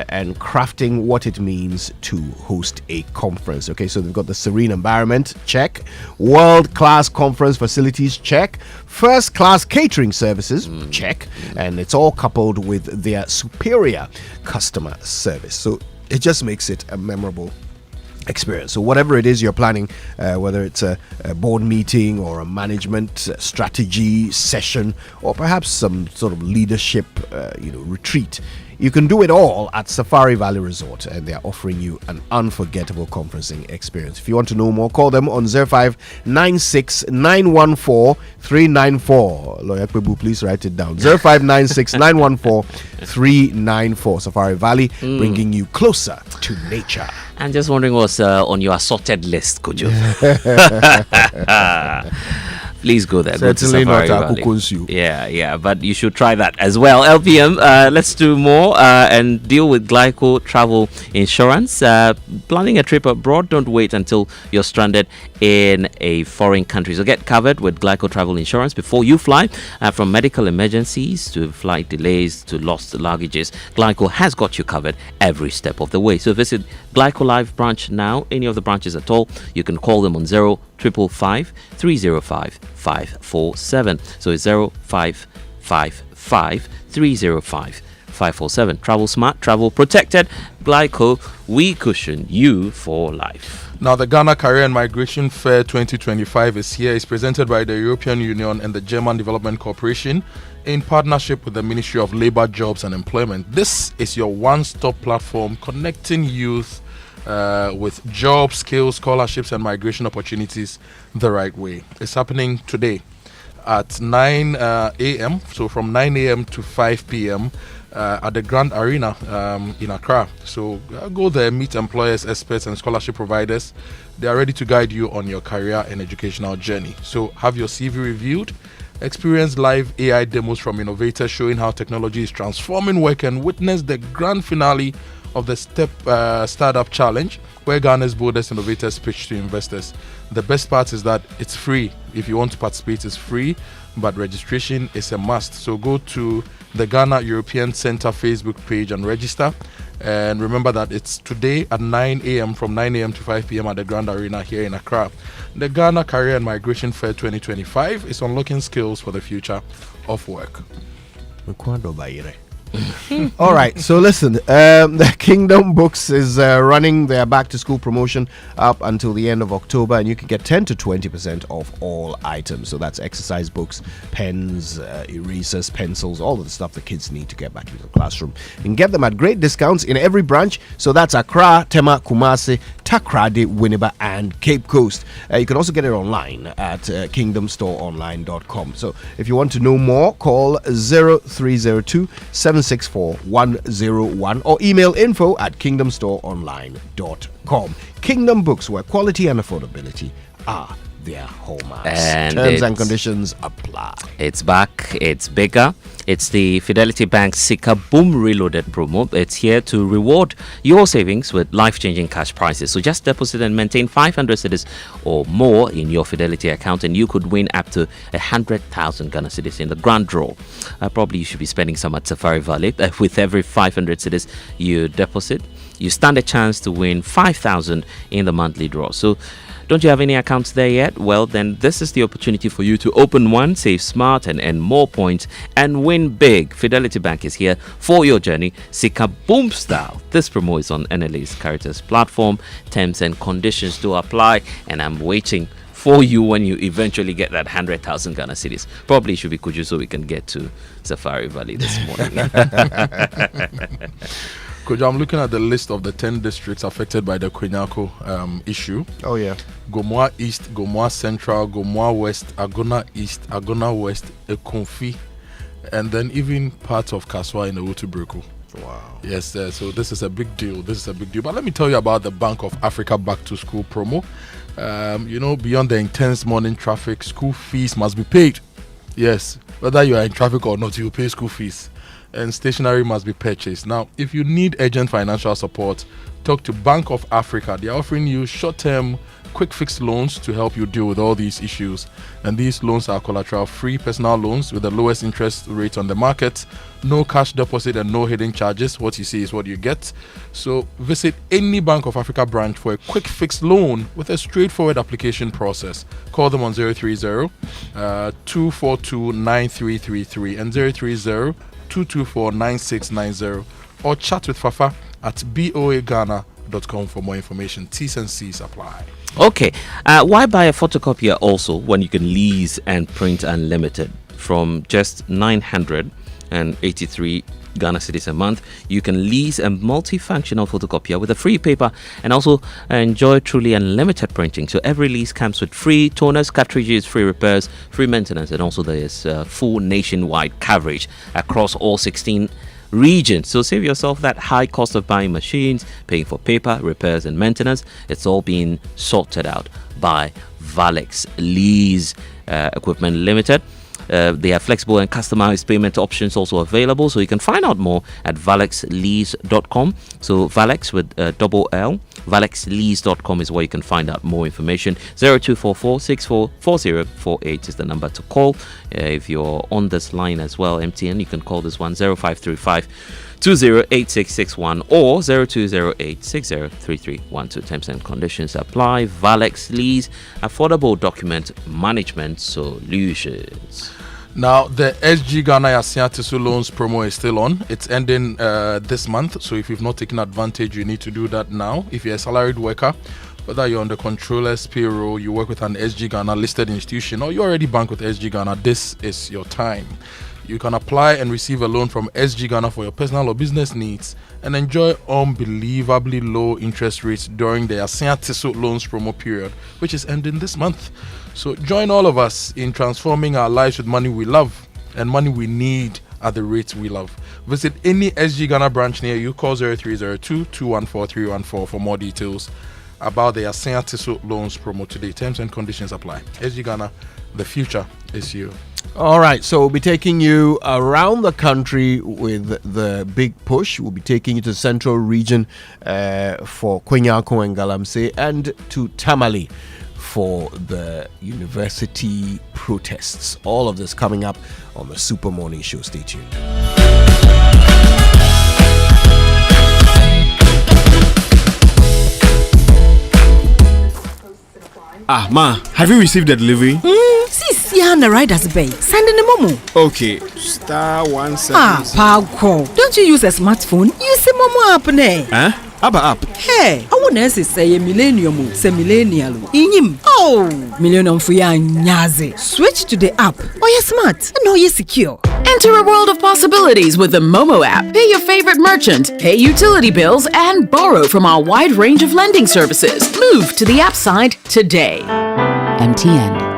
and crafting what it means to host a conference. Okay, so they've got the serene environment, check; world-class conference facilities, check; first-class catering services, check; and it's all coupled with their superior customer service. So it just makes it a memorable experience. So whatever it is you're planning, whether it's a board meeting or a management strategy session, or perhaps some sort of leadership retreat, you can do it all at Safari Valley Resort, and they are offering you an unforgettable conferencing experience. If you want to know more, call them on 0596 914 394. Lawyer Kwebu, please write it down. 0596 914 394. Safari Valley, bringing you closer to nature. I'm just wondering what's on your assorted list, Kojo. Please go there. Certainly go to Safari not Valley. Yeah, but you should try that as well. LPM, let's do more and deal with Glyco Travel Insurance. Planning a trip abroad, don't wait until you're stranded in a foreign country. So get covered with Glyco Travel Insurance before you fly. From medical emergencies to flight delays to lost luggages, Glyco has got you covered every step of the way. So visit Glyco Live branch now, any of the branches at all. You can call them on 0555 305 547. So it's 0555 305 547. Travel smart, travel protected. Glyco, we cushion you for life. Now, the Ghana Career and Migration Fair 2025 is here. It's presented by the European Union and the German Development Corporation in partnership with the Ministry of Labour, Jobs and Employment. This is your one-stop platform connecting youth with job, skills, scholarships, and migration opportunities the right way. It's happening today at 9 a.m. So from 9 a.m. to 5 p.m. At the Grand Arena in Accra. So go there, meet employers, experts, and scholarship providers. They are ready to guide you on your career and educational journey. So have your CV reviewed, experience live AI demos from innovators showing how technology is transforming work, and witness the grand finale of the Startup Challenge, where Ghana's boldest innovators pitch to investors. The best part is that it's free. If you want to participate, it's free, but registration is a must. So go to the Ghana European Center Facebook page and register. And remember that it's today at 9 a.m. from 9 a.m. to 5 p.m. at the Grand Arena here in Accra. The Ghana Career and Migration Fair 2025 is unlocking skills for the future of work. All right, so listen, the Kingdom Books is running their back to school promotion up until the end of October, and you can get 10 to 20% off all items. So that's exercise books, pens, erasers, pencils, all of the stuff the kids need to get back into the classroom. You can get them at great discounts in every branch. So that's Accra, Tema, Kumasi, Takrady, Winneba, and Cape Coast. You can also get it online at kingdomstoreonline.com. So if you want to know more, call 0302 764 101 or email info@kingdomstoreonline.com. Kingdom Books, where quality and affordability are their hallmarks. And terms and conditions apply. It's back. It's bigger. It's the Fidelity Bank Sika Boom Reloaded promo. It's here to reward your savings with life-changing cash prizes. So just deposit and maintain 500 cedis or more in your Fidelity account, and you could win up to 100,000 Ghana cedis in the grand draw. Probably you should be spending some at Safari Valley. With every 500 cedis you deposit, you stand a chance to win 5,000 in the monthly draw. So don't you have any accounts there yet? Well, then this is the opportunity for you to open one, save smart, and earn more points and win big. Fidelity Bank is here for your journey. Sika Boom style. This promo is on NLA's Caritas platform. Terms and conditions do apply, and I'm waiting for you when you eventually get that 100,000 Ghana cedis. Probably should be Kojo so we can get to Safari Valley this morning. Kojo, I'm looking at the list of the 10 districts affected by the Kwenyako issue. Oh, yeah. Gomoa East, Gomoa Central, Gomoa West, Agona East, Agona West, Ekonfi, and then even parts of Kaswa in the Wotubreko. Wow. Yes, so this is a big deal. But let me tell you about the Bank of Africa Back to School promo. Beyond the intense morning traffic, school fees must be paid. Yes, whether you are in traffic or not, you pay school fees. And stationery must be purchased. Now, if you need urgent financial support, talk to Bank of Africa. They are offering you short-term, quick-fix loans to help you deal with all these issues. And these loans are collateral-free personal loans with the lowest interest rate on the market, no cash deposit and no hidden charges. What you see is what you get. So visit any Bank of Africa branch for a quick-fix loan with a straightforward application process. Call them on 030-242-9333 and 030-224-9690, or chat with Fafa at boaghana.com for more information. T's and C's apply. Okay, why buy a photocopier also when you can lease and print unlimited? From just 983 Ghana cedis a month, you can lease a multifunctional photocopier with a free paper and also enjoy truly unlimited printing. So every lease comes with free toners, cartridges, free repairs, free maintenance, and also there is full nationwide coverage across all 16 regions. So save yourself that high cost of buying machines, paying for paper, repairs, and maintenance. It's all being sorted out by Valex Lease Equipment Limited. They have flexible and customized payment options also available, so you can find out more at valexlease.com. So Valex with double L, valexlease.com is where you can find out more information. 0244-644048 is the number to call. If you're on this line as well, MTN, you can call this one 0535 208661 or 0208603312. Terms and conditions apply. Valex Lease, affordable document management solutions. Now, the SG Ghana Yasia Tisu Loans promo is still on. It's ending this month, so if you've not taken advantage, you need to do that now. If you're a salaried worker, whether you're on the controller's payroll, you work with an SG Ghana listed institution, or you already bank with SG Ghana, this is your time. You can apply and receive a loan from SG Ghana for your personal or business needs and enjoy unbelievably low interest rates during the Asia Tissot Loans promo period, which is ending this month. So join all of us in transforming our lives with money we love and money we need at the rates we love. Visit any SG Ghana branch near you. Call 0302-214-314 for more details about the Asia Tissot Loans promo today. Terms and conditions apply. SG Ghana, the future is you. All right, so we'll be taking you around the country with the big push. We'll be taking you to the central region for Kwenyako and Galamsey, and to Tamale for the university protests. All of this coming up on the Super Morning Show. Stay tuned. Ma, have you received the delivery? Sis, yeah, the rider's bay. Send in the momo. Okay, *176. Paco, don't you use a smartphone? Use a momo app, ne? Huh? Abba app. Hey, I want to say a millennium, say millennial. Inyim. Oh, millennium for ya nyaze. Switch to the app. Oh, you're smart. And oh, you're secure. Enter a world of possibilities with the Momo app. Pay your favorite merchant, pay utility bills, and borrow from our wide range of lending services. Move to the app side today. MTN.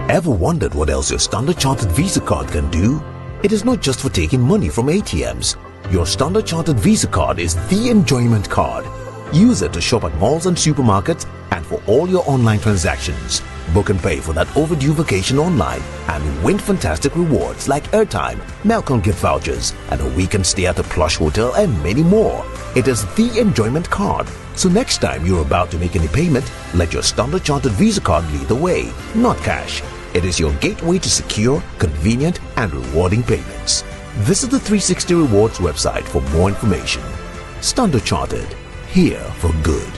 Ever wondered what else your Standard Chartered Visa card can do? It is not just for taking money from ATMs. Your Standard Chartered Visa card is the enjoyment card. Use it to shop at malls and supermarkets and for all your online transactions. Book and pay for that overdue vacation online and win fantastic rewards like airtime, Melcom gift vouchers, and a weekend stay at a plush hotel and many more. It is the enjoyment card. So next time you're about to make any payment, let your Standard Chartered Visa card lead the way, not cash. It is your gateway to secure, convenient, and rewarding payments. Visit the 360 Rewards website for more information. Standard Chartered, here for good.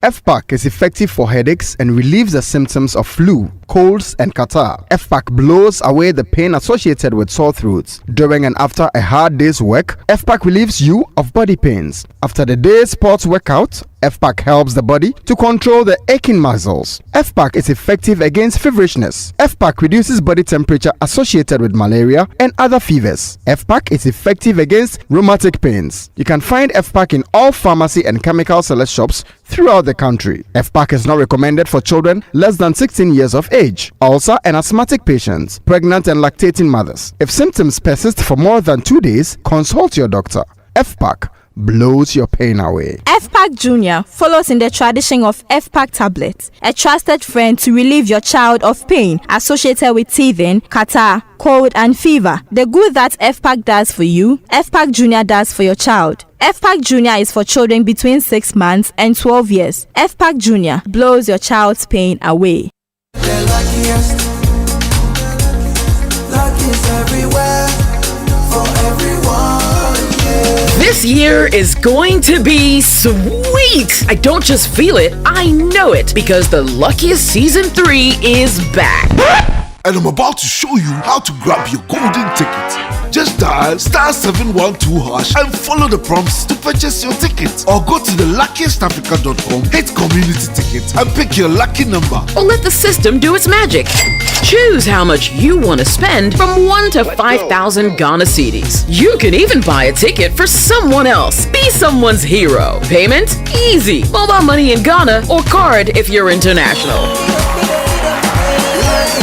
FPAC is effective for headaches and relieves the symptoms of flu, colds, and catarrh. FPAC blows away the pain associated with sore throats. During and after a hard day's work, FPAC relieves you of body pains. After the day's sports workout, FPAC helps the body to control the aching muscles. FPAC is effective against feverishness. FPAC reduces body temperature associated with malaria and other fevers. FPAC is effective against rheumatic pains. You can find FPAC in all pharmacy and chemical select shops throughout the country. FPAC is not recommended for children less than 16 years of age, ulcer and asthmatic patients, pregnant and lactating mothers. If symptoms persist for more than 2 days, consult your doctor. FPAC blows your pain away. FPAC Junior follows in the tradition of FPAC tablets, a trusted friend to relieve your child of pain associated with teething, catarrh, cold, and fever. The good that FPAC does for you, FPAC Junior does for your child. FPAC Junior is for children between 6 months and 12 years. FPAC Junior blows your child's pain away. The luckiest everywhere for everyone. This year is going to be sweet. I don't just feel it, I know it, because the Luckiest Season 3 is back. And I'm about to show you how to grab your golden ticket. Just dial *712# and follow the prompts to purchase your ticket. Or go to theluckiestafrica.com, hit community tickets, and pick your lucky number. Or let the system do its magic. Choose how much you want to spend from 1 to 5,000 Ghana cedis. You can even buy a ticket for someone else. Be someone's hero. Payment? Easy. Mobile money in Ghana or card if you're international.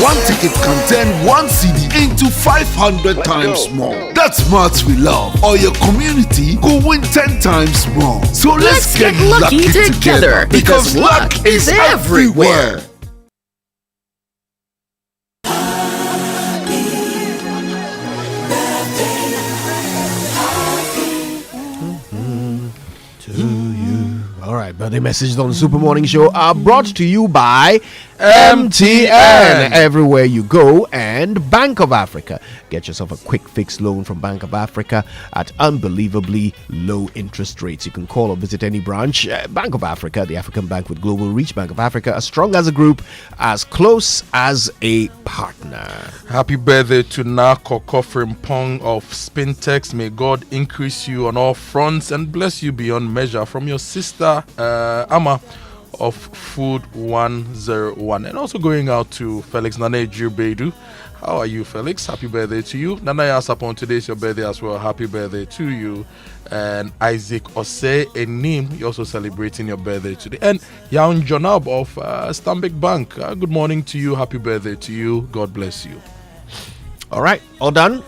One ticket can turn 1 CD into 500 times more. That's maths we love. Or your community go win 10 times more. So let's get lucky together because luck is everywhere. All right, birthday messages on the Super Morning Show are brought to you by MTN everywhere you go, and Bank of Africa. Get yourself a quick fix loan from Bank of Africa at unbelievably low interest rates. You can call or visit any branch. Bank of Africa, the African bank with global reach. Bank of Africa, as strong as a group, as close as a partner. Happy birthday to Nako Frimpong of Spintex. May God increase you on all fronts and bless you beyond measure. From your sister Ama of Food 101. And also going out to Felix Nane Jubedu. How are you, Felix? Happy birthday to you. Nana Yasapon, today is your birthday as well. Happy birthday to you. And Isaac Ose Enim, you're also celebrating your birthday today. And Yaun Jonab of Stanbic Bank. Good morning to you. Happy birthday to you. God bless you. All right. All done?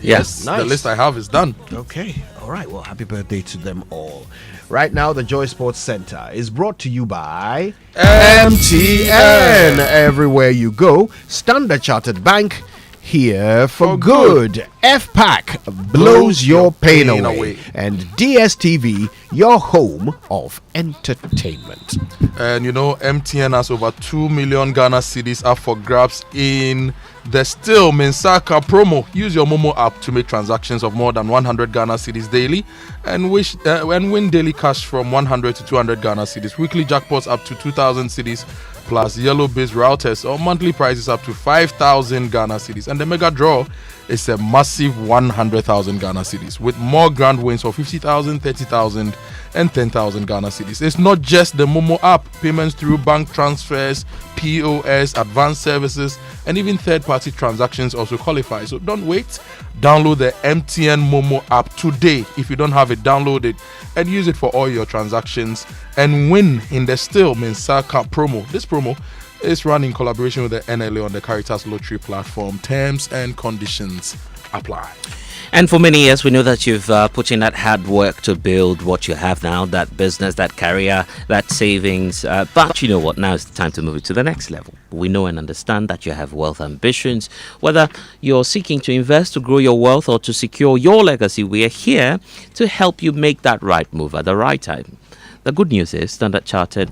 Yes. Nice. The list I have is done. Okay. All right. Well, happy birthday to them all. Right now, the Joy Sports Center is brought to you by MTN. Everywhere you go, Standard Chartered Bank, here for good. FPAC blows your pain away. And DSTV, your home of entertainment. And you know, MTN has over 2 million Ghana cedis up for grabs in the Still Mensaka promo. Use your Momo app to make transactions of more than 100 Ghana cedis daily and win daily cash from 100 to 200 Ghana cedis. Weekly jackpots up to 2,000 cedis plus yellow-based routers or monthly prizes up to 5,000 Ghana cedis. And the mega draw is a massive 100,000 Ghana cedis with more grand wins for 50,000, 30,000 and 10,000 Ghana cedis. It's not just the Momo app. Payments through bank transfers, POS, advanced services, and even third-party transactions also qualify. So don't wait. Download the MTN Momo app today. If you don't have it, download it and use it for all your transactions and win in the Still Mensaka promo. This promo is run in collaboration with the NLA on the Caritas Lottery platform. Terms and conditions apply. And for many years, we know that you've put in that hard work to build what you have now, that business, that career, that savings. But you know what? Now it's time to move it to the next level. We know and understand that you have wealth ambitions. Whether you're seeking to invest to grow your wealth or to secure your legacy, we are here to help you make that right move at the right time. The good news is Standard Chartered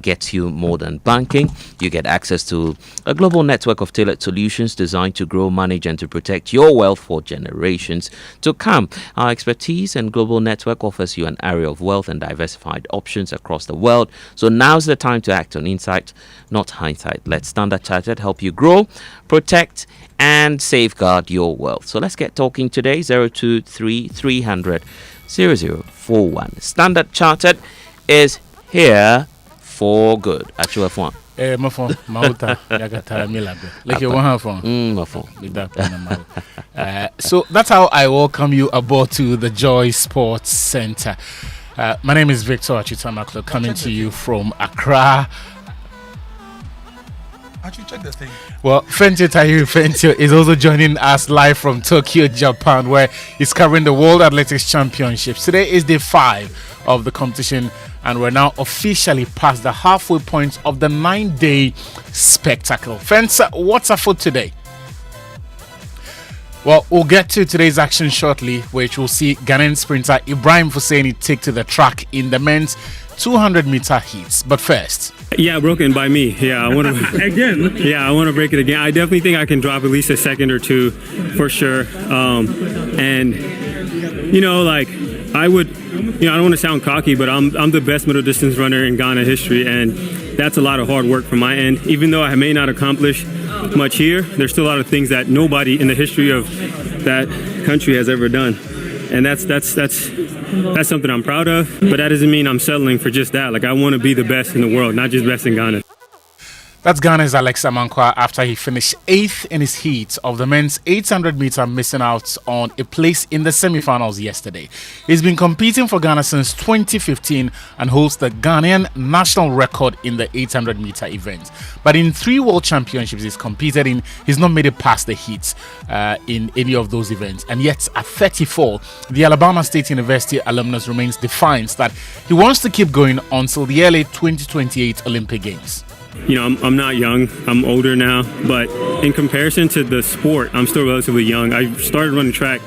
gets you more than banking. You get access to a global network of tailored solutions designed to grow, manage, and to protect your wealth for generations to come. Our expertise and global network offers you an area of wealth and diversified options across the world. So now's the time to act on insight, not hindsight. Let Standard Chartered help you grow, protect, and safeguard your wealth. So let's get talking today. 023 300 0041. Standard Chartered is here for good. At your phone. My phone, Mauta, Yagata, Milabe. Like your one phone. My phone. So that's how I welcome you aboard to the Joy Sports Center. My name is Victor Achitamaklo, coming to you from Accra. Actually, check the thing. Well, Fentio Tahiru Fentio is also joining us live from Tokyo, Japan, where he's covering the World Athletics Championships. Today is day 5 of the competition, and we're now officially past the halfway point of the 9-day spectacle. Fentio, what's up for today? Well, we'll get to today's action shortly, which we'll see Ghanaian sprinter Ibrahim Hussaini take to the track in the men's 200-meter heats. But first, broken by me. I want to again. I want to break it again. I definitely think I can drop at least a second or two for sure. And I would, I don't want to sound cocky, but I'm the best middle distance runner in Ghana history, and that's a lot of hard work from my end. Even though I may not accomplish much here, there's still a lot of things that nobody in the history of that country has ever done. And that's something I'm proud of, but that doesn't mean I'm settling for just that. I want to be the best in the world, not just best in Ghana. That's Ghana's Alex Amankwa after he finished 8th in his heat of the men's 800-meter, missing out on a place in the semi-finals yesterday. He's been competing for Ghana since 2015 and holds the Ghanaian national record in the 800-meter event. But in 3 World Championships he's competed in, he's not made it past the heats in any of those events. And yet at 34, the Alabama State University alumnus remains defiant that he wants to keep going until the LA 2028 Olympic Games. I'm not young, I'm older now, but in comparison to the sport, I'm still relatively young. I started running track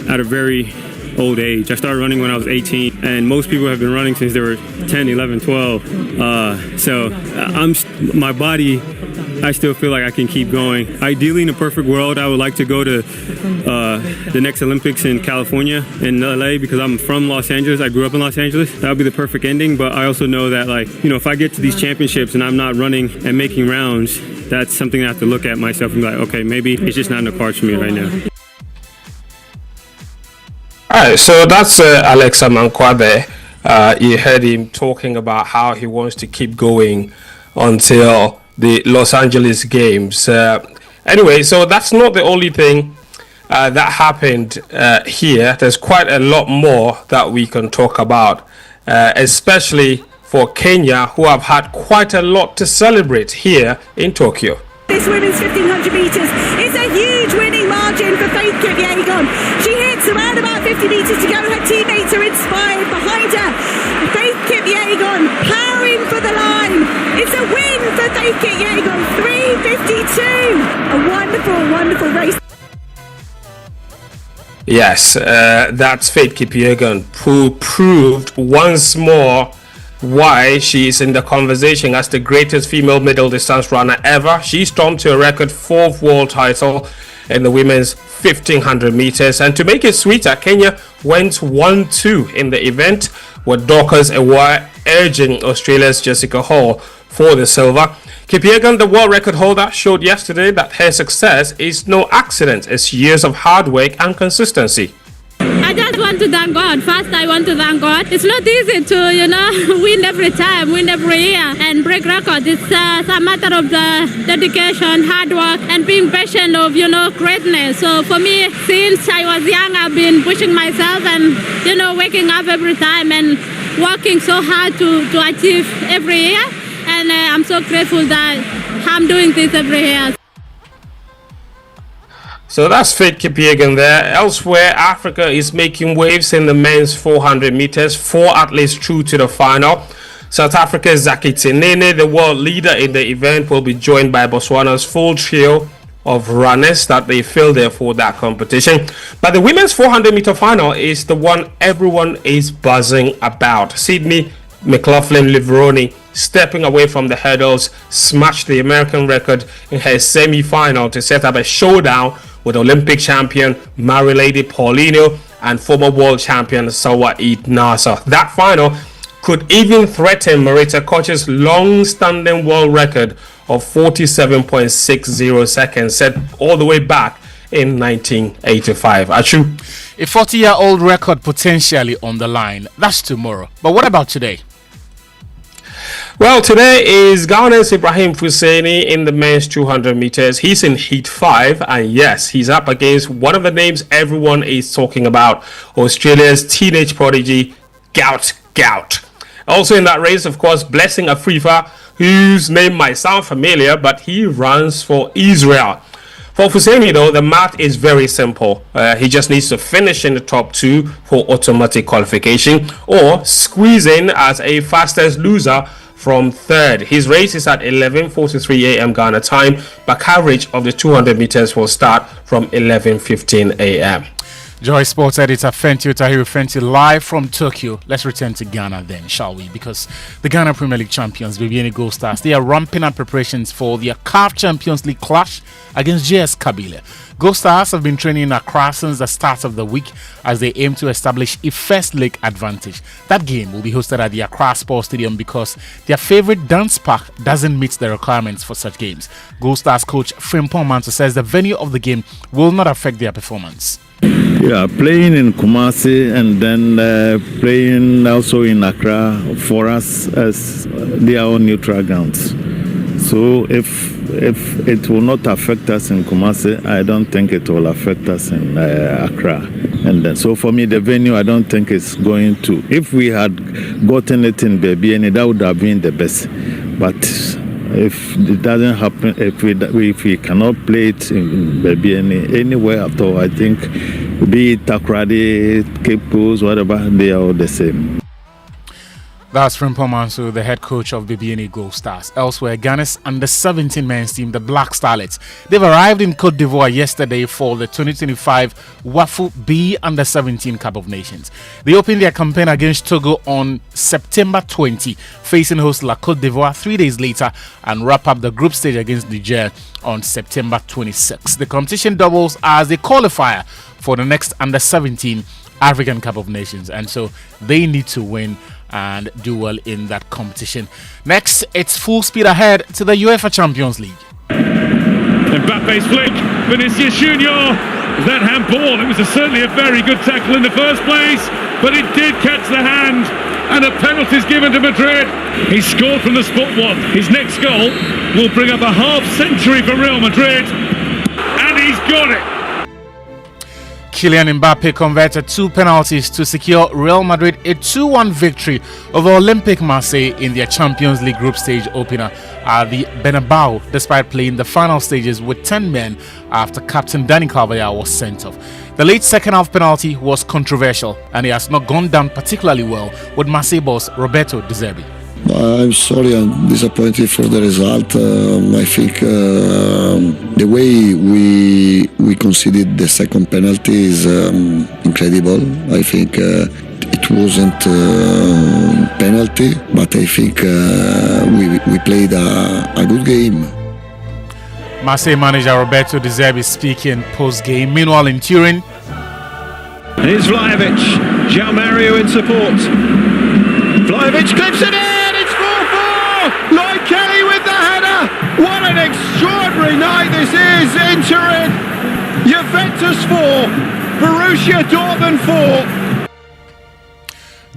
at a very old age. I started running when I was 18, and most people have been running since they were 10, 11, 12. My body, I still feel like I can keep going. Ideally, in a perfect world, I would like to go to the next Olympics in California, in LA, because I'm from Los Angeles. I grew up in Los Angeles. That would be the perfect ending. But I also know that, if I get to these championships and I'm not running and making rounds, that's something I have to look at myself and be like, okay, maybe it's just not in the cards for me right now. All right, so that's Alex Amankwa there. You heard him talking about how he wants to keep going until the Los Angeles Games. Anyway, so that's not the only thing that happened here. There's quite a lot more that we can talk about, especially for Kenya, who have had quite a lot to celebrate here in Tokyo. This women's 1500 metres is a huge winning margin for Faith Kipyegon. She hits around about 50 metres to go. Her teammates are inspired behind her. Faith Kipyegon powering for the line. It's a win for Faith Kipyegon. 3:52. A wonderful, wonderful race. Yes, that's Faith Kipyegon, who proved once more why she is in the conversation as the greatest female middle distance runner ever. She stormed to a record 4th world title in the women's 1500 meters, and to make it sweeter, Kenya went 1-2 in the event, with Dorcas Ewa urging Australia's Jessica Hall for the silver. Kipyegon, the world record holder, showed yesterday that her success is no accident. It's years of hard work and consistency. I just want to thank God. First, I want to thank God. It's not easy to, win every time, win every year, and break records. It's a matter of the dedication, hard work, and being patient of, greatness. So for me, since I was young, I've been pushing myself and, waking up every time and working so hard to achieve every year. And I'm so grateful that I'm doing this every year. So that's Faith Kipyegon there. Elsewhere, Africa is making waves in the men's 400 meters. 4 athletes through to the final. South Africa's Zaki Tenene, the world leader in the event, will be joined by Botswana's full trio of runners that they filled there for that competition. But the women's 400 meter final is the one everyone is buzzing about. Sydney McLaughlin-Liveroni, stepping away from the hurdles, smashed the American record in her semi-final to set up a showdown with Olympic champion Marilady Paulino and former world champion Sawaid Nasser. That final could even threaten Marita Koch's long-standing world record of 47.60 seconds, set all the way back in 1985. Achu. A 40-year-old record potentially on the line. That's tomorrow. But what about today? Well, today is Ghana's Ibrahim Fuseni in the men's 200 meters. He's in heat 5, and yes, he's up against one of the names everyone is talking about, Australia's teenage prodigy, Gout. Also in that race, of course, Blessing Afrifa, whose name might sound familiar, but he runs for Israel. For Fuseni, though, the math is very simple. He just needs to finish in the top 2 for automatic qualification, or squeeze in as a fastest loser from 3rd. His race is at 11:43 a.m. Ghana time. Back average of the 200 meters will start from 11:15 a.m. Joy Sports editor Fenty Otahiru Fenty live from Tokyo. Let's return to Ghana then, shall we? Because the Ghana Premier League champions, Bibiani Gold Stars, they are ramping up preparations for their CAF Champions League clash against JS Kabylie. Gold Stars have been training in Accra since the start of the week as they aim to establish a first leg advantage. That game will be hosted at the Accra Sports Stadium because their favorite dance park doesn't meet the requirements for such games. Gold Stars coach Frimpong Manto says the venue of the game will not affect their performance. Yeah, playing in Kumasi and then playing also in Accra for us as they are all neutral grounds. So if it will not affect us in Kumasi, I don't think it will affect us in Accra. And then, so for me, the venue, I don't think it's going to. If we had gotten it in Bebiani, that would have been the best. But if it doesn't happen, if we cannot play it in Bebiani anywhere at all, I think be it Takoradi, Cape Coast, whatever, they are all the same. That's Frimpong Manso, the head coach of BBNE Gold Stars. Elsewhere, Ghana's under-17 men's team, the Black Starlets, they've arrived in Cote d'Ivoire yesterday for the 2025 WAFU B Under-17 Cup of Nations. They opened their campaign against Togo on September 20, facing host La Cote d'Ivoire 3 days later, and wrap up the group stage against Niger on September 26. The competition doubles as a qualifier for the next Under-17 African Cup of Nations, and so they need to win and do well in that competition. Next, it's full speed ahead to the UEFA Champions League. Mbappe's flick, Vinicius Junior. Was that handball? It was certainly a very good tackle in the first place, but it did catch the hand, and a penalty is given to Madrid. He scored from the spot one. His next goal will bring up a half century for Real Madrid, and he's got it. Kylian Mbappe converted 2 penalties to secure Real Madrid a 2-1 victory over Olympique Marseille in their Champions League group stage opener at the Bernabeu, despite playing the final stages with 10 men after captain Dani Carvajal was sent off. The late second half penalty was controversial, and it has not gone down particularly well with Marseille boss Roberto De Zerbi. I'm sorry, I'm disappointed for the result. I think the way we conceded the second penalty is incredible. I think it wasn't penalty, but I think we played a good game. Marseille manager Roberto De Zerbi speaking post-game. Meanwhile, in Turin, here's Vlahovic. João Mario in support. Vlahovic clips it in. Lloyd Kelly with the header. What an extraordinary night this is in Turin. Juventus 4, Borussia Dortmund 4.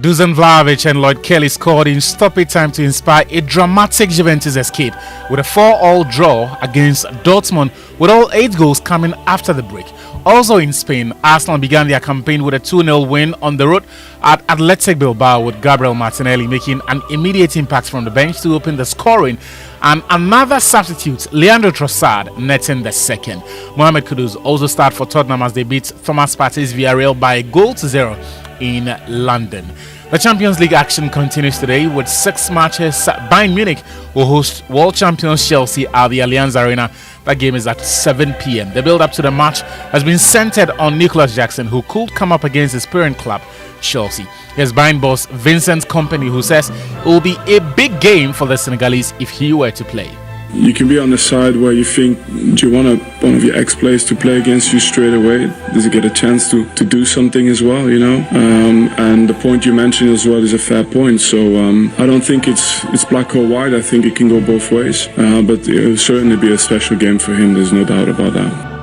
Dusan Vlahovic and Lloyd Kelly scored in stoppage time to inspire a dramatic Juventus escape with a 4-4 draw against Dortmund, with all 8 goals coming after the break. Also in Spain, Arsenal began their campaign with a 2-0 win on the road at Athletic Bilbao, with Gabriel Martinelli making an immediate impact from the bench to open the scoring, and another substitute, Leandro Trossard, netting the second. Mohamed Kudus also started for Tottenham as they beat Thomas Partey's Villarreal by 1-0 in London. The Champions League action continues today with 6 matches. Bayern Munich will host world champions Chelsea at the Allianz Arena. That game is at 7 p.m. The build-up to the match has been centered on Nicolas Jackson, who could come up against his parent club, Chelsea. Here's Bayern boss Vincent Kompany, who says it will be a big game for the Senegalese if he were to play. You can be on the side where you think, do you want one of your ex-players to play against you straight away? Does he get a chance to do something as well, you know? And the point you mentioned as well is a fair point. So I don't think it's black or white. I think it can go both ways. But it will certainly be a special game for him. There's no doubt about that.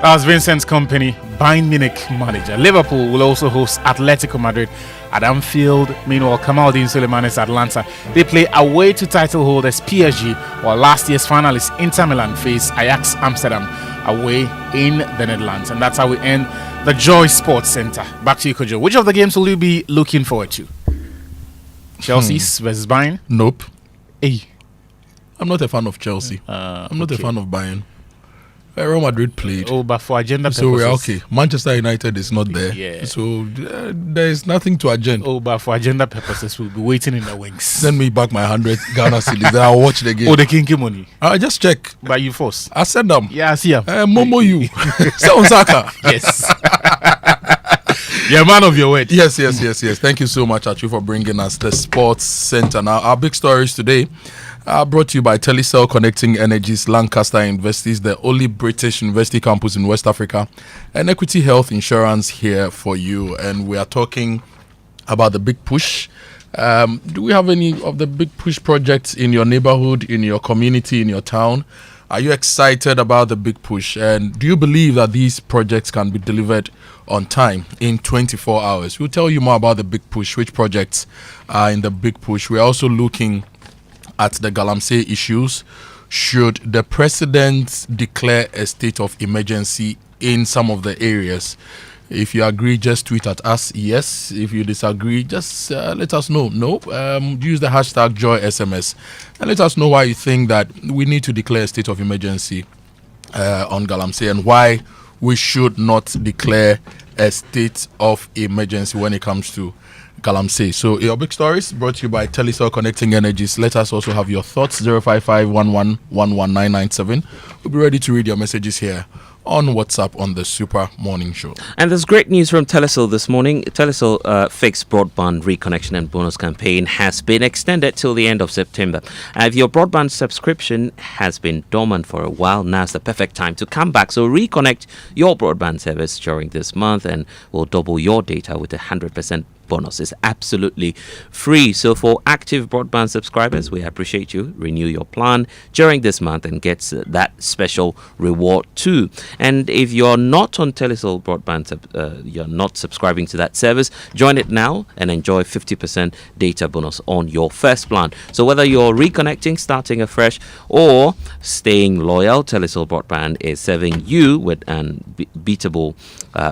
That's Vincent's Kompany, Bayern Munich manager. Liverpool will also host Atletico Madrid at Anfield. Meanwhile, Kamaldeen Suleiman's Atlanta, they play away to title holders PSG, while last year's finalists Inter Milan face Ajax Amsterdam away in the Netherlands. And that's how we end the Joy Sports Center. Back to you, Kojo. Which of the games will you be looking forward to? Chelsea versus Bayern? Nope. Hey. I'm not a fan of Chelsea. I'm not a fan of Bayern. Real Madrid played. Oh, but for agenda purposes. So we're okay. Manchester United is not there. Yeah. So there is nothing to agenda. Oh, but for agenda purposes, we'll be waiting in the wings. Send me back my 100 Ghana cedis. Then I'll watch the game. Oh, the kinky money. I just check. But you force. I send them. Yeah, I see them. Momo you. Sell Saka. Yes. You're a man of your word. Yes. Thank you so much, Achu, for bringing us the Sports Center. Now, our big stories today are brought to you by Telecel, connecting energies, Lancaster Universities, the only British university campus in West Africa, and Equity Health Insurance here for you. And we are talking about the Big Push. Do we have any of the Big Push projects in your neighborhood, in your community, in your town? Are you excited about the Big Push? And do you believe that these projects can be delivered on time in 24 hours? We'll tell you more about the Big Push, which projects are in the Big Push. We're also looking at the Galamsey issues. Should the president declare a state of emergency in some of the areas? If you agree, just tweet at us yes. If you disagree, just let us know no. Use the hashtag JoySMS and let us know why you think that we need to declare a state of emergency on Galamsey, and why we should not declare a state of emergency when it comes to Galamsey. So your big stories brought to you by Telecel Connecting Energies. Let us also have your thoughts. 055-11-11997. We'll be ready to read your messages here on WhatsApp on the Super Morning Show. And there's great news from Telecel this morning. Telecel fixed broadband reconnection and bonus campaign has been extended till the end of September. If your broadband subscription has been dormant for a while, now's the perfect time to come back. So reconnect your broadband service during this month and we'll double your data with 100% bonus. Is absolutely free. So for active broadband subscribers, we appreciate you. Renew your plan during this month and get that special reward too. And if you're not on Telecel broadband, you're not subscribing to that service, join it now and enjoy 50% data bonus on your first plan. So whether you're reconnecting, starting afresh, or staying loyal, Telecel broadband is serving you with an beatable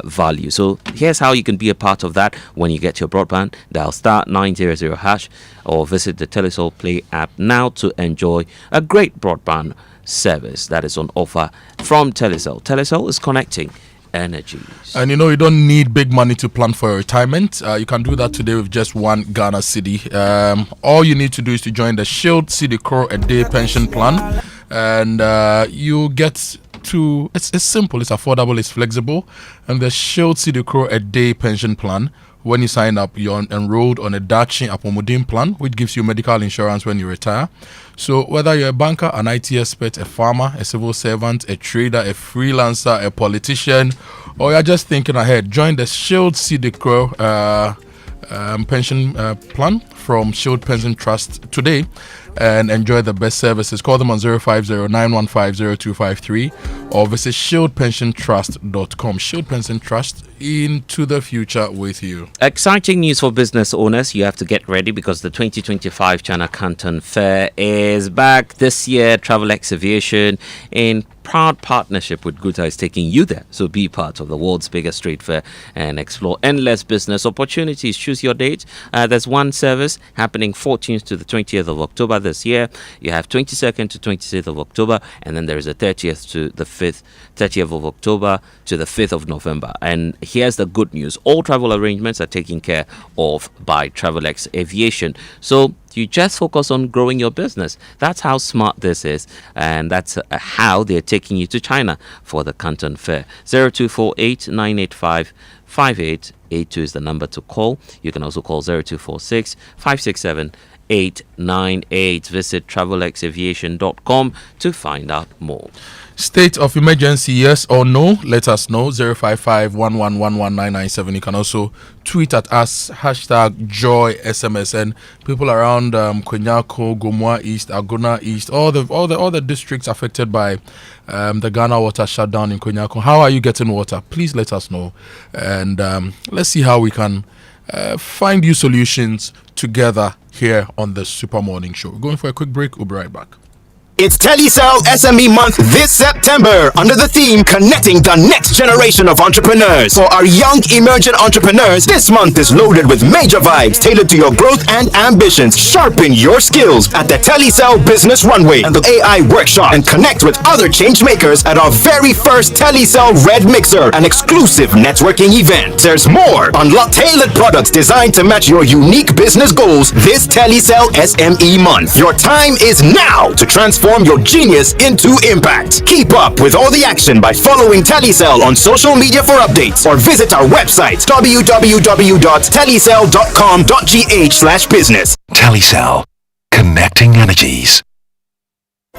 value. So here's how you can be a part of that. When you get your broadband, dial star 900 hash or visit the Telecel Play app now to enjoy a great broadband service that is on offer from Telecel. Telecel is connecting energies. And you don't need big money to plan for your retirement. You can do that today with just one Ghana cedi. All you need to do is to join the Shield Cedi Crore a day pension plan, and you get to it's simple, it's affordable, it's flexible. And the Shield Cedi Crore a day pension plan, when you sign up, you're enrolled on a Dachi Apomodin plan, which gives you medical insurance when you retire. So whether you're a banker, an IT expert, a farmer, a civil servant, a trader, a freelancer, a politician, or you're just thinking ahead, join the Shield Cedi Crore pension plan from Shield Pension Trust today and enjoy the best services. Call them on 050-915-0253 or visit shieldpensiontrust.com. Shield Pension Trust, into the future with you. Exciting news for business owners. You have to get ready because the 2025 China Canton Fair is back this year. TravelX Aviation, in proud partnership with Guta, is taking you there. So be part of the world's biggest trade fair and explore endless business opportunities. Choose your date. There's one service happening 14th to the 20th of October this year. You have 22nd to 26th of October, and then there is a 30th to the 30th of October to the 5th of November. And here's the good news. All travel arrangements are taken care of by TravelX Aviation. So you just focus on growing your business. That's how smart this is, and that's how they're taking you to China for the Canton Fair. 0248-985-5882 is the number to call. You can also call 0246-567-898. Visit travelxaviation.com to find out more. State of emergency, yes or no? Let us know. 055-1111-997. You can also tweet at us, #JoySMSN. People around Konyako, Gomoa East, Agona East, all the districts affected by the Ghana water shutdown in Konyako. How are you getting water? Please let us know, and let's see how we can find you solutions together here on the Super Morning Show. We're going for a quick break. We'll be right back. It's Telecel SME Month this September under the theme Connecting the Next Generation of Entrepreneurs. For our young emerging entrepreneurs, this month is loaded with major vibes tailored to your growth and ambitions. Sharpen your skills at the Telecel Business Runway and the AI Workshop, and connect with other change makers at our very first Telecel Red Mixer, an exclusive networking event. There's more. Unlock tailored products designed to match your unique business goals this Telecel SME Month. Your time is now to transform your genius into impact. Keep up with all the action by following Telecel on social media for updates, or visit our website www.telecel.com.gh/business. Telecel, connecting energies.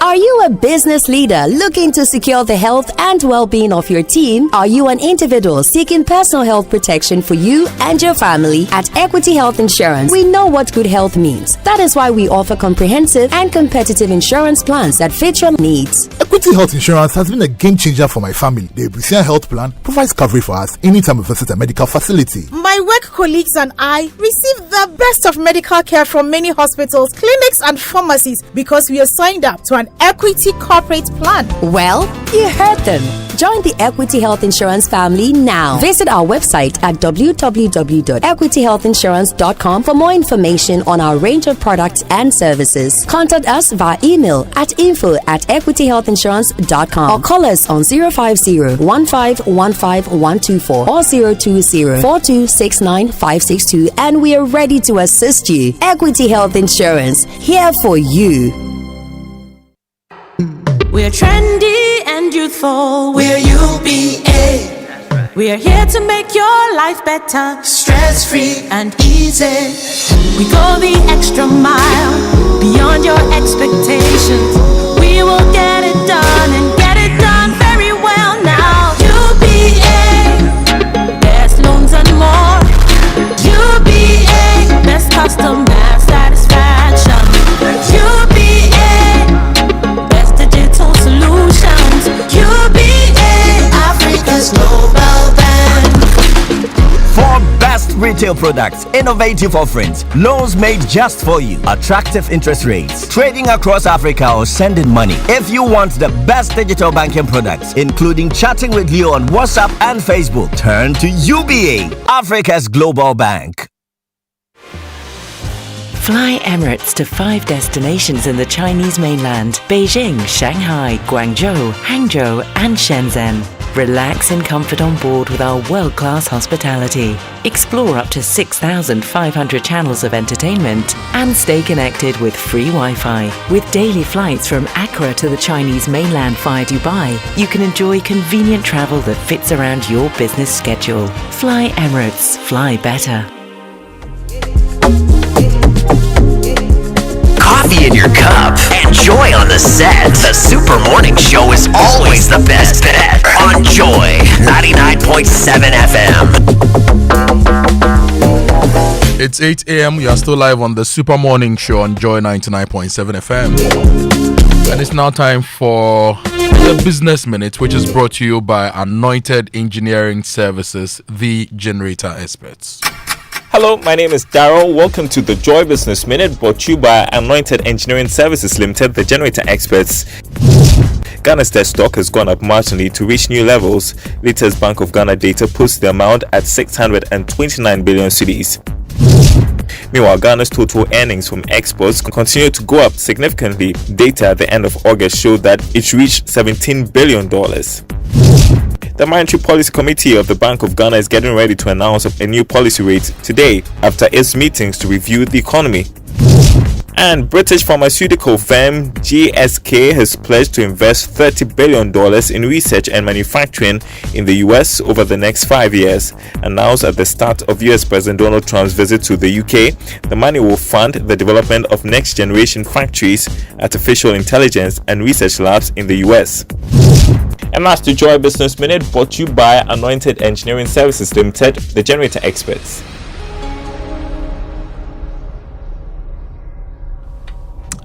Are you a business leader looking to secure the health and well-being of your team? Are you an individual seeking personal health protection for you and your family? At Equity Health Insurance, we know what good health means. That is why we offer comprehensive and competitive insurance plans that fit your needs. Equity Health Insurance has been a game changer for my family. The Agribusiness health plan provides coverage for us anytime we visit a medical facility. My work colleagues and I receive the best of medical care from many hospitals, clinics and pharmacies because we are signed up to an Equity corporate plan. Well, you heard them. Join the Equity Health Insurance family now. Visit our website at www.equityhealthinsurance.com for more information on our range of products and services. Contact us via email at info@equityhealthinsurance.com or call us on 050-1515124 or 020-4269-562, and we are ready to assist you. Equity Health Insurance, here for you. We're trendy and youthful. We're UBA. We're here to make your life better, stress-free and easy. We go the extra mile, beyond your expectations. We will get it done and get it done very well now. UBA, best loans and more. UBA, best customer satisfaction. UBA, best digital solutions. UBA, Africa's global bank. For best retail products, innovative offerings, loans made just for you, attractive interest rates, trading across Africa or sending money. If you want the best digital banking products, including chatting with you on WhatsApp and Facebook, turn to UBA, Africa's global bank. Fly Emirates to 5 destinations in the Chinese mainland: Beijing, Shanghai, Guangzhou, Hangzhou, and Shenzhen. Relax in comfort on board with our world-class hospitality. Explore up to 6,500 channels of entertainment and stay connected with free Wi-Fi. With daily flights from Accra to the Chinese mainland via Dubai, you can enjoy convenient travel that fits around your business schedule. Fly Emirates. Fly better. Coffee in your cup. Enjoy on the set. The Super Morning Show is always the best bet. On Joy 99.7 FM. It's 8 a.m. You are still live on the Super Morning Show on Joy 99.7 FM. And it's now time for the Business Minute, which is brought to you by Anointed Engineering Services, the generator experts. Hello, my name is Daryl. Welcome to the Joy Business Minute, brought to you by Anointed Engineering Services Limited, the generator experts. Ghana's debt stock has gone up marginally to reach new levels. Latest Bank of Ghana data puts the amount at 629 billion cedis. Meanwhile, Ghana's total earnings from exports continue to go up significantly. Data at the end of August showed that it reached $17 billion. The Monetary Policy Committee of the Bank of Ghana is getting ready to announce a new policy rate today after its meetings to review the economy. And British pharmaceutical firm GSK has pledged to invest $30 billion in research and manufacturing in the US over the next 5 years. Announced at the start of US President Donald Trump's visit to the UK, the money will fund the development of next-generation factories, artificial intelligence, and research labs in the US. And that's the Joy Business Minute, brought to you by Anointed Engineering Services Limited, the generator experts.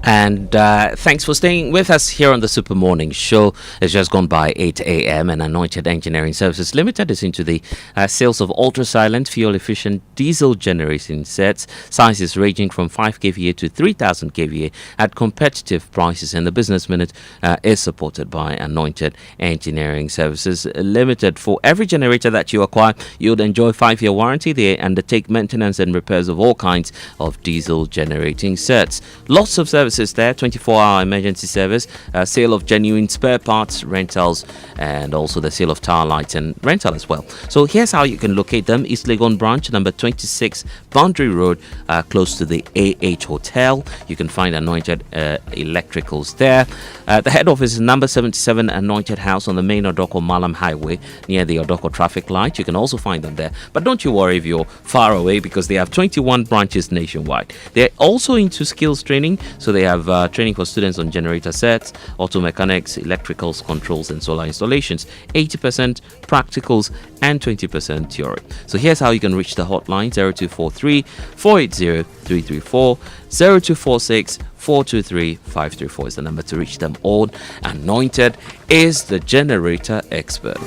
And thanks for staying with us here on the Super Morning Show. It's just gone by 8 a.m. and Anointed Engineering Services Limited is into the sales of ultra-silent, fuel-efficient diesel generating sets, sizes ranging from 5 kVA to 3,000 kVA at competitive prices. And the Business Minute is supported by Anointed Engineering Services Limited. For every generator that you acquire, you'll enjoy 5-year warranty. They undertake maintenance and repairs of all kinds of diesel generating sets. Lots of services there, 24-hour emergency service, sale of genuine spare parts, rentals, and also the sale of tower lights and rental as well. So here's how you can locate them: East Legon branch, number 26 Boundary Road, close to the AH Hotel. You can find Anointed Electricals there. The head office is number 77 Anointed House on the main Odoko Malam Highway near the Odoko traffic light. You can also find them there, but don't you worry if you're far away, because they have 21 branches nationwide. They're also into skills training, so they have training for students on generator sets, auto mechanics, electricals, controls, and solar installations. 80% practicals and 20% theory. So here's how you can reach the hotline: 0243 480 334, 0246 423 534 is the number to reach them all. Anointed is the generator expert.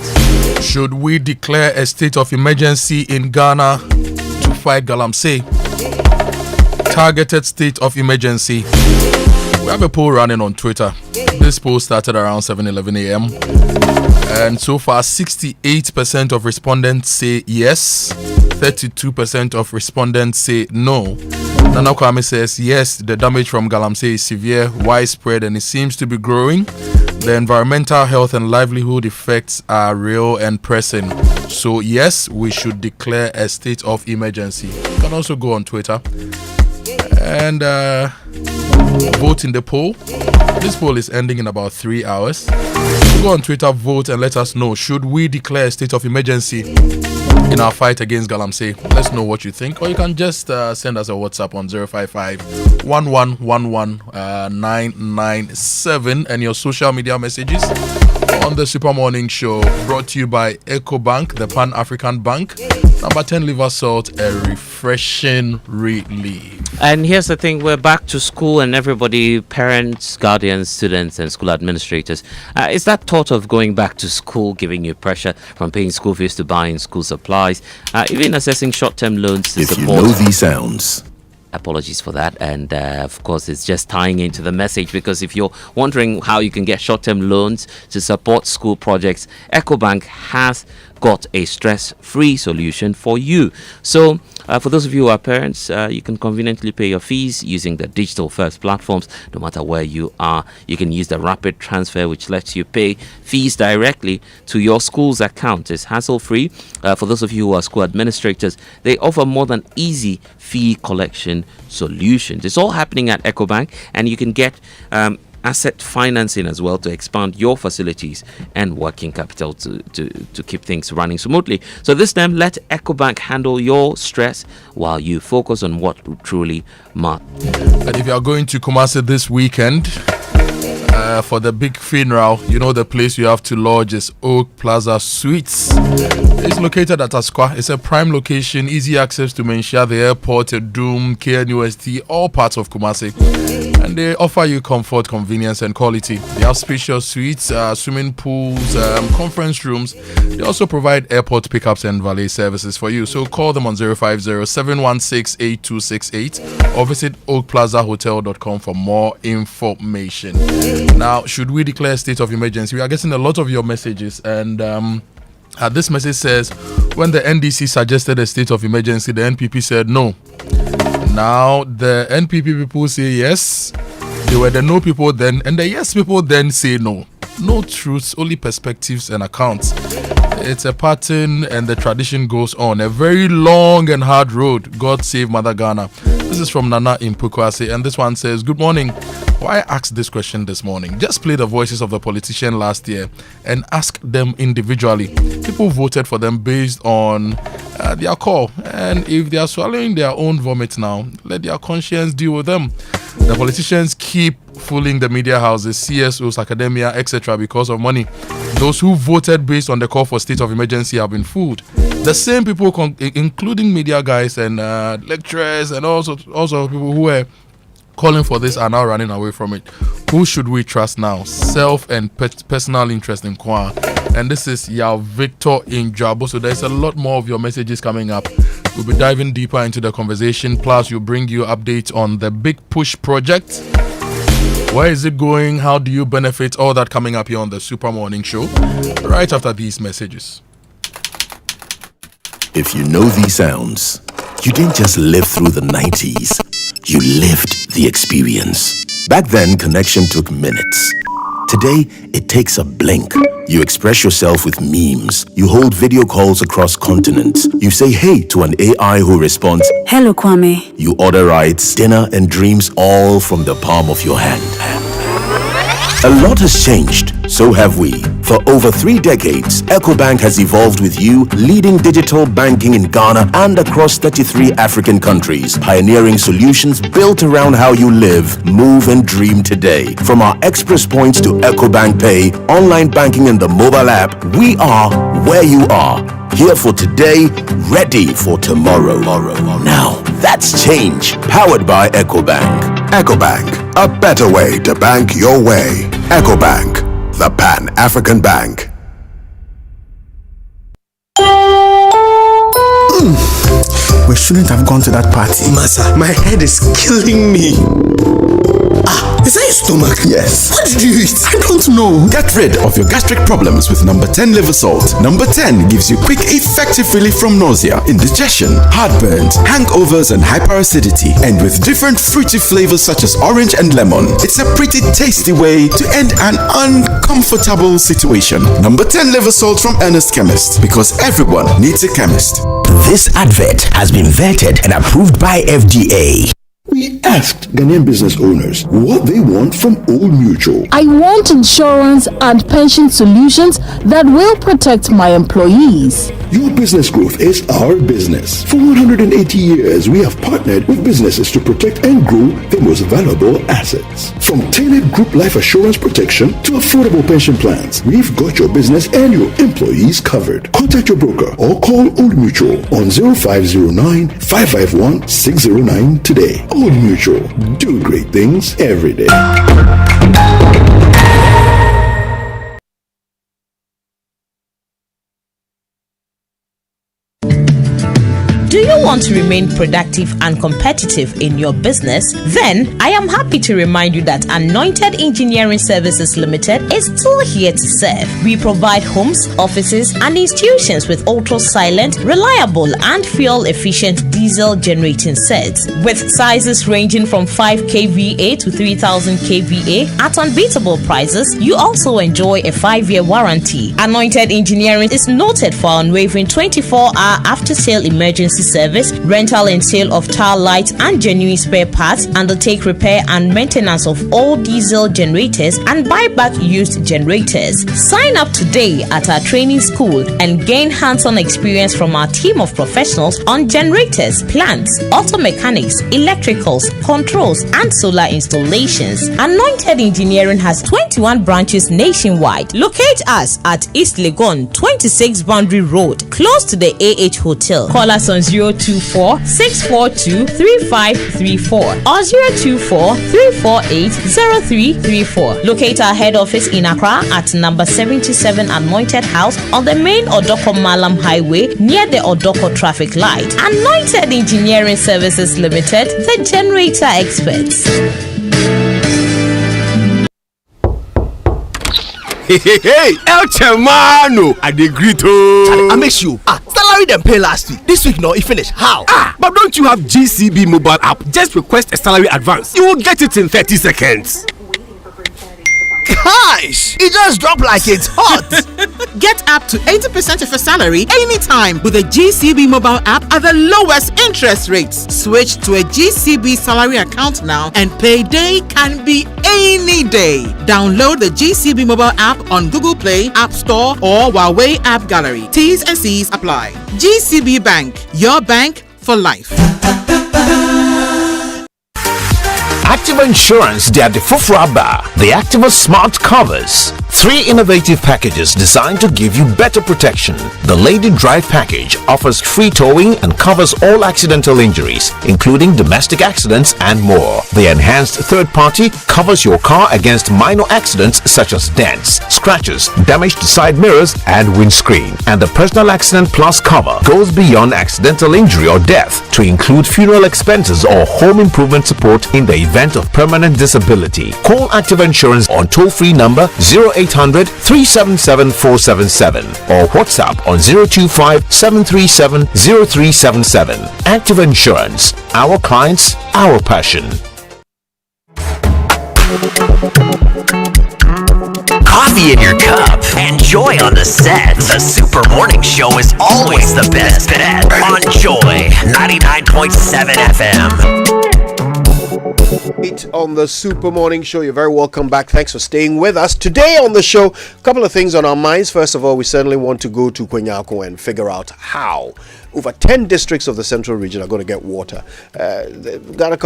Should we declare a state of emergency in Ghana to fight galamsey? Targeted state of emergency. We have a poll running on Twitter. This poll started around 7:11 a.m. And so far, 68% of respondents say yes, 32% of respondents say no. Nana Kwame says yes, the damage from Galamsey is severe, widespread, and it seems to be growing. The environmental, health, and livelihood effects are real and pressing. So yes, we should declare a state of emergency. You can also go on Twitter and vote in the poll. This poll is ending in about 3 hours. Go on Twitter, vote, and let us know, should we declare a state of emergency in our fight against Galamsey? Let's know what you think, or you can just send us a WhatsApp on 055-1111-997 and your social media messages on the Super Morning Show, brought to you by EcoBank, the Pan-African Bank. Number 10 liver salt, a refreshing relief. And here's the thing, we're back to school, and everybody, parents, guardians, students, and school administrators, is that thought of going back to school giving you pressure from paying school fees to buying school supplies, even assessing short-term loans to If support? you know these sounds. Apologies for that, and of course it's just tying into the message, because if you're wondering how you can get short-term loans to support school projects, EcoBank has got a stress-free solution for you. So for those of you who are parents, you can conveniently pay your fees using the digital first platforms. No matter where you are, you can use the rapid transfer, which lets you pay fees directly to your school's account. It's hassle-free. For those of you who are school administrators, they offer more than easy fee collection solutions. It's all happening at EcoBank, and you can get asset financing as well to expand your facilities and working capital to keep things running smoothly. So this time, let EcoBank handle your stress while you focus on what truly matters. And if you are going to Kumasi this weekend for the big funeral, you know the place you have to lodge is Oak Plaza Suites. It's located at Asqua. It's a prime location, easy access to Menchia, the airport, Doom, KNUST, all parts of Kumasi. And they offer you comfort, convenience, and quality. They have spacious suites, swimming pools, conference rooms. They also provide airport pickups and valet services for you. So call them on 050-716-8268 or visit oakplazahotel.com for more information. Now, should we declare a state of emergency? We are getting a lot of your messages, and this message says, when the NDC suggested a state of emergency, the NPP said no. Now, the NPP people say yes. They were the no people then, and the yes people then say no. No truths, only perspectives and accounts. It's a pattern, and the tradition goes on. A very long and hard road. God save Mother Ghana. This is from Nana in Pukwase, and this one says, good morning. Why ask this question this morning? Just play the voices of the politician last year and ask them individually. People voted for them based on their call, and if they are swallowing their own vomit now, let their conscience deal with them. The politicians keep fooling the media houses, CSOs, academia, etc. because of money. Those who voted based on the call for state of emergency have been fooled. The same people, including media guys and lecturers and also people who were calling for this, are now running away from it. Who should we trust now? Self and personal interest in Kwa. And this is Yao Victor in Jabo. So there's a lot more of your messages coming up. We'll be diving deeper into the conversation. Plus, we'll bring you updates on the Big Push project. Where is it going? How do you benefit? All that coming up here on the Super Morning Show right after these messages. If you know these sounds, you didn't just live through the 90s. You lived the experience. Back then, connection took minutes. Today, it takes a blink. You express yourself with memes. You hold video calls across continents. You say hey to an AI who responds, "Hello, Kwame." You order rides, dinner, and dreams all from the palm of your hand. A lot has changed, so have we. For over 3 decades, EcoBank has evolved with you, leading digital banking in Ghana and across 33 African countries, pioneering solutions built around how you live, move, and dream today. From our express points to EcoBank Pay, online banking, and the mobile app, we are where you are. Here for today, ready for tomorrow. Now, that's change, powered by EcoBank. EcoBank, a better way to bank your way. EcoBank, the Pan-African Bank. We shouldn't have gone to that party. Masa, my head is killing me. Is that your stomach? Yes. What did you eat? I don't know. Get rid of your gastric problems with number 10 liver salt. Number 10 gives you quick, effective relief from nausea, indigestion, heartburns, hangovers, and hyperacidity. And with different fruity flavors such as orange and lemon, it's a pretty tasty way to end an uncomfortable situation. Number 10 liver salt from Ernest Chemist, because everyone needs a chemist. This advert has been vetted and approved by FDA. We asked Ghanaian business owners what they want from Old Mutual. I want insurance and pension solutions that will protect my employees. Your business growth is our business. For 180 years, we have partnered with businesses to protect and grow their most valuable assets. From tailored group life assurance protection to affordable pension plans, we've got your business and your employees covered. Contact your broker or call Old Mutual on 0509 551 609 today. Old Mutual, do great things every day. Do you want to remain productive and competitive in your business? Then I am happy to remind you that Anointed Engineering Services Limited is still here to serve. We provide homes, offices, and institutions with ultra-silent, reliable, and fuel-efficient diesel generating sets. With sizes ranging from 5 kVA to 3000 kVA at unbeatable prices, you also enjoy a 5-year warranty. Anointed Engineering is noted for unwavering 24-hour after-sale emergency service, rental and sale of tile lights and genuine spare parts, undertake repair and maintenance of all diesel generators, and buy back used generators. Sign up today at our training school and gain hands-on experience from our team of professionals on generators, plants, auto mechanics, electricals, controls, and solar installations. Anointed Engineering has 21 branches nationwide. Locate us at East Legon, 26 Boundary Road, close to the AH Hotel. Call us on 024-642-3534 or 024-348-0334. Locate our head office in Accra at number 77 Anointed House on the main Odoko Malam Highway near the Odoko traffic light. Anointed Engineering Services Limited, the generator experts. Hey, El Chamano, I agree to. I make you. Salary them pay last week. This week, no, it finish. How? But don't you have GCB mobile app? Just request a salary advance. You will get it in 30 seconds. Gosh, it just dropped like it's hot. Get up to 80% of your salary anytime with the GCB mobile app at the lowest interest rates. Switch to a GCB salary account now and payday can be any day. Download the GCB mobile app on Google Play, App Store, or Huawei App Gallery. T's and C's apply. GCB Bank, your bank for life. Activa Insurance, they are the Fufraba, the Activa Smart Covers. 3 innovative packages designed to give you better protection. The Lady Drive package offers free towing and covers all accidental injuries, including domestic accidents and more. The Enhanced Third Party covers your car against minor accidents such as dents, scratches, damage to side mirrors and windscreen. And the Personal Accident Plus cover goes beyond accidental injury or death to include funeral expenses or home improvement support in the event of permanent disability. Call Activa Insurance on toll-free number 0800 377 477 or WhatsApp on 025 737 0377. Activa Insurance, our clients, our passion. Coffee in your cup and joy on the set. The Super Morning Show is always the best bet on Joy 99.7 FM. On the Super Morning Show, you're very welcome back. Thanks for staying with us. Today on the show, a couple of things on our minds. First of all, we certainly want to go to Kwenyako and figure out how over 10 districts of the central region are going to get water. The Ghana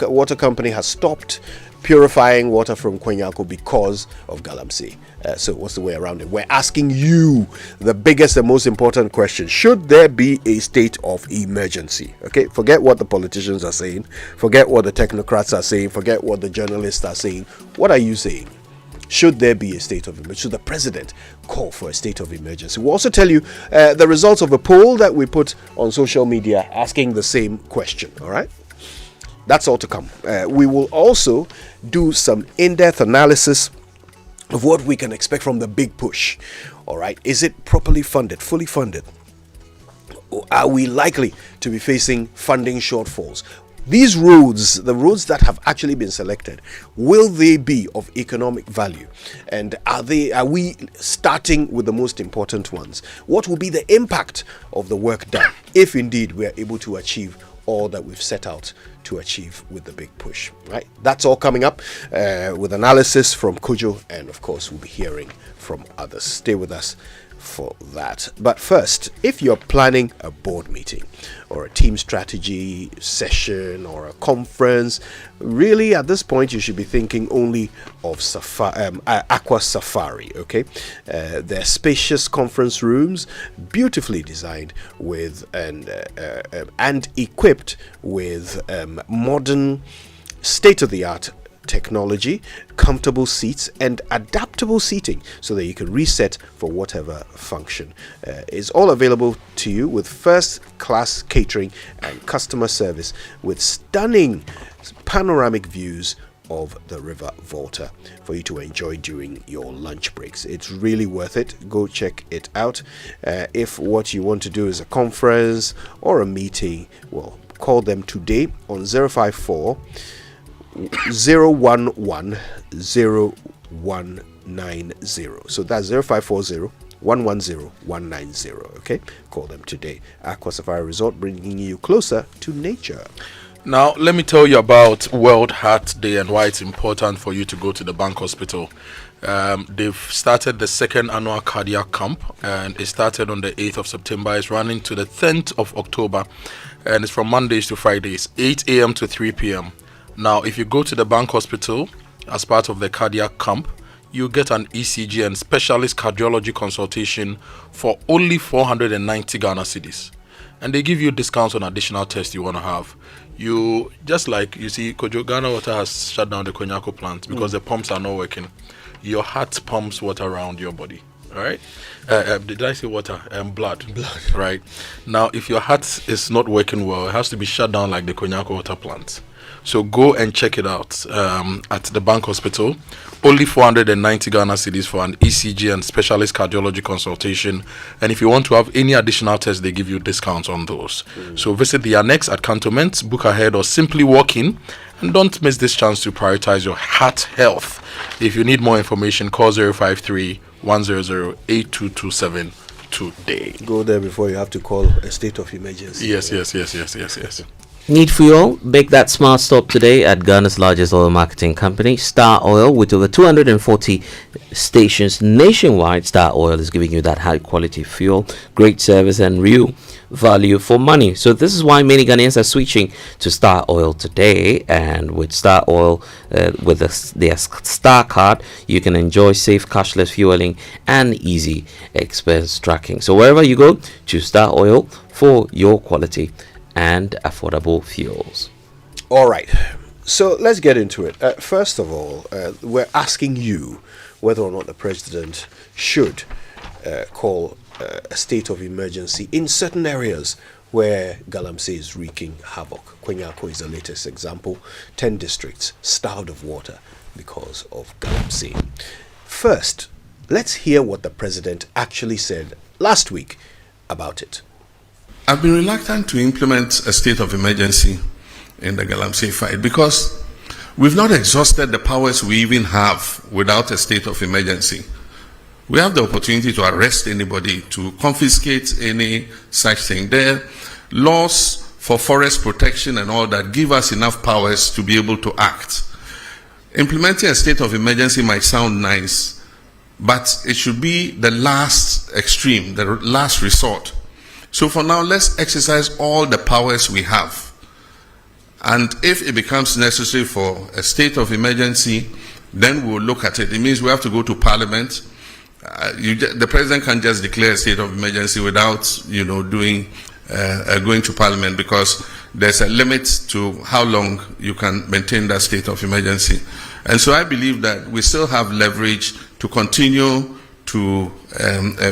Water Company has stopped purifying water from Kwenyako because of Galamsey. So what's the way around it? We're asking you the biggest and most important question. Should there be a state of emergency? Okay, forget what the politicians are saying. Forget what the technocrats are saying. Forget what the journalists are saying. What are you saying? Should there be a state of emergency? Should the president call for a state of emergency? We'll also tell you the results of a poll that we put on social media asking the same question. All right. That's all to come. We will also do some in-depth analysis of what we can expect from the big push. All right, is it properly funded, fully funded? Or are we likely to be facing funding shortfalls? These roads, the roads that have actually been selected, will they be of economic value? And are we starting with the most important ones? What will be the impact of the work done if indeed we are able to achieve all that we've set out to achieve with the big push, right? That's all coming up with analysis from Kojo, and of course we'll be hearing from others. Stay with us for that. But first, if you're planning a board meeting or a team strategy session or a conference, really at this point you should be thinking only of Aqua Safari. Okay, they're spacious conference rooms, beautifully designed with and equipped with modern, state-of-the-art technology, comfortable seats, and adaptable seating so that you can reset for whatever function. It's all available to you with first-class catering and customer service with stunning panoramic views of the River Volta for you to enjoy during your lunch breaks. It's really worth it. Go check it out. If what you want to do is a conference or a meeting, well, call them today on 054 011 0190. So that's 0540 110 190. Okay, call them today. Aqua Safari Resort, bringing you closer to nature. Now, let me tell you about World Heart Day and why it's important for you to go to the Bank Hospital. They've started the second annual cardiac camp, and it started on the 8th of September. It's running to the 10th of October, and it's from Mondays to Fridays, 8 a.m. to 3 p.m. Now, if you go to the Bank Hospital as part of the cardiac camp, you get an ECG and specialist cardiology consultation for only 490 Ghana cedis. And they give you discounts on additional tests you want to have. You, just like you see, Kojo, Ghana Water has shut down the Konyako plant because the pumps are not working. Your heart pumps water around your body. All right. Did I say water? Blood. Right. Now, if your heart is not working well, it has to be shut down like the Konyako water plant. So go and check it out at the Bank Hospital. Only 490 Ghana cedis for an ECG and specialist cardiology consultation. And if you want to have any additional tests, they give you discounts on those. So visit the annex at Cantonment, book ahead, or simply walk in. And don't miss this chance to prioritize your heart health. If you need more information, call 053 100 8227 today. Go there before you have to call a state of emergency. Yes. Need fuel? Make that smart stop today at Ghana's largest oil marketing company, Star Oil. With over 240 stations nationwide, Star Oil is giving you that high quality fuel, great service, and real value for money. So this is why many Ghanaians are switching to Star Oil today. And with Star Oil, with their Star card, you can enjoy safe cashless fueling and easy expense tracking. So wherever you go, choose Star Oil for your quality and affordable fuels. All right, so let's get into it. First of all, we're asking you whether or not the president should call a state of emergency in certain areas where Galamsey is wreaking havoc. Kwenyako is the latest example. 10 districts starved of water because of Galamsey. First, let's hear what the president actually said last week about it. I've been reluctant to implement a state of emergency in the Galamsey fight because we've not exhausted the powers we even have without a state of emergency. We have the opportunity to arrest anybody, to confiscate any such thing. There are laws for forest protection and all that give us enough powers to be able to act. Implementing a state of emergency might sound nice, but it should be the last extreme, the last resort. So for now, let's exercise all the powers we have. And if it becomes necessary for a state of emergency, then we'll look at it. It means we have to go to Parliament. The president can't just declare a state of emergency without, going to Parliament, because there's a limit to how long you can maintain that state of emergency. And so I believe that we still have leverage to continue to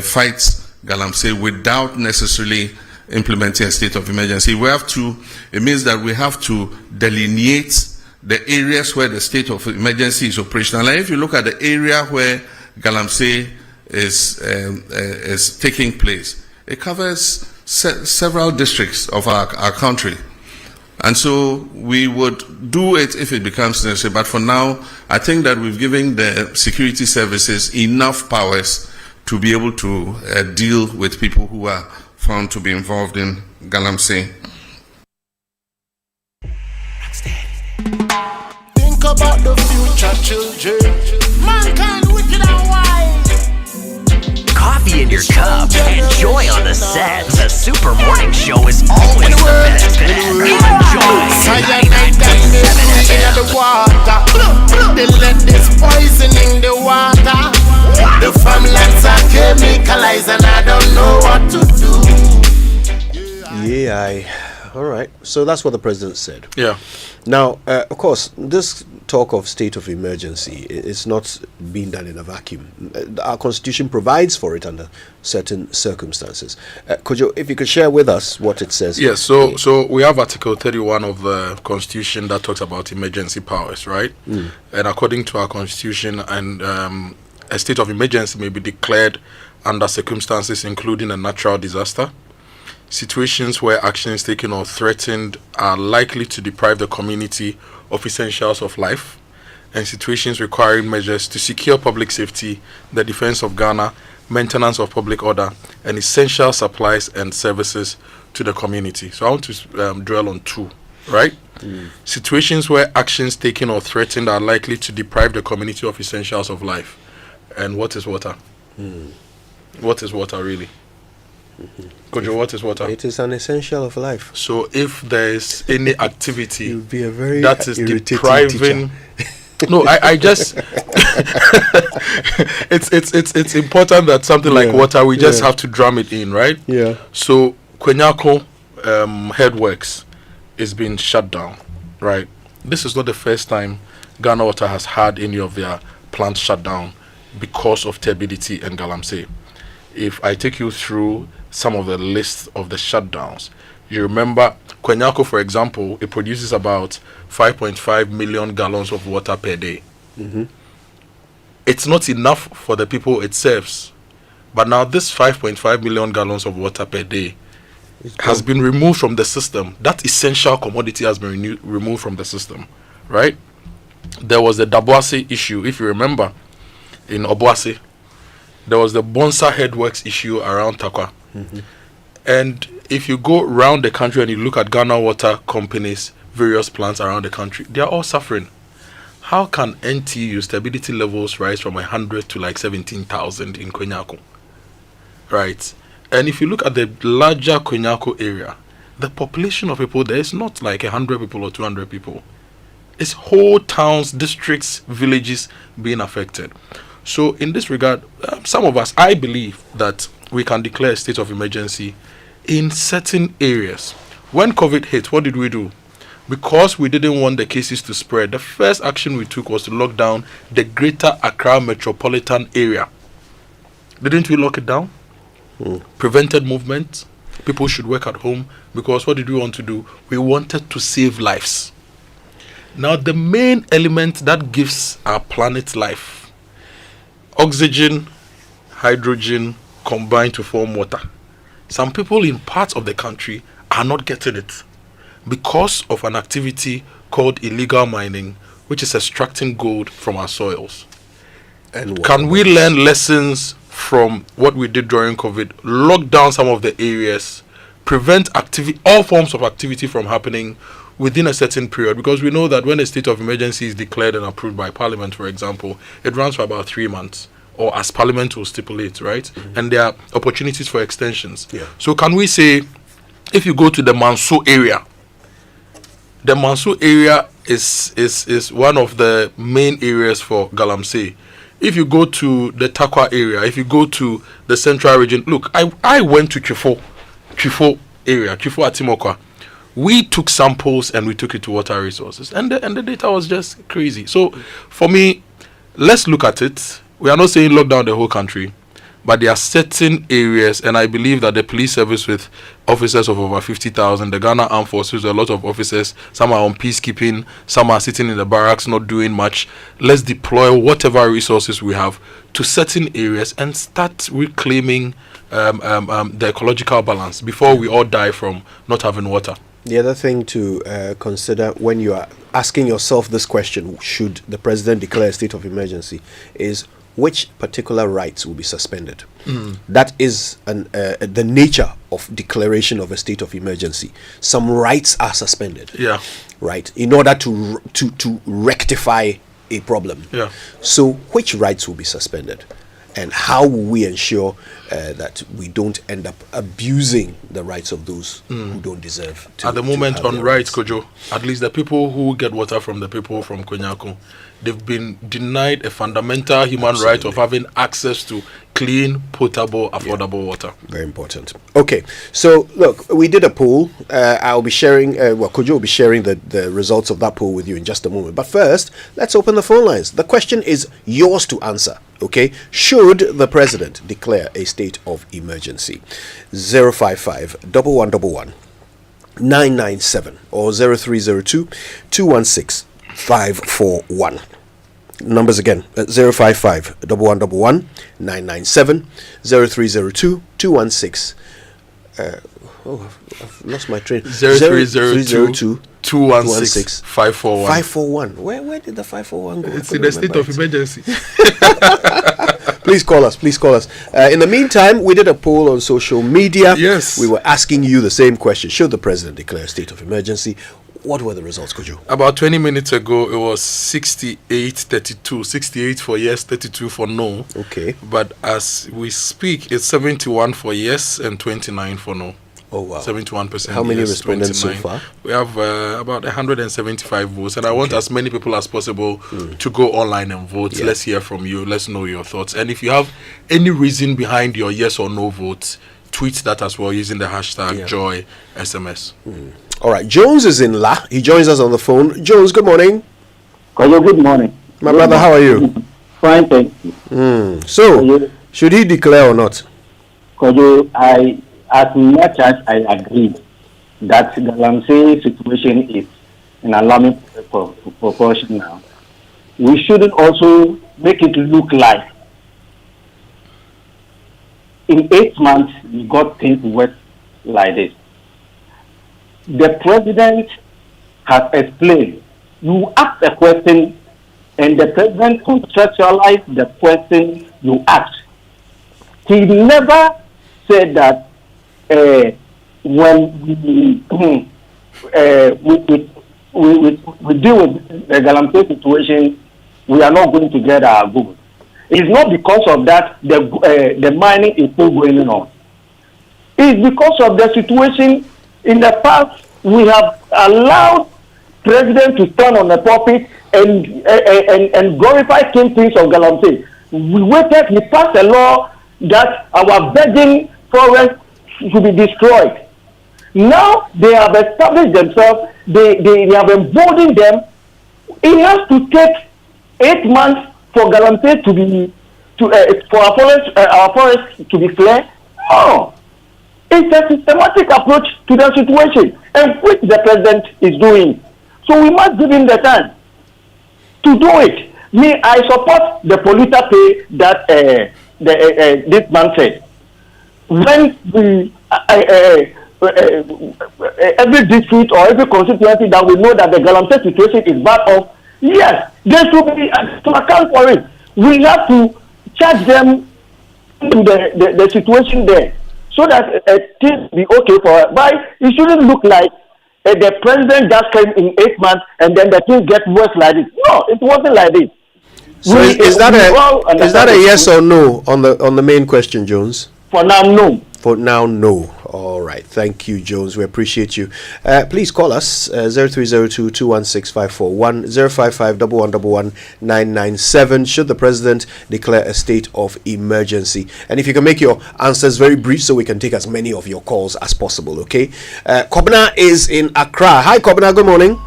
fight Galamsey without necessarily implementing a state of emergency. It means that we have to delineate the areas where the state of emergency is operational. And if you look at the area where Galamsey is taking place, it covers several districts of our country. And so we would do it if it becomes necessary. But for now, I think that we've given the security services enough powers to be able to deal with people who are found to be involved in Galamsey. Think about the future children. Mankind wicked and wise. Coffee in your cup and joy on the set. The Super Morning Show is always the best bet. Enjoy 99.7 the water. They let this poisoning the water. The farmlands are chemicalized and I don't know what to do. Yeah, all right. So that's what the president said. Yeah. Now, of course, this talk of state of emergency is not being done in a vacuum. Our constitution provides for it under certain circumstances. Kojo, if you could share with us what it says. Yes, so we have Article 31 of the Constitution that talks about emergency powers, right? And according to our Constitution, and a state of emergency may be declared under circumstances including a natural disaster, situations where actions taken or threatened are likely to deprive the community of essentials of life, and situations requiring measures to secure public safety, the defense of Ghana, maintenance of public order, and essential supplies and services to the community. So I want to dwell on two, right? Situations where actions taken or threatened are likely to deprive the community of essentials of life. And what is water? What is water really? Kojo, what is water? It is an essential of life. So if there is any activity You'll be a very that is irritating depriving no, I just it's important that something like water, we just have to drum it in, right? Yeah. So Kwenyako headworks is being shut down, right? This is not the first time Ghana Water has had any of their plants shut down because of turbidity and Galamsey. If I take you through some of the lists of the shutdowns, you remember Kwenyako, for example, it produces about 5.5 million gallons of water per day. It's not enough for the people it serves. But now this 5.5 million gallons of water per day has been removed from the system. That essential commodity has been removed from the system, right? There was the Daboase issue, if you remember, in Obuasi. There was the Bonsa headworks issue around Takwa. And if you go around the country and you look at Ghana Water companies, various plants around the country, they are all suffering. How can NTU stability levels rise from 100 to like 17,000 in Kwenyako? Right. And if you look at the larger Kwenyako area, the population of people there is not like 100 people or 200 people. It's whole towns, districts, villages being affected. So in this regard, some of us, I believe that we can declare a state of emergency in certain areas. When COVID hit, what did we do? Because we didn't want the cases to spread, the first action we took was to lock down the greater Accra metropolitan area. Didn't we lock it down? Prevented movement. People should work at home, because what did we want to do? We wanted to save lives. Now the main element that gives our planet life, oxygen, hydrogen combine to form water. Some people in parts of the country are not getting it because of an activity called illegal mining, which is extracting gold from our soils. And can we learn lessons from what we did during COVID? Lock down some of the areas, prevent all forms of activity from happening within a certain period, because we know that when a state of emergency is declared and approved by Parliament, for example, it runs for about 3 months, or as Parliament will stipulate, right? And there are opportunities for extensions. So can we say, if you go to the Manso area, the Manso area is one of the main areas for Galamsey. If you go to the Takwa area, if you go to the central region, look, I went to Chifo area, Chifo Atimokwa. We took samples and we took it to water resources, and the data was just crazy. So for me, let's look at it. We are not saying lock down the whole country, but there are certain areas, and I believe that the police service with officers of over 50,000, the Ghana Armed Forces, a lot of officers, some are on peacekeeping, some are sitting in the barracks not doing much. Let's deploy whatever resources we have to certain areas and start reclaiming the ecological balance before we all die from not having water. The other thing to consider when you are asking yourself this question, should the president declare a state of emergency, is which particular rights will be suspended. That is the nature of declaration of a state of emergency. Some rights are suspended, right, in order to rectify a problem. So which rights will be suspended, and how will we ensure that we don't end up abusing the rights of those who don't deserve to? At the moment, on rights, Kojo, at least the people who get water from the people from Konyako, they've been denied a fundamental human right of having access to clean, potable, affordable water. Very important. Okay, so look, we did a poll. I'll be sharing, Kojo will be sharing the results of that poll with you in just a moment. But first, let's open the phone lines. The question is yours to answer. Okay, should the president declare a state of emergency? 055 1111 997 or 0302 216 541. Numbers again, 055 1111 997 0302 216. I've lost my train. 0302 216 541. 541. Where did the 541 go? It's in a state of emergency. Please call us. In the meantime, we did a poll on social media. Yes. We were asking you the same question. Should the president declare a state of emergency? What were the results, Kojo? About 20 minutes ago, it was 68-32. 68 for yes, 32 for no. Okay. But as we speak, it's 71 for yes and 29 for no. Oh, wow. 71%. How many yes, respondents 29. so far? We have about 175 votes, and I want as many people as possible to go online and vote. Yeah. Let's hear from you. Let's know your thoughts. And if you have any reason behind your yes or no vote, tweet that as well using the hashtag JoySMS. All right. Jones is in La. He joins us on the phone. Jones, good morning. Kojo, good morning. My brother, how are you? Fine, thank you. So, should he declare or not? Kojo, as much as I agree that the Galamsey situation is in alarming proportion now, we shouldn't also make it look like in 8 months we got things worse like this. The president has explained. You ask a question and the president contextualized the question you asked. He never said that when we deal with the Galamsey situation, we are not going to get our goods. It's not because of that the mining is still going on. It's because of the situation in the past. We have allowed president to stand on the pulpit and glorify kingpins of Galamsey. We passed a law that our virgin forest should be destroyed. Now they have established themselves. They have emboldened them. It has to take 8 months for Galamsey to be for our forest to be clear. No, it's a systematic approach to the situation, and which the president is doing. So we must give him the time to do it. Me, I support the polluter pay that this man said. When we every district or every constituency that we know that the Galamsey situation is bad of, yes, they should be to account for it. We have to charge them to the situation there so that things be okay for us. But it shouldn't look like the president just came in 8 months and then the things get worse like this. No, it wasn't like this. So is that a yes or no on the main question, Jones? For now, no. For now, no. All right. Thank you, Jones. We appreciate you. Please call us 0302 216 541 055 1111 997. Should the president declare a state of emergency? And if you can make your answers very brief so we can take as many of your calls as possible, okay? Kobna is in Accra. Hi, Kobna. Good morning.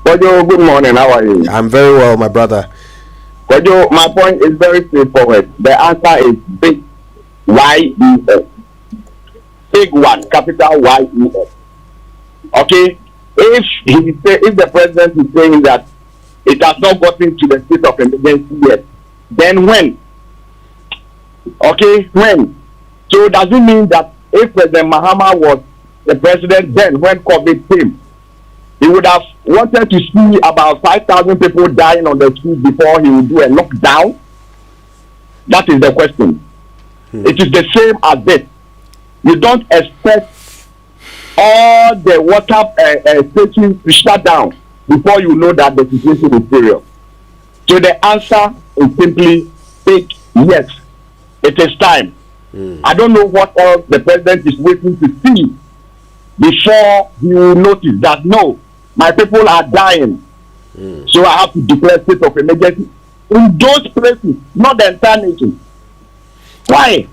Kojo, good morning. How are you? I'm very well, my brother. Kojo, my point is very straightforward. The answer is big YES. Big one, capital YES. Okay? If the president is saying that it has not gotten to the state of emergency yet, then when? Okay, when? So does it mean that if President Mahama was the president then when COVID came, he would have wanted to see about 5,000 people dying on the street before he would do a lockdown? That is the question. It is the same as this. You don't expect all the water stations to shut down before you know that the situation is serious. So the answer is simply take yes. It is time. I don't know what else the president is waiting to see before he will notice that no, my people are dying. So I have to declare state of emergency in those places, not the entire nation. Why?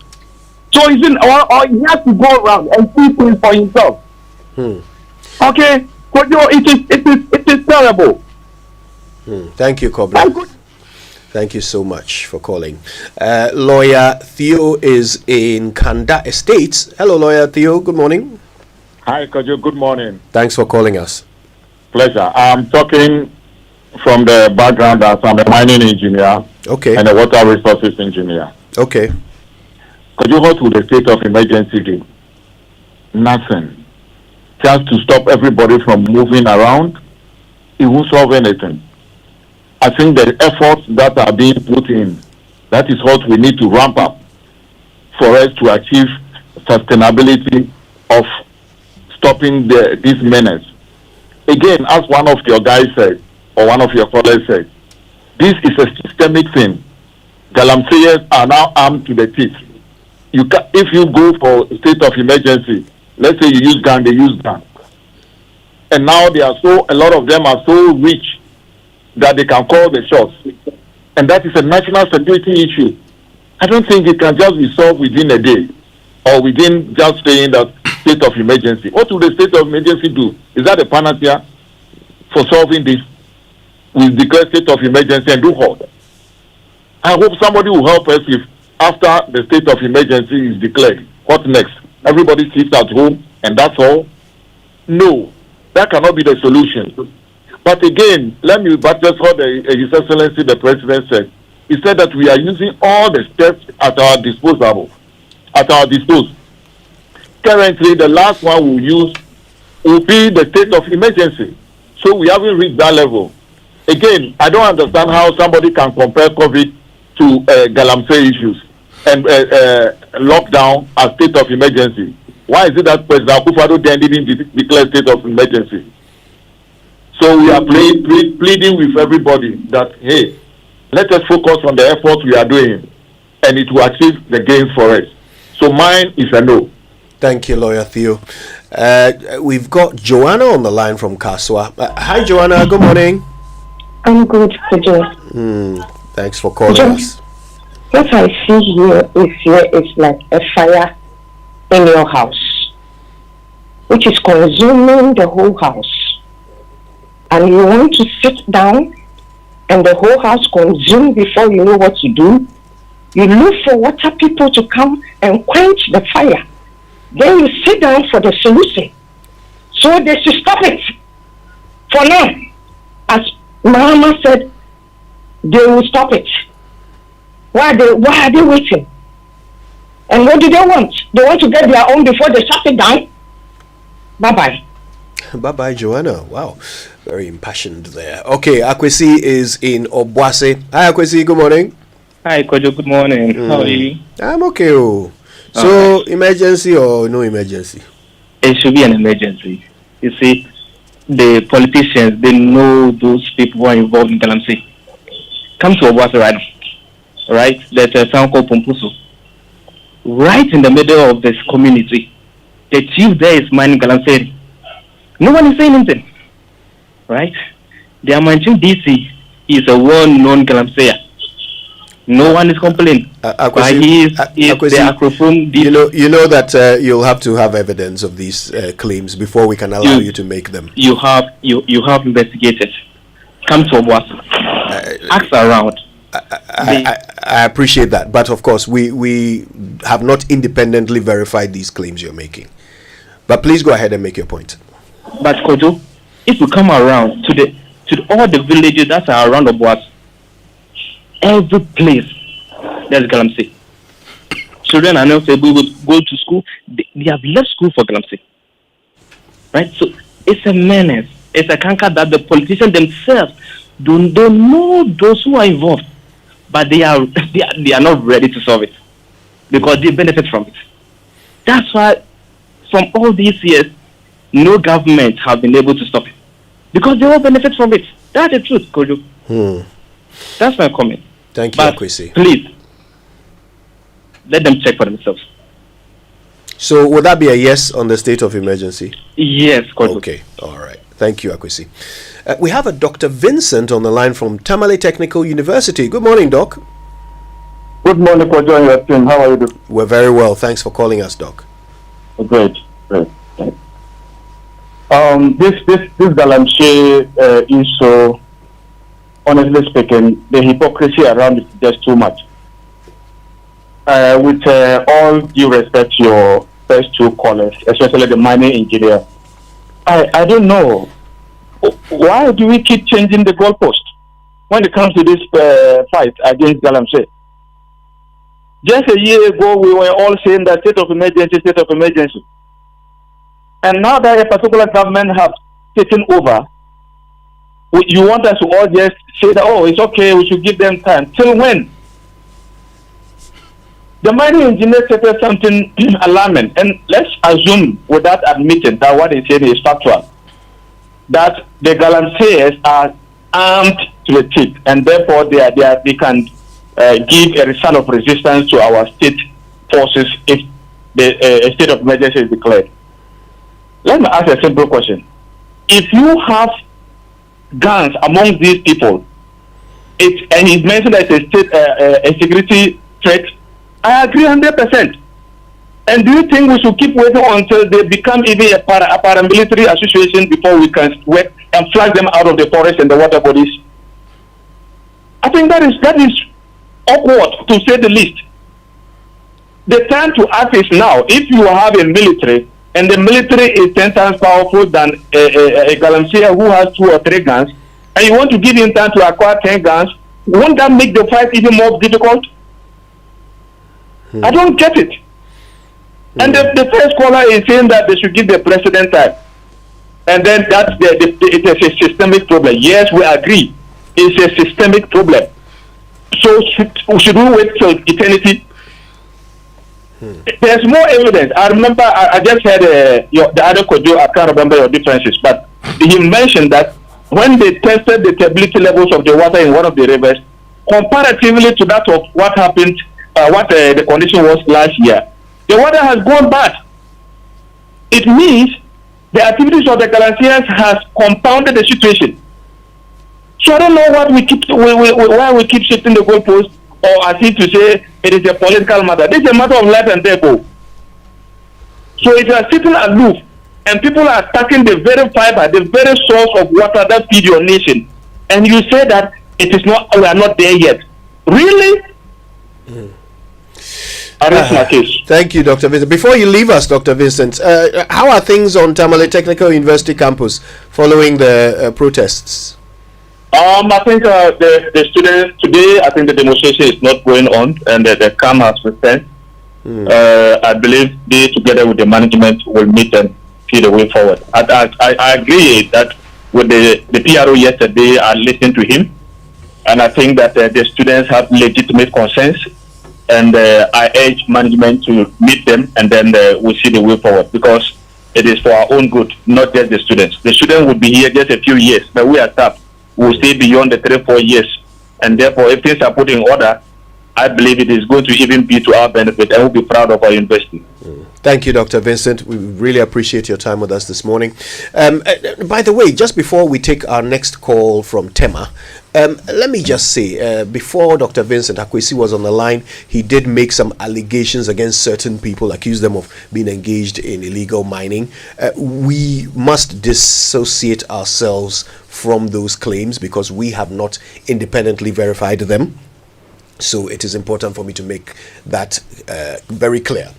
So or he has to go around and see things for himself. Okay, Kojo, it is terrible. Thank you, Kobla. Thank you so much for calling. Lawyer Theo is in Kanda Estates. Hello, Lawyer Theo. Good morning. Hi, Kojo. Good morning. Thanks for calling us. Pleasure. I'm talking from the background as I'm a mining engineer. Okay. And a water resources engineer. Okay. Kojo, what would the state of emergency do? Nothing. Just to stop everybody from moving around. It won't solve anything. I think the efforts that are being put in, that is what we need to ramp up for us to achieve sustainability of stopping this menace. Again, as one of your guys said, or one of your colleagues said, this is a systemic thing. Galamseyers are now armed to the teeth. If you go for a state of emergency, let's say you use gun, they use gun. And now a lot of them are so rich that they can call the shots. And that is a national security issue. I don't think it can just be solved within a day or within just saying that state of emergency. What will the state of emergency do? Is that a panacea for solving this? We declare state of emergency and do what? I hope somebody will help us if after the state of emergency is declared, what next? Everybody sits at home and that's all? No, that cannot be the solution. But again, let me buttress what His Excellency the President said. He said that we are using all the steps at our disposal. Currently, the last one we'll use will be the state of emergency. So we haven't reached that level. Again, I don't understand how somebody can compare COVID to Galamsey issues and lockdown as state of emergency. Why is it that President Akufo-Addo then didn't declare state of emergency? So we are pleading with everybody that, hey, let us focus on the efforts we are doing and it will achieve the gains for us. So mine is a no. Thank you, Lawyer Theo. We've got Joanna on the line from Kaswa. Hi, Joanna. Good morning. I'm good, Kojo. Thanks for calling us. What I see here is like a fire in your house, which is consuming the whole house. And you want to sit down and the whole house consume before you know what to do. You look for water people to come and quench the fire. Then you sit down for the solution. So they should stop it. For now, as Mahama said, they will stop it. Why are they waiting? And what do they want? They want to get their own before they shut it down? Bye-bye. Bye-bye, Joanna. Wow. Very impassioned there. Okay, Akwesi is in Obuasi. Hi, Akwesi. Good morning. Hi, Kojo. Good morning. How are you? I'm okay. So, right. Emergency or no emergency? It should be an emergency. You see, the politicians, they know those people who are involved in Galamsey. Come to Obuasi right? There's a town called Pompuso. Right in the middle of this community. The chief there is mining Galamsey. No one is saying anything. Right? The Amanchim DC is a well-known Galamseyer. No one is complaining. You know that you'll have to have evidence of these claims before we can allow you to make them. You have investigated. Come to Obuasi. Ask around. I appreciate that, but of course we have not independently verified these claims you're making. But please go ahead and make your point. But Kojo, if we come around to all the villages that are around Obuasi, every place there's Galamsey. Children are not able to go to school. They have left school for Galamsey. Right? So it's a menace. It's a canker that the politicians themselves don't know those who are involved. But they are not ready to solve it because they benefit from it. That's why from all these years, no government have been able to stop it because they all benefit from it. That's the truth, Kojo. That's my comment. Thank you, but Akwesi. Please, let them check for themselves. So would that be a yes on the state of emergency? Yes, Kojo. Okay, all right. Thank you, Akwesi. We have a Dr. Vincent on the line from Tamale Technical University. Good morning, Doc. Good morning, Kojo and your team. How are you doing? We're very well. Thanks for calling us, Doc. Great. This Galamsey issue, honestly speaking, the hypocrisy around it is just too much. With all due respect to your first two callers, especially the mining engineer, I don't know. Why do we keep changing the goalpost when it comes to this fight against Galamsey? Just a year ago, we were all saying that state of emergency. And now that a particular government has taken over, you want us to all just say that, oh, it's okay, we should give them time. Till when? The mining engineer said something alarming, and let's assume, without admitting that what he said is factual, that the Galamseyers are armed to the teeth, and therefore they can give a result of resistance to our state forces if the state of emergency is declared. Let me ask a simple question. If you have guns among these people, and he's mentioned that it's a state a security threat, I agree 100%. And do you think we should keep waiting until they become even a paramilitary association before we can work and flag them out of the forest and the water bodies? I think that is awkward, to say the least. The time to act is now. If you have a military, and the military is 10 times powerful than a Galamsey who has 2 or 3 guns, and you want to give him time to acquire 10 guns, won't that make the fight even more difficult? I don't get it. And the first caller is saying that they should give the president time. And then it is a systemic problem. Yes, we agree. It's a systemic problem. So should we wait till eternity? There's more evidence. I remember, I just heard the other Kojo, I can't remember your differences, but he mentioned that when they tested the stability levels of the water in one of the rivers, comparatively to that of what happened, what the condition was last year, the water has gone bad. It means the activities of the Galamseyers has compounded the situation. So I don't know what why we keep shifting the goalpost, or as if to say it is a political matter. This is a matter of life and death. So if you are sitting aloof and people are attacking the very fiber, the very source of water that feed your nation, and you say that it is not, we are not there yet. Really? I rest my case. Thank you, Dr. Vincent. Before you leave us, Dr. Vincent, how are things on Tamale Technical University campus following the protests? I think the students today, I think the demonstration is not going on, and the calm has returned. I believe they, together with the management, will meet and see the way forward. I agree that with the PRO yesterday, I listened to him, and I think that the students have legitimate concerns, and I urge management to meet them, and then we'll see the way forward, because it is for our own good, not just the students. The students will be here just a few years, but we are staff. Will stay beyond the 3-4 years, and therefore, if things are put in order, I believe it is going to even be to our benefit, and we'll be proud of our university. Thank you, Dr. Vincent. We really appreciate your time with us this morning. By the way, just before we take our next call from Tema, let me just say, before Dr. Vincent Akwesi was on the line, he did make some allegations against certain people, accused them of being engaged in illegal mining. We must dissociate ourselves from those claims because we have not independently verified them. So it is important for me to make that very clear.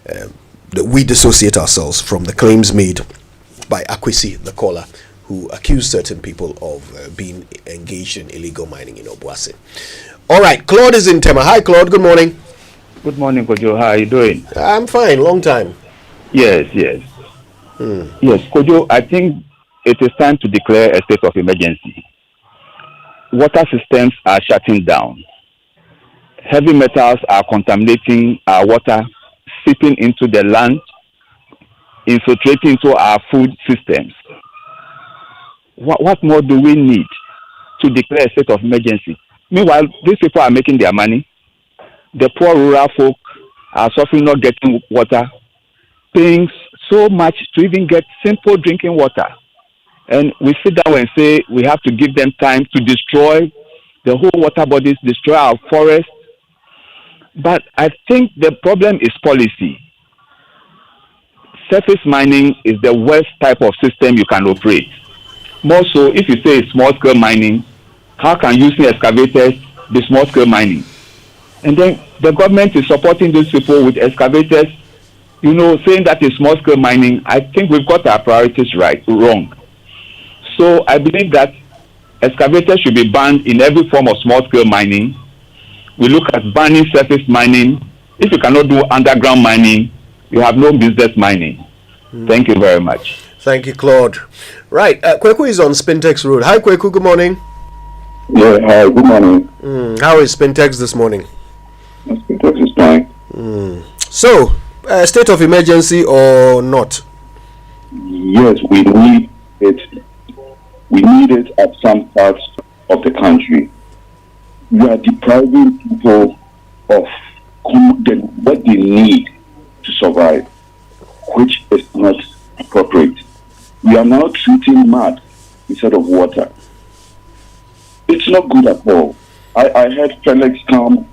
That we dissociate ourselves from the claims made by Akwesi, the caller, who accused certain people of being engaged in illegal mining in Obuasi. All right, Claude is in Tema. Hi, Claude. Good morning. Good morning, Kojo. How are you doing? I'm fine. Long time. Yes. Yes, Kojo, I think it is time to declare a state of emergency. Water systems are shutting down. Heavy metals are contaminating our water, seeping into the land, infiltrating into our food systems. What more do we need to declare a state of emergency? Meanwhile, these people are making their money. The poor rural folk are suffering not getting water, paying so much to even get simple drinking water. And we sit down and say we have to give them time to destroy the whole water bodies, destroy our forests. But I think the problem is policy. Surface mining is the worst type of system you can operate. More so, if you say small-scale mining, how can using excavators be small-scale mining? And then the government is supporting these people with excavators, saying that is small-scale mining. I think we've got our priorities wrong. So I believe that excavators should be banned in every form of small-scale mining. We look at banning surface mining. If you cannot do underground mining, you have no business mining. Thank you very much. Thank you, Claude. Right, Kweku is on Spintex Road. Hi, Kweku. Good morning. Yeah, hi. Good morning. How is Spintex this morning? Spintex is fine. So, state of emergency or not? Yes, we need it. We need it at some parts of the country. We are depriving people of what they need to survive, which is not appropriate. We are now treating mud instead of water. It's not good at all. I heard Felix come,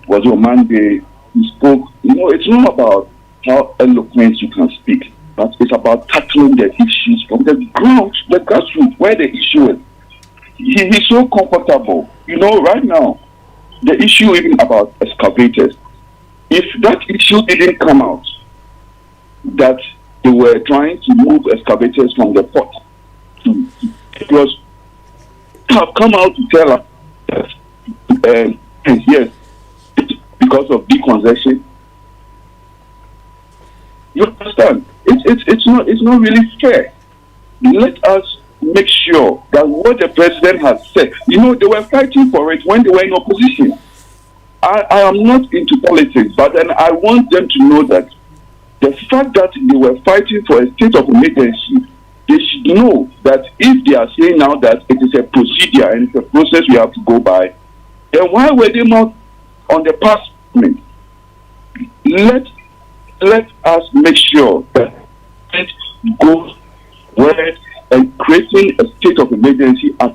was on Monday, he spoke. It's not about how eloquent you can speak, but it's about tackling the issues from the ground, the grassroots, where the issue is. He's so comfortable. Right now, the issue even about excavators, if that issue didn't come out, that they were trying to move excavators from the port, it was have come out to tell us that, yes, because of decongestion. You understand? It's not really fair. Let us make sure that what the president has said, they were fighting for it when they were in opposition. I am not into politics, but then I want them to know that the fact that they were fighting for a state of emergency, they should know that if they are saying now that it is a procedure and it's a process we have to go by, then why were they not on the past? Let us make sure that it goes where and creating a state of emergency at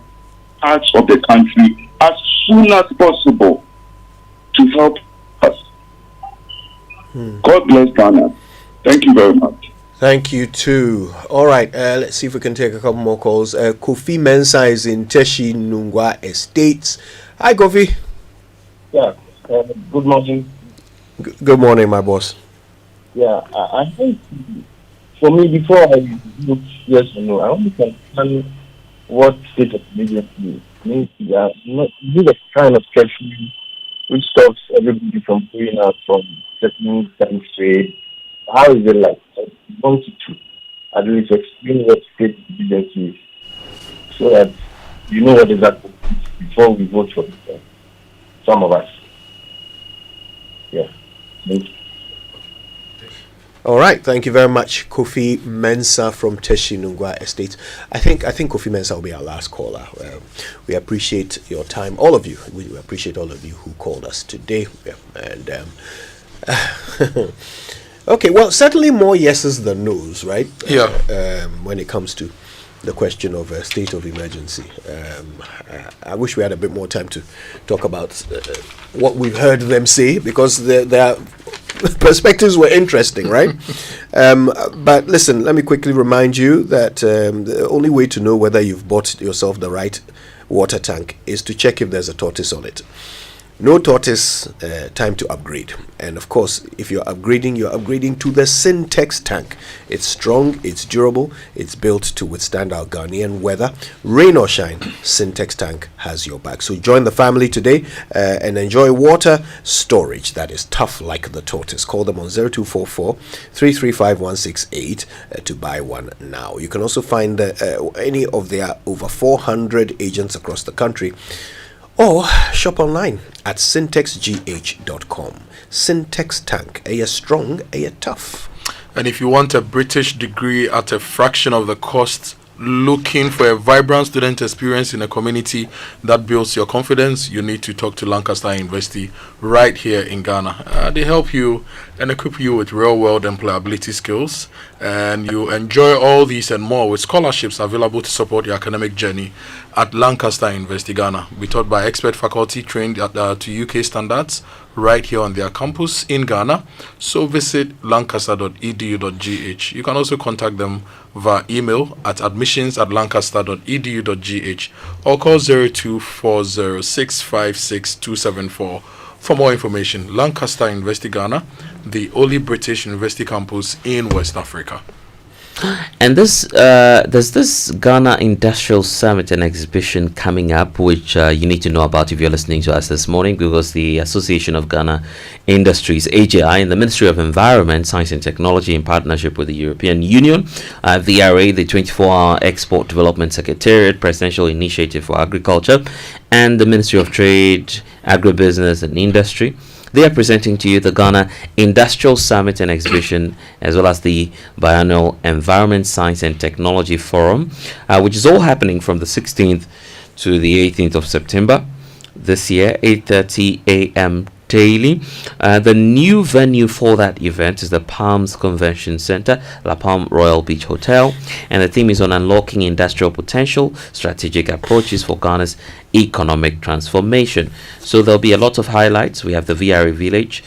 parts of the country as soon as possible to help us. God bless Ghana. Thank you very much. Thank you too. All right, let's see if we can take a couple more calls. Kofi Mensah is in Teshi Nungwa Estates. Hi, Kofi. Yeah. Good morning. Good morning, my boss. Yeah, I think for me, before I look yes or no, I want to understand what state of emergency means. Not this is kind of treasury which stops everybody from going out from certain time trade. How is it like? I want you to at least explain what state of emergency is, so that you know what exactly before we vote for it. Some of us. Yeah. Thank you. All right, thank you very much, Kofi Mensah from Teshi Nungwa Estate. I think Kofi Mensah will be our last caller. We appreciate your time, all of you. We appreciate all of you who called us today. And okay, well, certainly more yeses than nos, right? Yeah. When it comes to the question of a state of emergency, I wish we had a bit more time to talk about what we've heard them say, because their perspectives were interesting, right? But listen, let me quickly remind you that the only way to know whether you've bought yourself the right water tank is to check if there's a tortoise on it. No tortoise, time to upgrade. And of course, if you're upgrading to the Syntex tank. It's strong, it's durable, it's built to withstand our Ghanaian weather. Rain or shine, Syntex tank has your back. So join the family today and enjoy water storage that is tough like the tortoise. Call them on 0244 335 168 to buy one now. You can also find any of their over 400 agents across the country, or shop online at syntexgh.com. Syntex tank, a strong, a tough. And if you want a British degree at a fraction of the cost, looking for a vibrant student experience in a community that builds your confidence, you need to talk to Lancaster University right here in Ghana. They help you and equip you with real-world employability skills, and you enjoy all these and more with scholarships available to support your academic journey at Lancaster University, Ghana. We taught by expert faculty trained to UK standards right here on their campus in Ghana. So visit lancaster.edu.gh. You can also contact them via email at admissions@lancaster.edu.gh or call 0240656274 for more information. Lancaster University, Ghana, the only British university campus in West Africa. And there's this Ghana Industrial Summit and Exhibition coming up, which you need to know about if you're listening to us this morning, because the Association of Ghana Industries, AGI, and the Ministry of Environment, Science and Technology, in partnership with the European Union, VRA, the 24-hour Export Development Secretariat, Presidential Initiative for Agriculture, and the Ministry of Trade, Agribusiness and Industry, they are presenting to you the Ghana Industrial Summit and Exhibition, as well as the Biannual Environment, Science and Technology Forum, which is all happening from the 16th to the 18th of September this year, 8:30 a.m. daily. The new venue for that event is the Palms Convention Center, La Palm Royal Beach Hotel, and the theme is on unlocking industrial potential, strategic approaches for Ghana's economic transformation. So there'll be a lot of highlights. We have the VRA Village,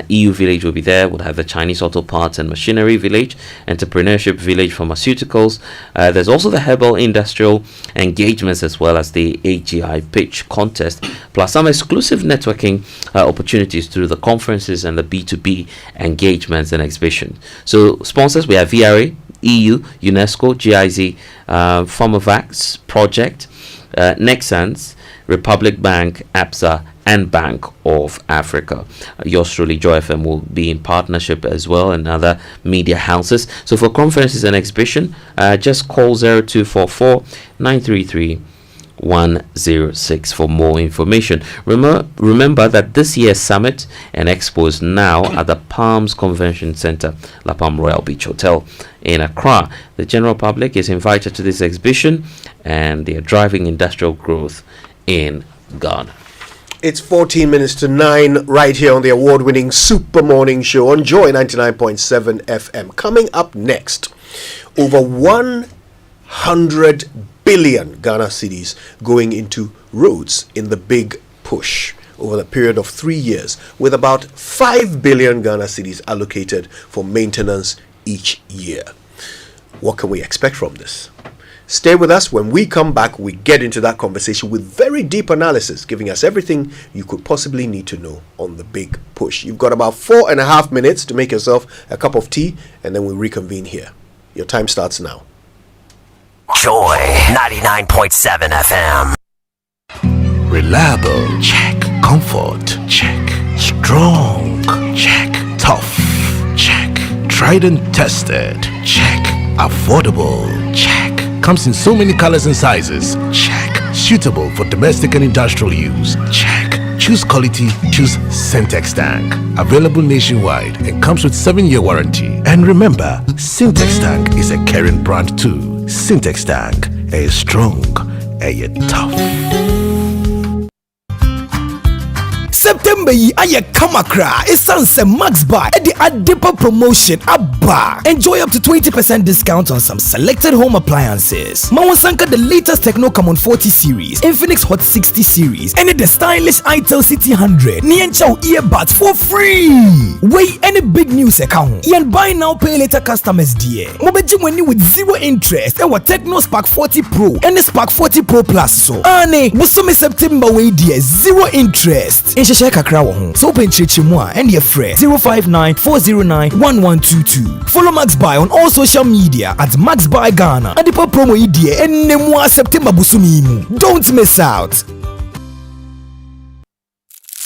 EU Village will be there. We'll have the Chinese Auto Parts and Machinery Village, Entrepreneurship Village, Pharmaceuticals. There's also the Herbal Industrial Engagements, as well as the AGI Pitch Contest, plus some exclusive networking opportunities through the conferences and the B2B engagements and exhibitions. So sponsors, we have VRA, EU, UNESCO, GIZ, Pharmavax Project, Nexans, Republic Bank, APSA, and Bank of Africa. Yours truly, Joy FM, will be in partnership as well, and other media houses. So for conferences and exhibition, just call 0244 933 106 for more information. Remember that this year's summit and expo is now at the Palms Convention Center, La Palm Royal Beach Hotel in Accra. The general public is invited to this exhibition, and they are driving industrial growth in Ghana. It's 14 minutes to 9 right here on the award-winning Super Morning Show on Joy 99.7 FM. Coming up next, over 100 billion Ghana cedis going into roads in the big push over the period of 3 years, with about 5 billion Ghana cedis allocated for maintenance each year. What can we expect from this? Stay with us. When we come back, we get into that conversation with very deep analysis, giving us everything you could possibly need to know on the big push. You've got about 4.5 minutes to make yourself a cup of tea, and then we'll reconvene here. Your time starts now. Joy 99.7 FM. Reliable, check. Comfort, check. Strong, check. Tough, check. Tried and tested, check. Affordable, check. Comes in so many colors and sizes, check. Suitable for domestic and industrial use, check. Choose quality, choose Syntex tank. Available nationwide and comes with 7-year warranty. And remember, Syntex tank is a caring brand too. Syntex tank, a strong, a tough. September yi aye kamakra esanse Max Buy at the Adipa promotion abba. Enjoy up to 20% discount on some selected home appliances. Mawasanka the latest Techno Common 40 series, Infinix Hot 60 series, and the stylish itel City 100. Nienchao earbuds for free. Wait, any big news account. Yan buy now pay later customers dear. Mobeji money with zero interest. And what Techno Spark 40 Pro and the Spark 40 Pro Plus so. Ane, Busumi September way dear, zero interest. In Shashaka Crown, so open Chichimwa and your friend 059 409 1122. Follow Max Buy on all social media at Max Buy Ghana. Adipa promo idea and Nemwa September Busumimu. Don't miss out.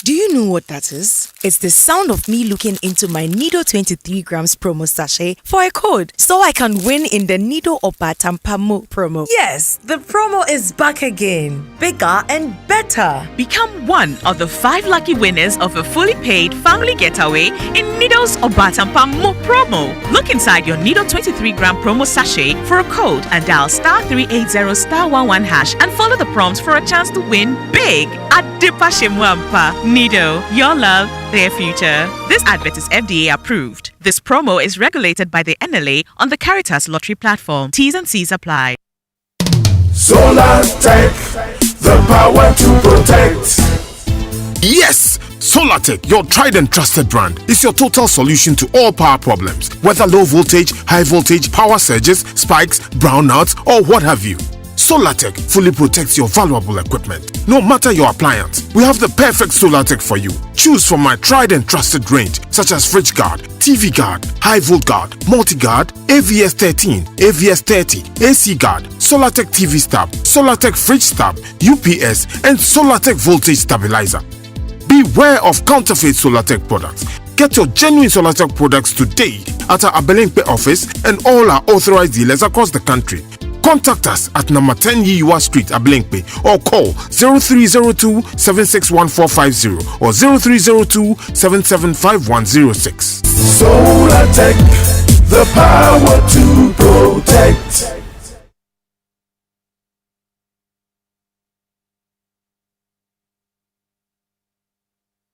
Do you know what that is? It's the sound of me looking into my Nido 23 grams promo sachet for a code so I can win in the Nido Obatampamo promo. Yes, the promo is back again, bigger and better. Become one of the 5 lucky winners of a fully paid family getaway in Nido's Obatampamo promo. Look inside your Nido 23 gram promo sachet for a code and dial *380*11# and follow the prompts for a chance to win big at Dipa Shemwampa. Nido, your love, their future. This advert is FDA approved. This promo is regulated by the NLA on the Caritas Lottery platform. T's and C's apply. Solar Tech, the power to protect. Yes! Solartech, your tried and trusted brand, is your total solution to all power problems, whether low voltage, high voltage, power surges, spikes, brownouts, or what have you. Solartech fully protects your valuable equipment. No matter your appliance, we have the perfect Solartech for you. Choose from my tried and trusted range, such as Fridge Guard, TV Guard, High Volt Guard, Multi Guard, AVS 13, AVS 30, AC Guard, Solartech TV Stab, Solartech Fridge Stab, UPS, and Solartech Voltage Stabilizer. Beware of counterfeit Solartech products. Get your genuine Solartech products today at our Abelingpe office and all our authorized dealers across the country. Contact us at number 10 Yiwa Street, Abelingpe, or call 0302-761450 or 0302-775106. Solartech, the power to protect.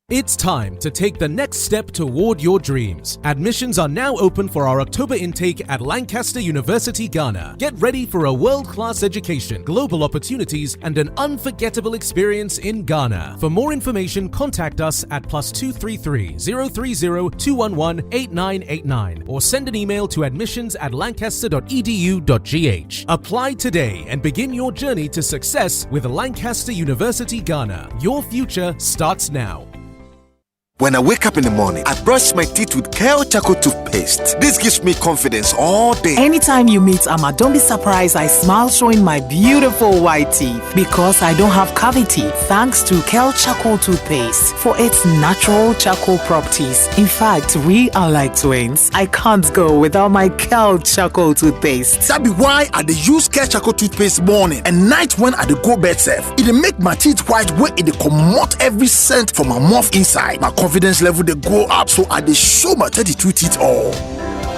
It's time to take the next step toward your dreams. Admissions are now open for our October intake at Lancaster University, Ghana. Get ready for a world-class education, global opportunities, and an unforgettable experience in Ghana. For more information, contact us at +233 030 211 8989 or send an email to admissions@lancaster.edu.gh. Apply today and begin your journey to success with Lancaster University, Ghana. Your future starts now. When I wake up in the morning, I brush my teeth with Kojo Charcoal toothpaste. This gives me confidence all day. Anytime you meet Amma, don't be surprised I smile showing my beautiful white teeth because I don't have cavity thanks to Kojo Charcoal toothpaste for its natural charcoal properties. In fact, we are like twins. I can't go without my Kojo Charcoal toothpaste. That be why I dey use Kojo Charcoal toothpaste morning and night when I dey go bed safe. It dey make my teeth white when it dey comot every scent from my mouth inside. My confidence level they go up, so I dey show my 32 teeth all.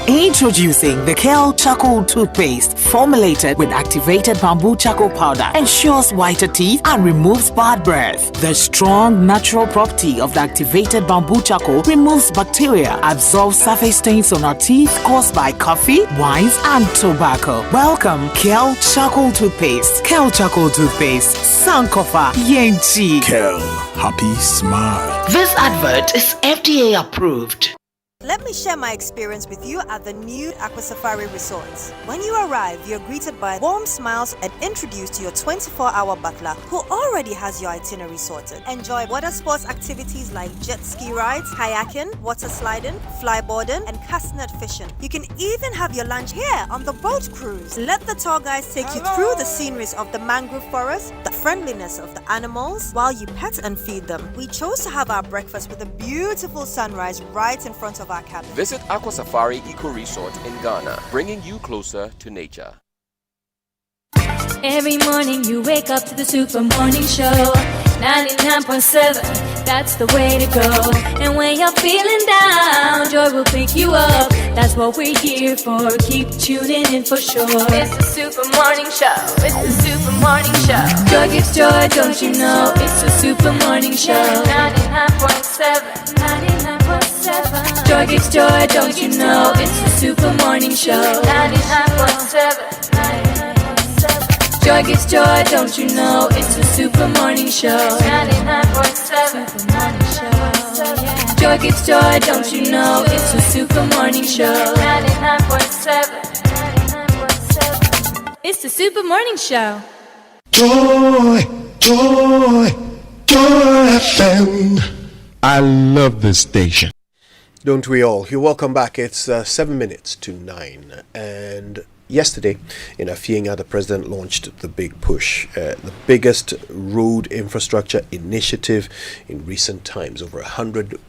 Introducing the Kojo Charcoal toothpaste, formulated with activated bamboo charcoal powder, ensures whiter teeth and removes bad breath. The strong natural property of the activated bamboo charcoal removes bacteria, absorbs surface stains on our teeth caused by coffee, wines, and tobacco. Welcome, Kojo Charcoal toothpaste. Kojo Charcoal toothpaste, Sankofa Yenchi. Kojo, happy smile. This advert is FDA approved. Let me share my experience with you at the new Aqua Safari Resort. When you arrive, you're greeted by warm smiles and introduced to your 24-hour butler who already has your itinerary sorted. Enjoy water sports activities like jet ski rides, kayaking, water sliding, flyboarding, and castnet fishing. You can even have your lunch here on the boat cruise. Let the tour guides take you through the sceneries of the mangrove forest, the friendliness of the animals, while you pet and feed them. We chose to have our breakfast with a beautiful sunrise right in front of our cabin. Visit Aqua Safari Eco Resort in Ghana, bringing you closer to nature. Every morning you wake up to the Super Morning Show. 99.7, that's the way to go. And when you're feeling down, smile, joy will pick you up. That's what we're here for. Keep tuning in for sure. It's the Super Morning Show. It's the Super Morning Show. Joy gives joy, don't you know? It's the Super Morning Show. 99.7. 99.7. Joy gives joy, don't you know? It's the Super Morning Show. 99.7. 99.7. Joy gives joy, don't you know? It's the Super Morning Show. 99.7. Super Morning Show. Joy gives joy, don't you know? It's the Super Morning Show. 99.7. 99.7. It's the Super Morning Show. Joy, joy, joy FM. I love this station. Don't we all? You're welcome back. It's 7 minutes to 9. And yesterday in Afienga, the president launched the big push, the biggest road infrastructure initiative in recent times. Over 100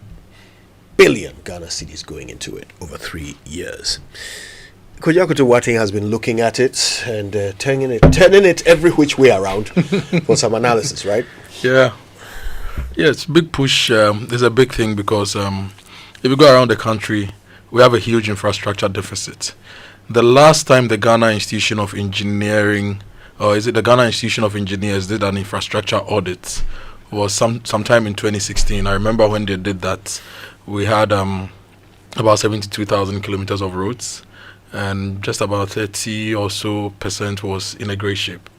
billion Ghana cedis going into it over 3 years. Kojo Akoto Boateng has been looking at it and turning it every which way around for some analysis, right? Yeah, it's a big push. It's a big thing because if you go around the country, we have a huge infrastructure deficit. The last time the Ghana Institution of Engineering, or is it the Ghana Institution of Engineers, did an infrastructure audit was sometime in 2016. I remember when they did that, we had about 72,000 kilometers of roads, and just about 30 or so % was in a great shape.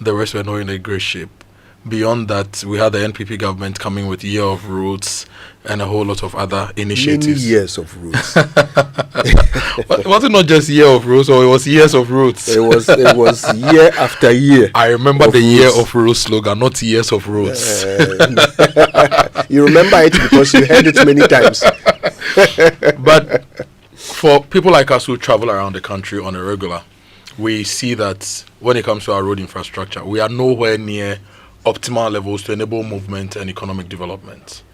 The rest were not in a great shape. Beyond that, we had the NPP government coming with year of roads and a whole lot of other initiatives. Many years of roads. It wasn't not just year of roads, or it was years of roads. It was year after year. I remember the year of roads slogan, not years of roads. You remember it because you heard it many times. But for people like us who travel around the country on a regular, we see that when it comes to our road infrastructure, we are nowhere near optimal levels to enable movement and economic development.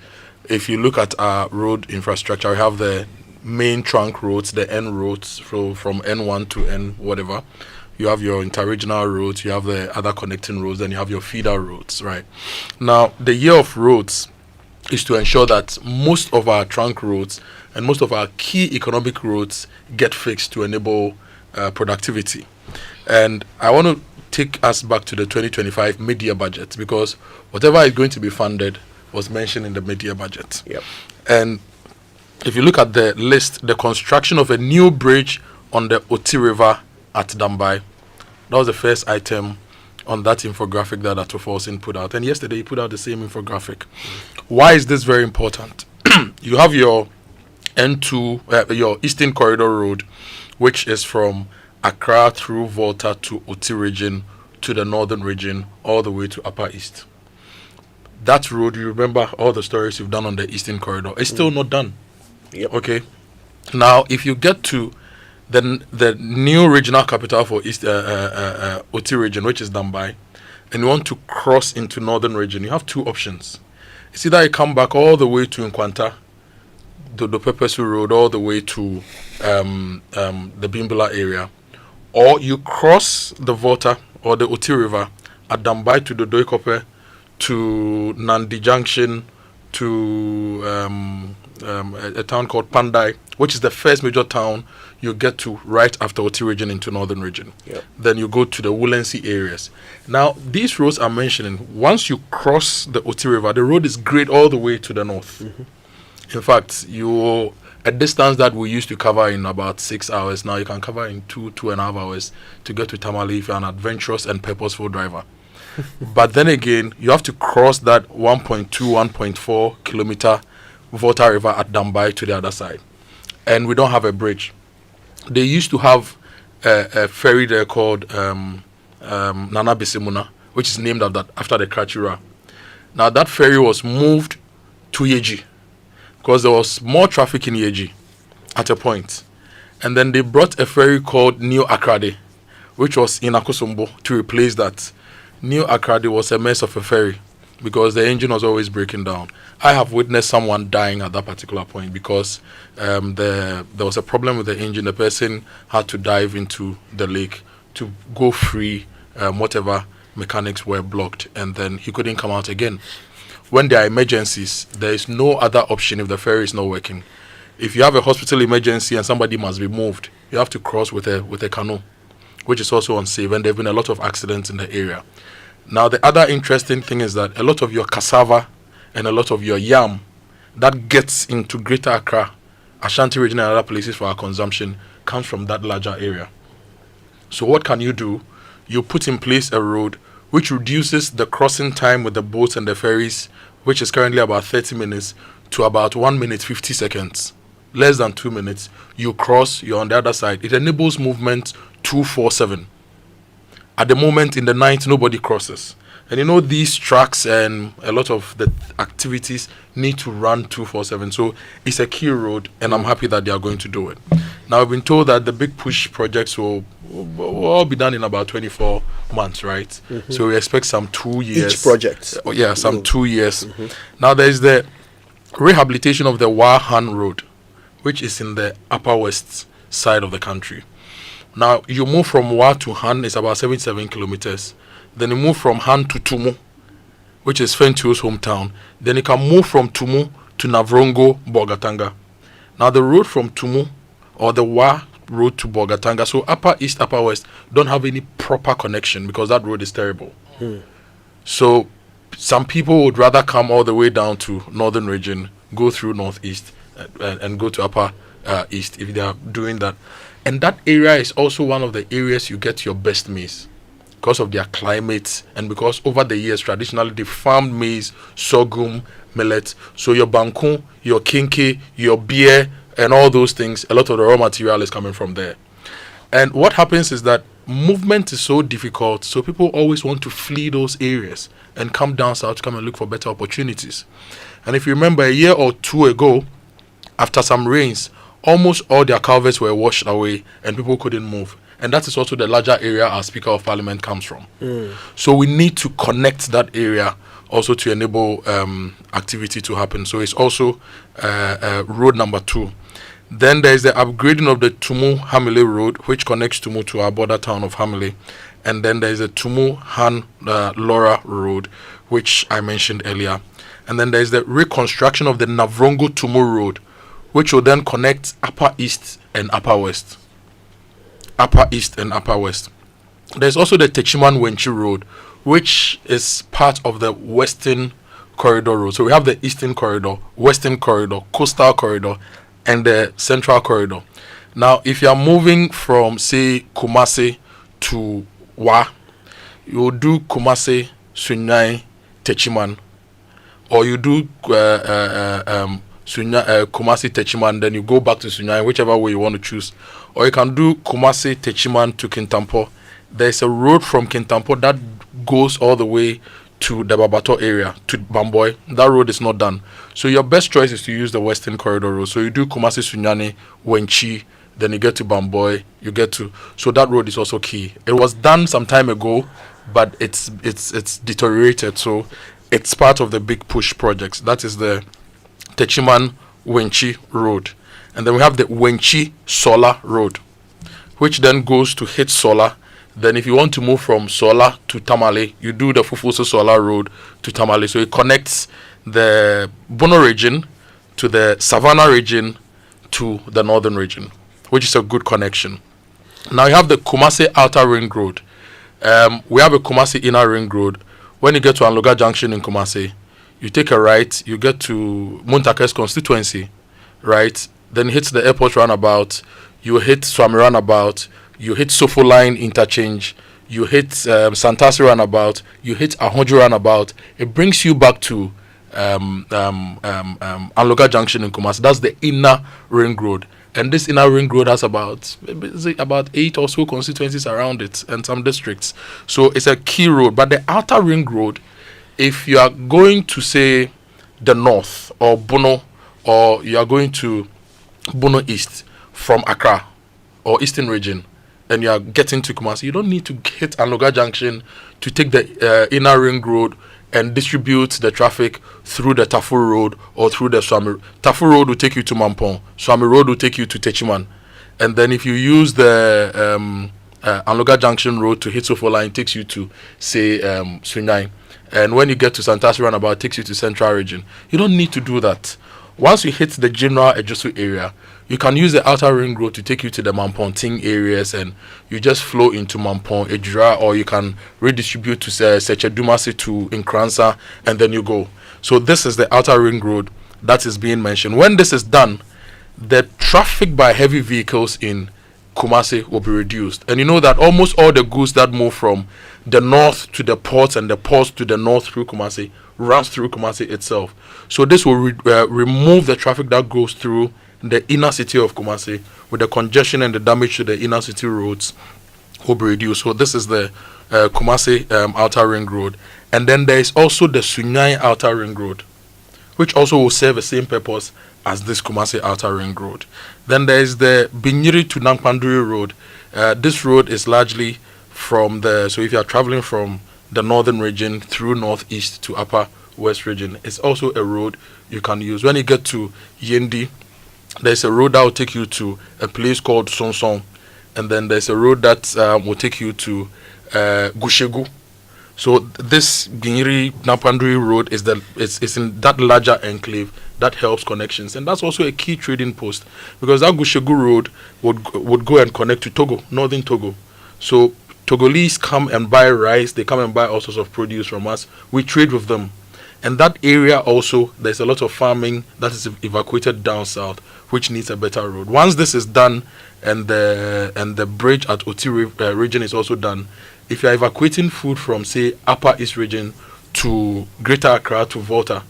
If you look at our road infrastructure, we have the main trunk roads, the N roads, from N1 to N whatever. You have your interregional roads, you have the other connecting roads, then you have your feeder roads, right? Now, the year of roads is to ensure that most of our trunk roads and most of our key economic roads get fixed to enable productivity. And I want to take us back to the 2025 mid-year budget, because whatever is going to be funded was mentioned in the mid-year budget. Yep. And if you look at the list, the construction of a new bridge on the Oti River at Dambai, that was the first item on that infographic that Atoforsin put out. And yesterday he put out the same infographic. Why is this very important? You have your N2, your Eastern Corridor Road, which is from Accra through Volta to Oti region to the northern region all the way to Upper East. That road, you remember all the stories you've done on the Eastern Corridor, it's still not done. Yep. Okay. Now, if you get to the new regional capital for East Oti region, which is Dambai, and you want to cross into northern region, you have two options. It's either you come back all the way to Nkwanta, the Pepesu Road, all the way to the Bimbula area, or you cross the Volta or the Oti River at Dambai to the Doikope, to Nandi Junction, to a town called Pandai, which is the first major town you get to right after Oti region into northern region. Yep. Then you go to the Woolensey areas. Now, these roads are mentioning, once you cross the Oti River, the road is great all the way to the north. In fact, a distance that we used to cover in about 6 hours, now you can cover in 2.5 hours to get to Tamale if you're an adventurous and purposeful driver. But then again, you have to cross that 1.4 kilometer Volta River at Dambai to the other side. And we don't have a bridge. They used to have a ferry there called Nana Bisimuna, which is named after the Krachura. Now that ferry was moved to Yeji, because there was more traffic in Yeji at a point. And then they brought a ferry called New Akrade, which was in Akosombo, to replace that. New Akrade was a mess of a ferry because the engine was always breaking down. I have witnessed someone dying at that particular point because there was a problem with the engine. The person had to dive into the lake to go free, whatever mechanics were blocked, and then he couldn't come out again. When there are emergencies, there is no other option if the ferry is not working. if you have a hospital emergency and somebody must be moved, you have to cross with a canoe, which is also unsafe, and there have been a lot of accidents in the area. Now, the other interesting thing is that a lot of your cassava and a lot of your yam that gets into Greater Accra, Ashanti region and other places for our consumption comes from that larger area. So what can you do? You put in place a road which reduces the crossing time with the boats and the ferries, which is currently about 30 minutes, to about 1 minute 50 seconds. Less than 2 minutes. You cross, you're on the other side. It enables movement 247. At the moment, in the night, nobody crosses. And you know, these tracks and a lot of the activities need to run 247. So it's a key road, and I'm happy that they are going to do it. Now, I've been told that the big push projects will all be done in about 24 months, right? Mm-hmm. So we expect some 2 years. Each project. Yeah, some 2 years. Mm-hmm. Now, there's the rehabilitation of the Wahan Road, which is in the upper west side of the country. Now, you move from Wa to Han, it's about 77 kilometers. Then you move from Han to Tumu, which is Fentio's hometown. Then you can move from Tumu to Navrongo, Bogatanga. Now, the road from Tumu, or the Wa road to Bogatanga, so upper east, upper west, don't have any proper connection because that road is terrible. So some people would rather come all the way down to northern region, go through northeast, and go to upper east if they are doing that. And that area is also one of the areas you get your best maize because of their climate, and because over the years traditionally they farmed maize, sorghum, millet. So your banku, your kinky, your beer, and all those things, a lot of the raw material is coming from there. And what happens is that movement is so difficult, so people always want to flee those areas and come down south to come and look for better opportunities. And if you remember, a year or two ago, after some rains, almost all their culverts were washed away and people couldn't move. And that is also the larger area our Speaker of Parliament comes from. So we need to connect that area also to enable activity to happen. So it's also road number 2. Then there is the upgrading of the Tumu-Hamile Road, which connects Tumu to our border town of Hamile. And then there is the Tumu-Han-Lora Road, which I mentioned earlier. And then there is the reconstruction of the Navrongo-Tumu Road, which will then connect Upper East and Upper West. Upper East and Upper West. There's also the Techiman-Wenchi Road, which is part of the Western Corridor Road. So we have the Eastern Corridor, Western Corridor, Coastal Corridor, and the Central Corridor. Now, if you are moving from, say, Kumasi to Wa, you will do Kumasi, Sunyai, Techiman, or you do Kumasi, Techiman, then you go back to Sunyai, whichever way you want to choose. Or you can do Kumasi, Techiman to Kintampo. There's a road from Kintampo that goes all the way to the Babato area, to Bamboy. That road is not done. So your best choice is to use the Western Corridor Road. So you do Kumasi, Sunyani, Wenchi, then you get to Bamboy, so that road is also key. It was done some time ago, but it's deteriorated. So it's part of the big push projects. That is the Techiman Wenchi Road. And then we have the Wenchi Sola Road, which then goes to hit Sola. Then if you want to move from Sola to Tamale, you do the Fufuso Sola Road to Tamale. So it connects the Bono region to the Savannah region to the northern region, which is a good connection. Now you have the Kumasi Outer Ring Road. We have a Kumasi Inner Ring Road. When you get to Anloga Junction in Kumasi, you take a right, you get to Muntakes constituency, right? Then you hit the airport roundabout, you hit Swami roundabout, you hit Sofo Line interchange, you hit Santasi roundabout, you hit Ahonjo roundabout. It brings you back to Anloga Junction in Kumasi. That's the Inner Ring Road. And this Inner Ring Road has about 8 or so constituencies around it and some districts. So it's a key road. But the Outer Ring Road, if you are going to, say, the north or Bono, or you are going to Bono East from Accra or Eastern region, and you are getting to Kumasi, you don't need to hit Anloga Junction to take the Inner Ring Road and distribute the traffic through the Tafu Road or through the Swami. Tafu Road will take you to Mampong. Swami Road will take you to Techiman. And then if you use the Anloga Junction Road to hit Sofo Line, it takes you to, say, Sunyai. And when you get to Santasi Roundabout, it takes you to Central Region. You don't need to do that. Once you hit the general Ejosu area, you can use the outer ring road to take you to the Mamponting areas, and you just flow into Mampon, Ejura, or you can redistribute to Sechedumasi to Nkransa, and then you go. So this is the outer ring road that is being mentioned. When this is done, the traffic by heavy vehicles in Kumasi will be reduced. And you know that almost all the goods that move from the north to the ports and the ports to the north through Kumasi runs through Kumasi itself. So this will remove the traffic that goes through the inner city of Kumasi, with the congestion and the damage to the inner city roads will be reduced. So this is the Kumasi outer ring road. And then there is also the Sunyai outer ring road, which also will serve the same purpose as this Kumasi outer ring road. Then there is the Binyiri to Nampanduri road. This road is largely from so if you are traveling from the northern region through northeast to upper west region, it's also a road you can use. When you get to Yendi, there's a road that will take you to a place called Sonsong, and then there's a road that will take you to Gushegu. So this Binyiri Nampanduri road is in that larger enclave that helps connections, and that's also a key trading post, because that Gushegu road would go and connect to Togo, northern Togo. So Togolese come and buy rice, they come and buy all sorts of produce from us. We trade with them. And that area also, there's a lot of farming that is evacuated down south, which needs a better road. Once this is done, and the bridge at Oti region is also done, if you are evacuating food from, say, Upper East region to Greater Accra to Volta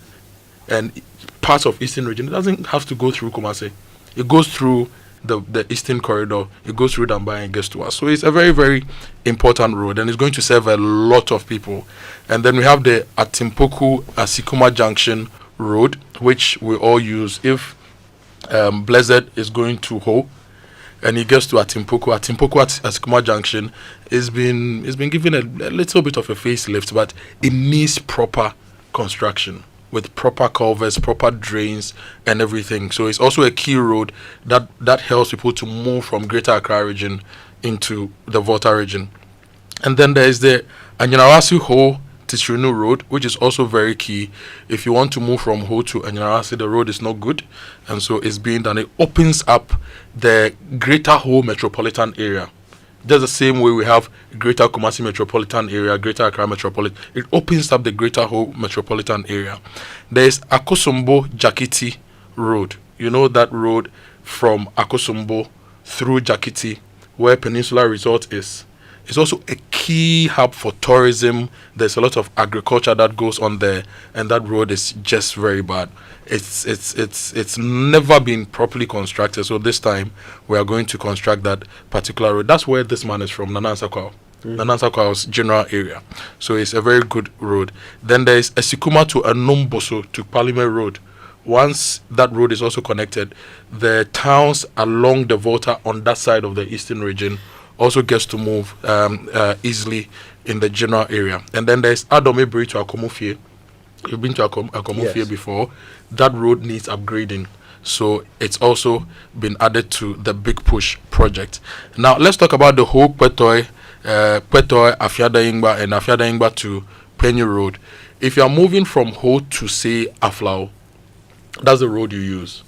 and parts of Eastern region, it doesn't have to go through Kumasi. It goes through the Eastern corridor, it goes through Dambai and gets to us. So it's a very, very important road, and it's going to serve a lot of people. And then we have the Atimpoku Asikuma Junction road, which we all use if Blessed is going to Ho, and he gets to Atimpoku Asikuma Junction is been given a little bit of a facelift, but it needs proper construction with proper culverts, proper drains and everything. So it's also a key road that helps people to move from Greater Accra region into the Volta region. And then there is the Anyinawasi Ho Tishrinu road, which is also very key. If you want to move from Ho to Anyinawasi, the road is not good, and so it's being done. It opens up the Greater Ho metropolitan area. Just the same way we have Greater Kumasi metropolitan area, Greater Accra metropolitan, it opens up the Greater Ho metropolitan area. There is Akosombo Jakiti road. You know that road from Akosombo through Jakiti, where Peninsula Resort is. It's also a key hub for tourism. There's a lot of agriculture that goes on there, and that road is just very bad. It's never been properly constructed, so this time we are going to construct that particular road. That's where this man is from, Nanansakwao. Nanansakwau's general area. So it's a very good road. Then there is Esikuma to Anomboso to Parliament Road. Once that road is also connected, the towns along the Volta on that side of the eastern region also gets to move easily in the general area. And then there's Adomebri to Akomofie. You've been to Akomofie before. That road needs upgrading. So it's also been added to the Big Push project. Now let's talk about the whole Petoi, Afiada-Ingba and Afiada-Ingba to Penny Road. If you are moving from Ho to, say, Aflao, that's the road you use.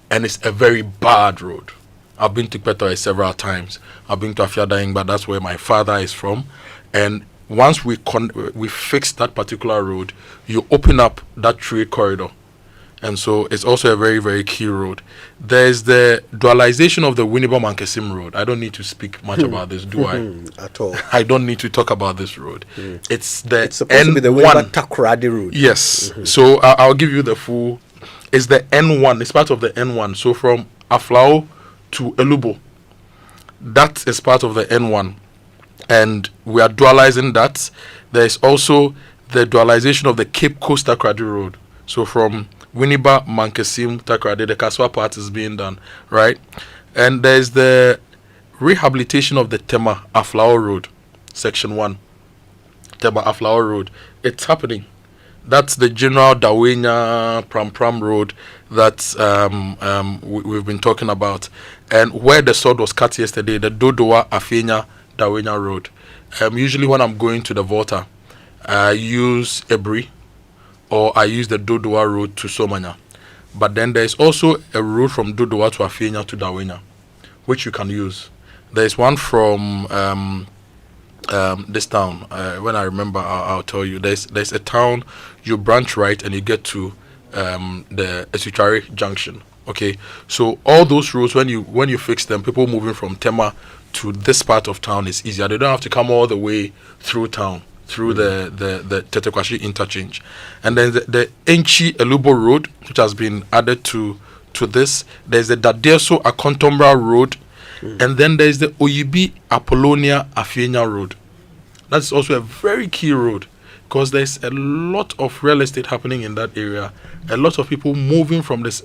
And it's a very bad road. I've been to Petoi several times. I've been to Afiada-Ingba, that's where my father is from. And once we fix that particular road, you open up that trade corridor. And so it's also a very, very key road. There's the dualization of the Winneba Mankesim road. I don't need to speak much about this, do I? At all. I don't need to talk about this road. It's supposed to be the Winneba Takoradi road. Yes. So I'll give you the full. It's the N1. It's part of the N1. So from Aflao to Elubo, that is part of the N1. And we are dualizing that. There's also the dualization of the Cape Coast Takoradi road. So from Winneba, Mankesim, Takoradi, the Kaswa part is being done, right? And there's the rehabilitation of the Tema Aflao Road, Section 1. Tema Aflao Road. It's happening. That's the general Dawenya Pram Road that we've been talking about. And where the sword was cut yesterday, the Dodoa Afenya Dawenya Road. Usually when I'm going to the Volta, I use Ebri, or I use the Dodoa Road to Somanya. But then there's also a road from Dodowa to Afenya to Dawenya, which you can use. There's one from this town. When I remember, I'll tell you. There's a town, you branch right and you get to the Esuchari Junction. Okay, so all those roads, when you fix them, people moving from Tema to this part of town is easier. They don't have to come all the way through town, through the Tetekwashi interchange. And then the Enchi Elubo Road, which has been added to this. There's the Dadeso Akontombra Road, and then there's the Oyibi Apollonia Afienya Road. That's also a very key road, because there's a lot of real estate happening in that area. A lot of people moving from this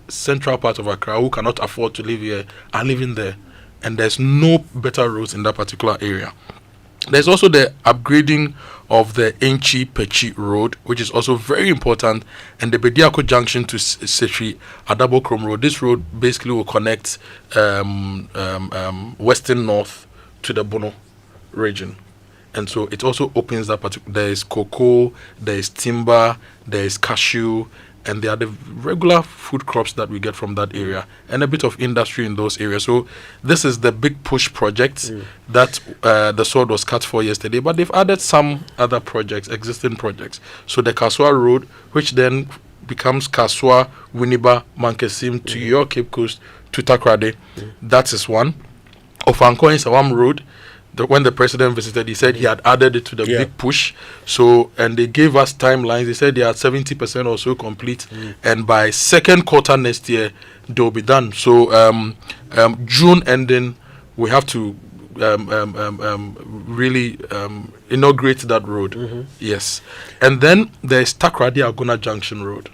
central part of Accra who cannot afford to live here are living there. And there's no better roads in that particular area. There's also the upgrading of the Enchi Pechi Road, which is also very important, and the Bediako Junction to Setri Adabo Krom Road. This road basically will connect Western North to the Bono region. And so it also opens that particular. There is cocoa, there is timber, there is cashew, and there are the regular food crops that we get from that area, and a bit of industry in those areas. So this is the big push project that the sword was cut for yesterday, but they've added some other projects, existing projects. So the Kaswa Road, which then becomes Kaswa, Winneba, Mankesim to your Cape Coast to Takrade, that is one. Ofanko and Sawam Road, when the president visited, he said he had added it to the big push. So, and they gave us timelines. They said they are 70% or so complete, and by second quarter next year they'll be done. So June ending, we have to really inaugurate that road. Yes. And then there's Takrady Aguna Junction Road.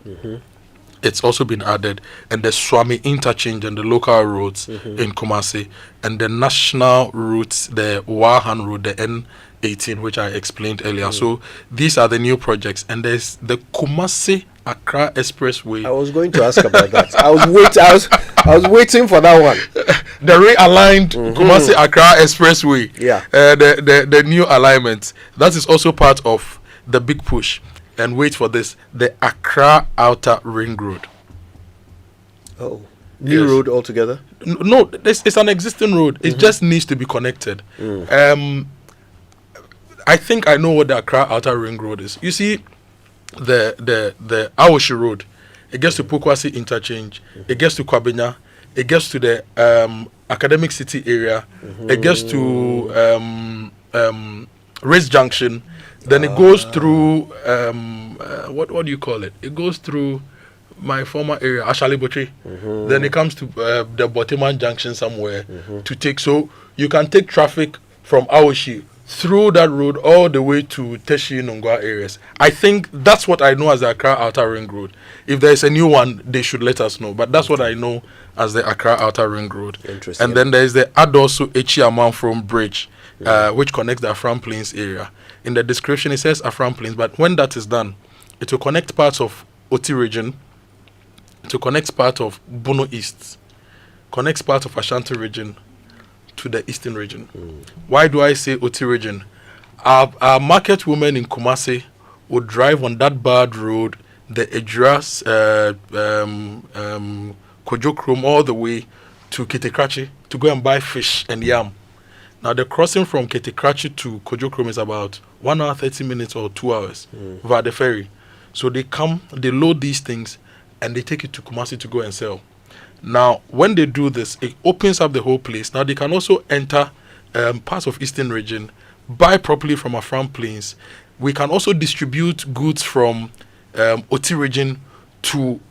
It's also been added, and the Swami interchange and the local roads in Kumasi, and the national routes, the Wahan Road, the N18, which I explained earlier. So these are the new projects, and there's the Kumasi Accra Expressway. I was going to ask about that. I was waiting for that one. The realigned Kumasi Accra Expressway. Yeah. The new alignment. That is also part of the big push. And wait for this, the Accra Outer Ring Road. Oh, new road altogether? No, it's an existing road. It just needs to be connected. I think I know what the Accra Outer Ring Road is. You see, the Awoshi Road, it gets to Pokwasi Interchange, it gets to Kwabenya, it gets to the Academic City area, it gets to Race Junction. Then it goes through what do you call it? It goes through my former area, Ashali Botri. Then it comes to the Boteman Junction somewhere to take. So you can take traffic from Awoshi through that road all the way to Teshi Nungwa areas. I think that's what I know as the Accra Outer Ring Road. If there's a new one, they should let us know. But that's what I know as the Accra Outer Ring Road. Interesting. And then there's the Adosu Echiamam Bridge, which connects the Afram Plains area. In the description, it says Afram Plains, but when that is done, it will connect parts of Oti region, to connect part of Bono East, connects part of Ashanti region to the Eastern region. Why do I say Oti region? Our market women in Kumasi would drive on that bad road, the Edras, Kojo Krom, all the way to Kitekrachi to go and buy fish and yam. Now, the crossing from Ketikrachi to Kojo Krom is about 1 hour, 30 minutes or 2 hours via the ferry. So they come, they load these things, and they take it to Kumasi to go and sell. Now, when they do this, it opens up the whole place. Now, they can also enter parts of Eastern region, buy properly from Afram Plains. We can also distribute goods from Oti region to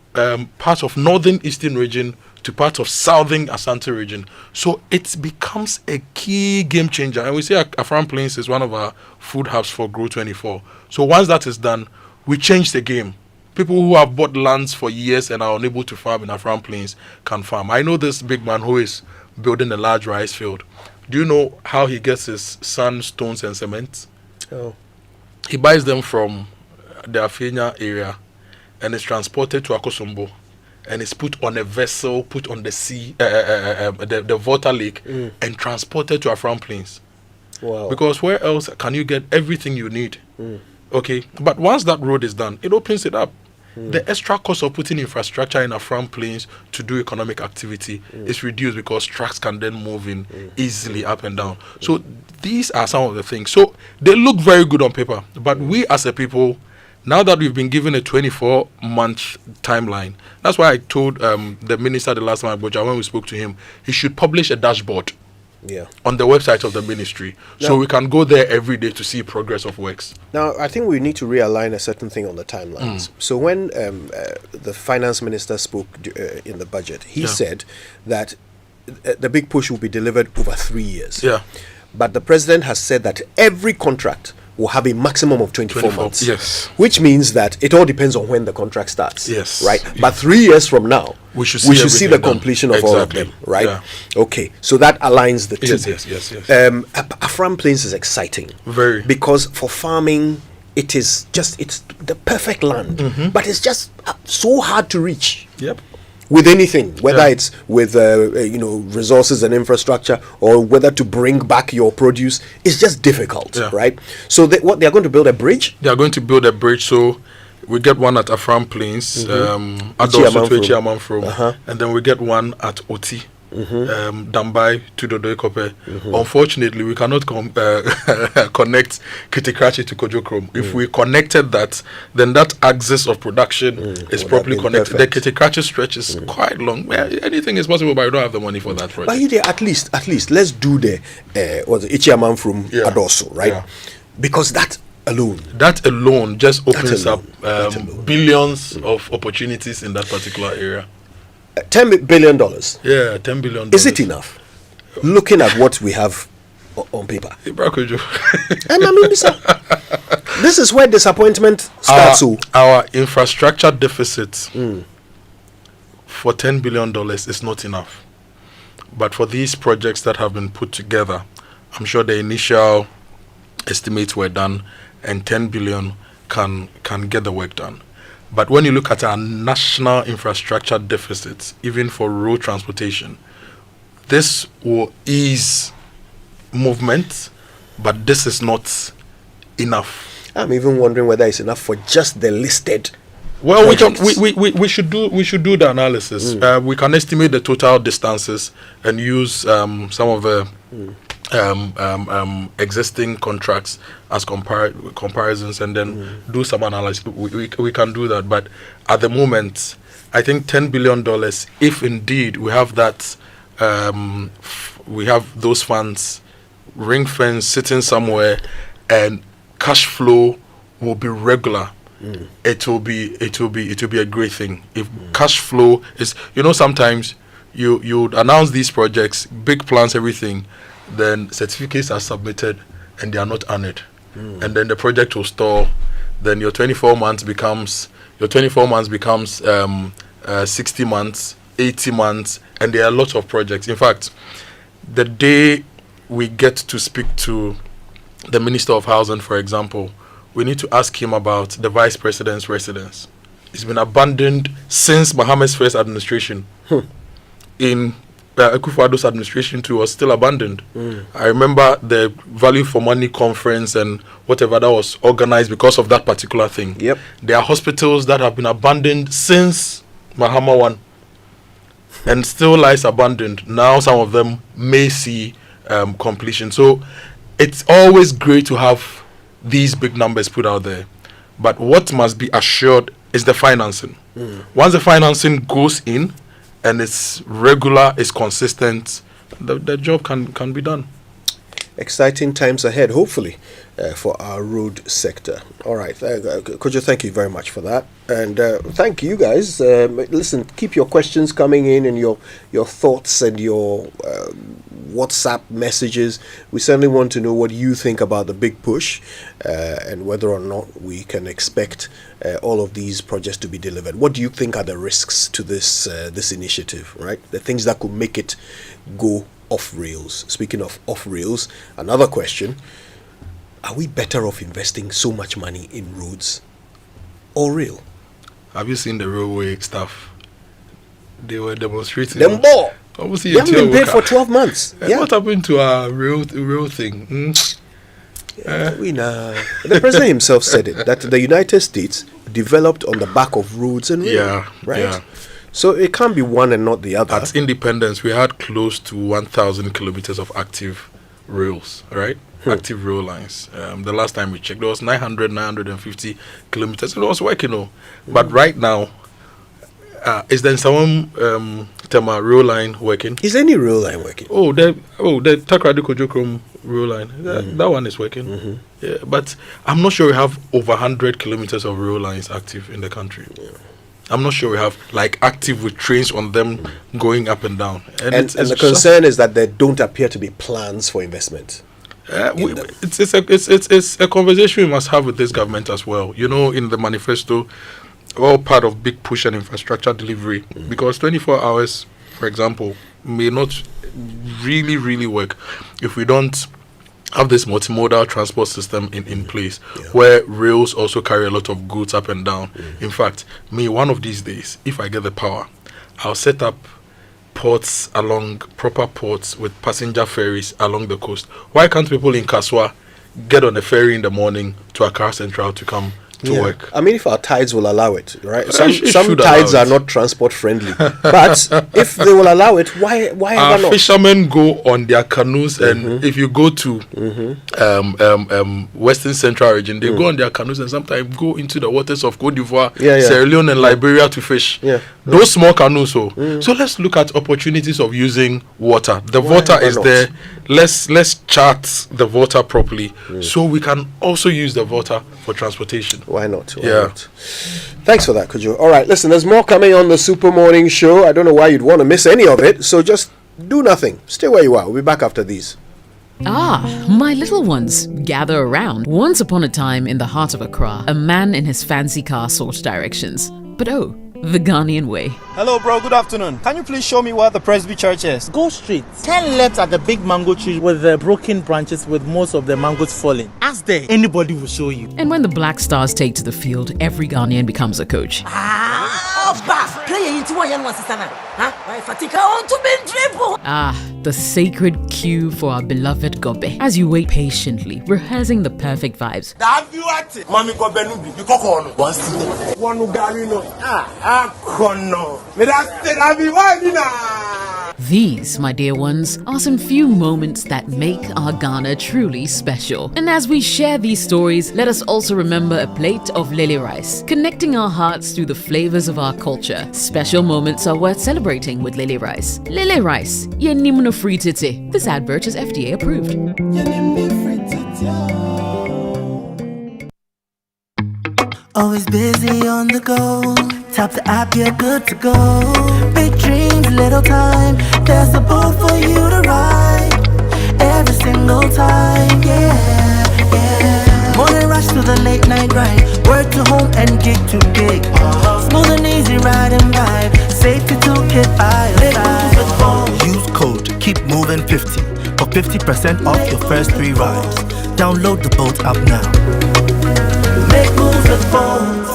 parts of Northern Eastern region, to part of Southern Asante region. So it becomes a key game changer. And we say Afram Plains is one of our food hubs for Grow 24. So once that is done, we change the game. People who have bought lands for years and are unable to farm in Afram Plains can farm. I know this big man who is building a large rice field. Do you know how he gets his sand, stones, and cement? Oh. He buys them from the Afenya area and is transported to Akosombo. And it's put on a vessel, put on the sea, the Volta Lake, and transported to Afram Plains. Wow. Because where else can you get everything you need? Okay, but once that road is done, it opens it up. the extra cost of putting infrastructure in Afram Plains to do economic activity is reduced because trucks can then move in easily up and down. So these are some of the things. So they look very good on paper, but we as a people, now that we've been given a 24-month timeline, that's why I told the minister the last time when we spoke to him, he should publish a dashboard on the website of the ministry, so we can go there every day to see progress of works. Now, I think we need to realign a certain thing on the timelines. So when the finance minister spoke in the budget, he said that the big push will be delivered over 3 years. But the president has said that every contract will have a maximum of 24 months. Yes. Which means that it all depends on when the contract starts. Yes. Right? But 3 years from now, we should see the completion of all of them. Right? Yeah. Okay. So that aligns the two. Yes. Afram Plains is exciting. Very. Because for farming, it's the perfect land. But it's just so hard to reach. Yep. With anything, whether it's with resources and infrastructure, or whether to bring back your produce, it's just difficult, right? So they're going to build a bridge. They are going to build a bridge. So we get one at Afram Plains, and then we get one at Oti. Dambai to Dodoikope. Unfortunately, we cannot connect Kitikrachi to Kojo Krom. If we connected that, then that axis of production is properly connected. Perfect. The Kitikrachi stretch is quite long. Anything is possible, but we don't have the money for that project. But you at least let's do the Ichiaman from Adoso, right? Yeah. Because that alone just opens up billions of opportunities in that particular area. $10 billion. Yeah, $10 billion. Is it enough? Looking at what we have on paper. This is where disappointment starts. Our infrastructure deficit for $10 billion is not enough. But for these projects that have been put together, I'm sure the initial estimates were done, and 10 billion can get the work done. But when you look at our national infrastructure deficits, even for road transportation, this will ease movement, but this is not enough. I'm even wondering whether it's enough for just the listed. Well, we should do the analysis. We can estimate the total distances and use some of the existing contracts as comparisons, and then do some analysis. We can do that, but at the moment, I think $10 billion, if indeed we have that, we have those funds ring fence sitting somewhere, and cash flow will be regular. It will be a great thing. If cash flow is, sometimes you announce these projects, big plans, everything, then certificates are submitted and they are not honored, and then the project will stall. Then your 24 months becomes 60 months, 80 months, and there are lots of projects. In fact, the day we get to speak to the Minister of Housing, for example, we need to ask him about the Vice President's residence. It's been abandoned since Mohammed's first administration. In Akufo-Addo's administration too, was still abandoned. I remember the Value for Money conference and whatever that was organized because of that particular thing. Yep. There are hospitals that have been abandoned since Mahama one, and still lies abandoned. Now some of them may see completion. So it's always great to have these big numbers put out there, but what must be assured is the financing. Once the financing goes in and it's regular, it's consistent, the job can be done. Exciting times ahead, hopefully, for our road sector. All right, Kojo, thank you very much for that, and thank you guys. Listen, keep your questions coming in, and your thoughts and your WhatsApp messages. We certainly want to know what you think about the big push, and whether or not we can expect all of these projects to be delivered. What do you think are the risks to this initiative? Right, the things that could make it go off rails. Speaking of off rails, another question: are we better off investing so much money in roads or rail? Have you seen the railway stuff? They were demonstrating. Them more. Obviously, they haven't been paid for 12 months. Yeah. What happened to our rail thing? The president himself said it, that the United States developed on the back of roads and rail, right? Yeah. So it can't be one and not the other. At independence, we had close to 1,000 kilometers of active rails, right? Active rail lines. The last time we checked, there was 950 kilometers. It was working, but right now, is there some Tema rail line working? Is any rail line working? The Takrady Kojo rail line. That one is working. Yeah, but I'm not sure we have over 100 kilometers of rail lines active in the country. I'm not sure we have active with trains on them going up and down. And the concern is that there don't appear to be plans for investment. It's a conversation we must have with this government as well. In the manifesto, all part of big push and infrastructure delivery, because 24 hours, for example, may not really work if we don't have this multimodal transport system in place, where rails also carry a lot of goods up and down. In fact, one of these days, if I get the power, I'll set up proper ports with passenger ferries along the coast. Why can't people in Kaswa get on a ferry in the morning to Accra Central to come to work? I mean, if our tides will allow it, right? Some tides are not transport friendly, but if they will allow it, why our not? Fishermen go on their canoes, and if you go to Western Central region, they go on their canoes and sometimes go into the waters of Cote d'Ivoire, Sierra Leone, and Liberia to fish. Those small canoes. So let's look at opportunities of using water. The water is there. Let's chart the water properly, so we can also use the water for transportation. Why not? Why not? Thanks for that, Kojo. All right, listen, there's more coming on the Super Morning Show. I don't know why you'd want to miss any of it, so just do nothing. Stay where you are. We'll be back after these. My little ones, gather around. Once upon a time in the heart of Accra, a man in his fancy car sought directions. But the Ghanaian way. Hello, bro. Good afternoon. Can you please show me where the Presby Church is? Go straight. 10 left at the big mango tree with the broken branches with most of the mangoes falling. Ask there. Anybody will show you. And when the Black Stars take to the field, every Ghanaian becomes a coach. The sacred cue for our beloved Gobe. As you wait patiently, rehearsing the perfect vibes. These, my dear ones, are some few moments that make our Ghana truly special. And as we share these stories, let us also remember a plate of lily rice, connecting our hearts through the flavors of our culture. Special moments are worth celebrating with lily rice. Lily rice, yenimno fritite. This advert is FDA approved. Always busy on the go. Tap the app, you're good to go. Big dreams, little time. There's a boat for you to ride. Every single time, Morning rush to the late night ride. Work to home and gig to gig. Smooth and easy ride and vibe. Safety toolkit by your side. Use code Keep Moving 50 for 50% off your first 3 rides. Download the Bolt app now. Make moves with Bolt.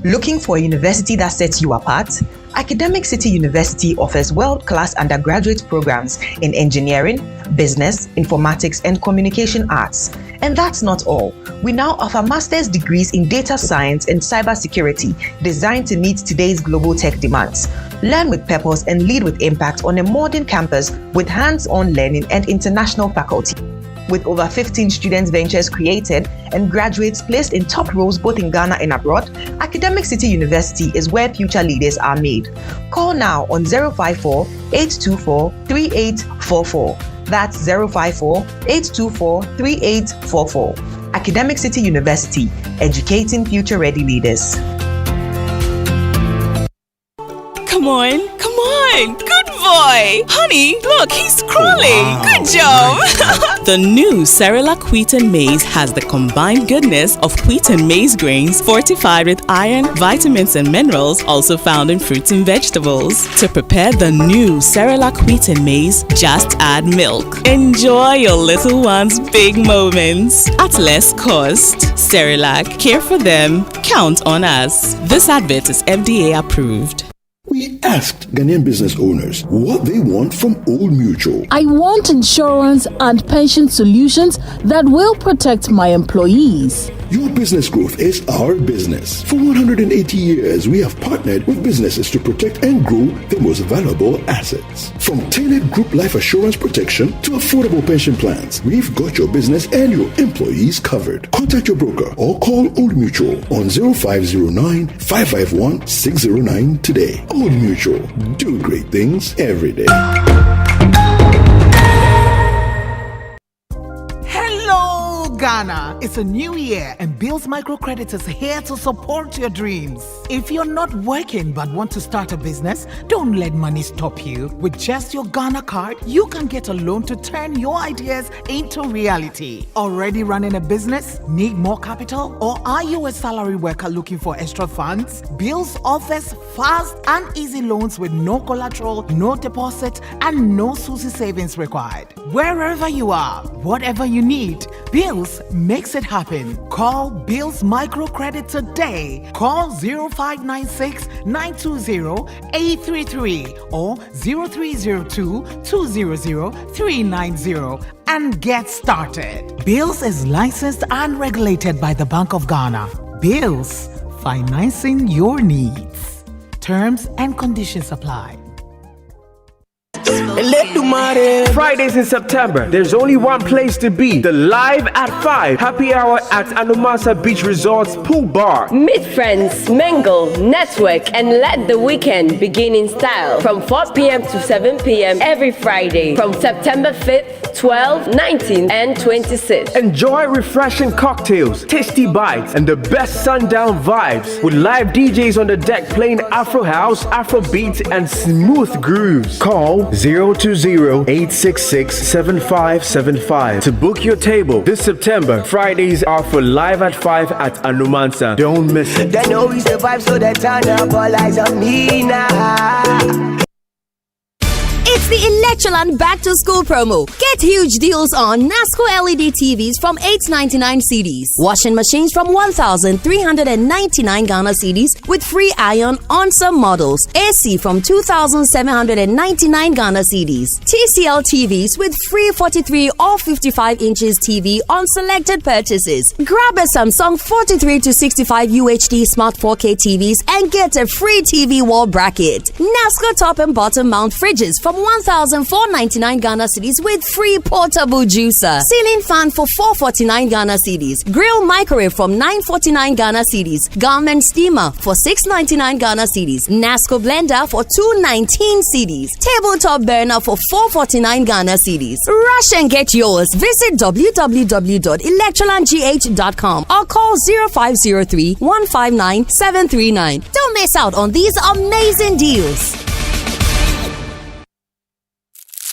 Looking for a university that sets you apart? Academic City University offers world-class undergraduate programs in engineering, business, informatics, and communication arts. And that's not all. We now offer master's degrees in data science and cybersecurity designed to meet today's global tech demands. Learn with purpose and lead with impact on a modern campus with hands-on learning and international faculty. With over 15 student ventures created and graduates placed in top roles both in Ghana and abroad, Academic City University is where future leaders are made. Call now on 054-824-3844. That's 054-824-3844. Academic City University, educating future-ready leaders. Come on. Good boy. Honey, look, he's crawling. Wow. Good job. The new Cerelac Wheat and Maize has the combined goodness of wheat and maize grains fortified with iron, vitamins, and minerals also found in fruits and vegetables. To prepare the new Cerelac Wheat and Maize, just add milk. Enjoy your little one's big moments at less cost. Cerelac, care for them, count on us. This advert is FDA approved. We asked Ghanaian business owners what they want from Old Mutual. I want insurance and pension solutions that will protect my employees. Your business growth is our business. For 180 years, we have partnered with businesses to protect and grow their most valuable assets. From tailored group life assurance protection to affordable pension plans, we've got your business and your employees covered. Contact your broker or call Old Mutual on 0509 551 609 today. Old Mutual, do great things every day. Ghana, it's a new year and Bill's Microcredit is here to support your dreams. If you're not working but want to start a business, don't let money stop you. With just your Ghana card, you can get a loan to turn your ideas into reality. Already running a business? Need more capital? Or are you a salary worker looking for extra funds? Bill's offers fast and easy loans with no collateral, no deposit, and no SUSI savings required. Wherever you are, whatever you need, Bill's makes it happen. Call Bill's Microcredit today. Call 0596 920 833 or 0302 200 390 and get started. Bill's is licensed and regulated by the Bank of Ghana. Bill's, financing your needs. Terms and conditions apply. Fridays in September, there's only one place to be. The Live at 5 happy hour at Anumasa Beach Resorts Pool Bar. Meet friends, mingle, network, and let the weekend begin in style. From 4 p.m. to 7 p.m. every Friday from September 5th, 12th, 19th, and 26th. Enjoy refreshing cocktails, tasty bites, and the best sundown vibes with live DJs on the deck playing Afro House, Afro Beats, and smooth grooves. Call 020-866-7575 to book your table this September. Fridays are for Live at 5 at Anumansa. Don't miss it. They know we survive, so they turn up all eyes on me now. It's the Electroland Back to School promo. Get huge deals on NASCO LED TVs from $899 CDs, washing machines from 1,399 Ghana CDs with free iron on some models, AC from 2,799 Ghana CDs, TCL TVs with free 43 or 55 inches TV on selected purchases. Grab a Samsung 43 to 65 UHD Smart 4K TVs and get a free TV wall bracket. NASCO top and bottom mount fridges from 1,499 Ghana cedis with free portable juicer. Ceiling fan for 449 Ghana cedis. Grill microwave from 949 Ghana cedis. Garment steamer for 699 Ghana cedis. NASCO blender for 219 cedis. Tabletop burner for 449 Ghana cedis. Rush and get yours. Visit www.electrolandgh.com or call 0503 159 739. Don't miss out on these amazing deals.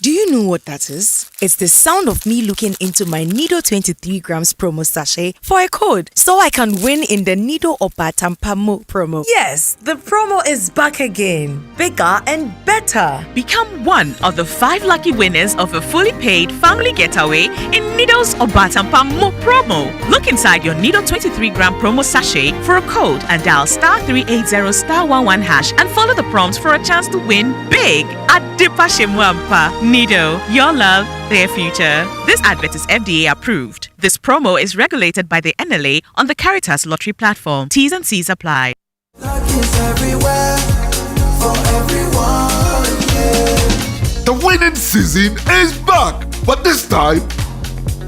Do you know what that is? It's the sound of me looking into my Nido 23 grams promo sachet for a code so I can win in the Nido Obatampa promo. Yes, the promo is back again. Bigger and better. Become one of the 5 lucky winners of a fully paid family getaway in Nido's Obatampa promo. Look inside your Nido 23 gram promo sachet for a code and dial *380*11# and follow the prompts for a chance to win big at Advertisements. Nido, your love, their future. This advert is FDA approved. This promo is regulated by the NLA on the Caritas Lottery platform. T's and C's apply. Everywhere, for everyone, yeah. The winning season is back, but this time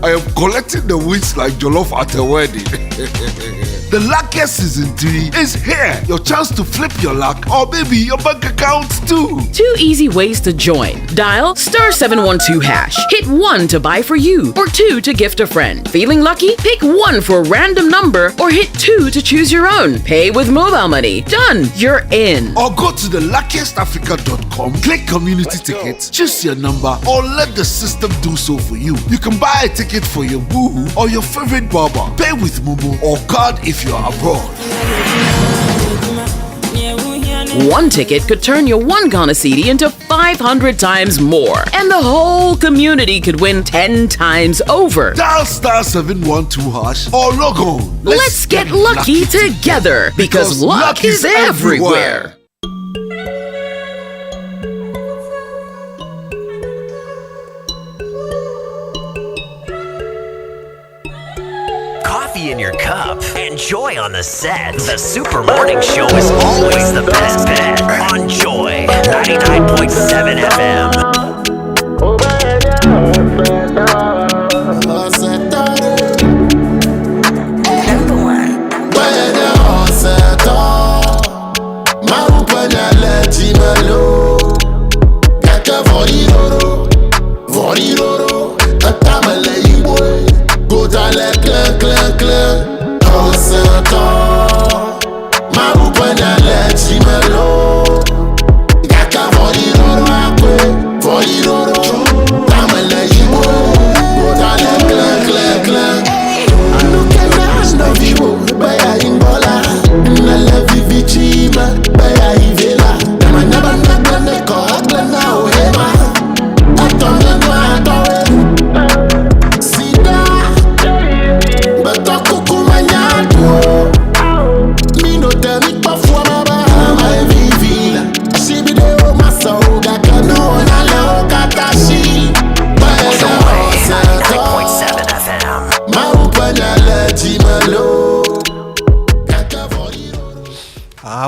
I am collecting the wins like jollof at a wedding. The luckiest season 3 is here. Your chance to flip your luck or maybe your bank account too. 2 easy ways to join. Dial *712#. Hit 1 to buy for you or 2 to gift a friend. Feeling lucky? Pick 1 for a random number or hit 2 to choose your own. Pay with mobile money. Done. You're in. Or go to theluckiestafrica.com, click community tickets, choose your number or let the system do so for you. You can buy a ticket for your boo or your favorite barber. Pay with Momo or card if you're abroad. 1 ticket could turn your 1 Ghana cedi into 500 times more. And the whole community could win 10 times over. Dial *712# or log on. Let's get lucky together because luck is everywhere. cup. Enjoy on the set. The Super Morning Show is always the best bet on Joy 99.7 FM.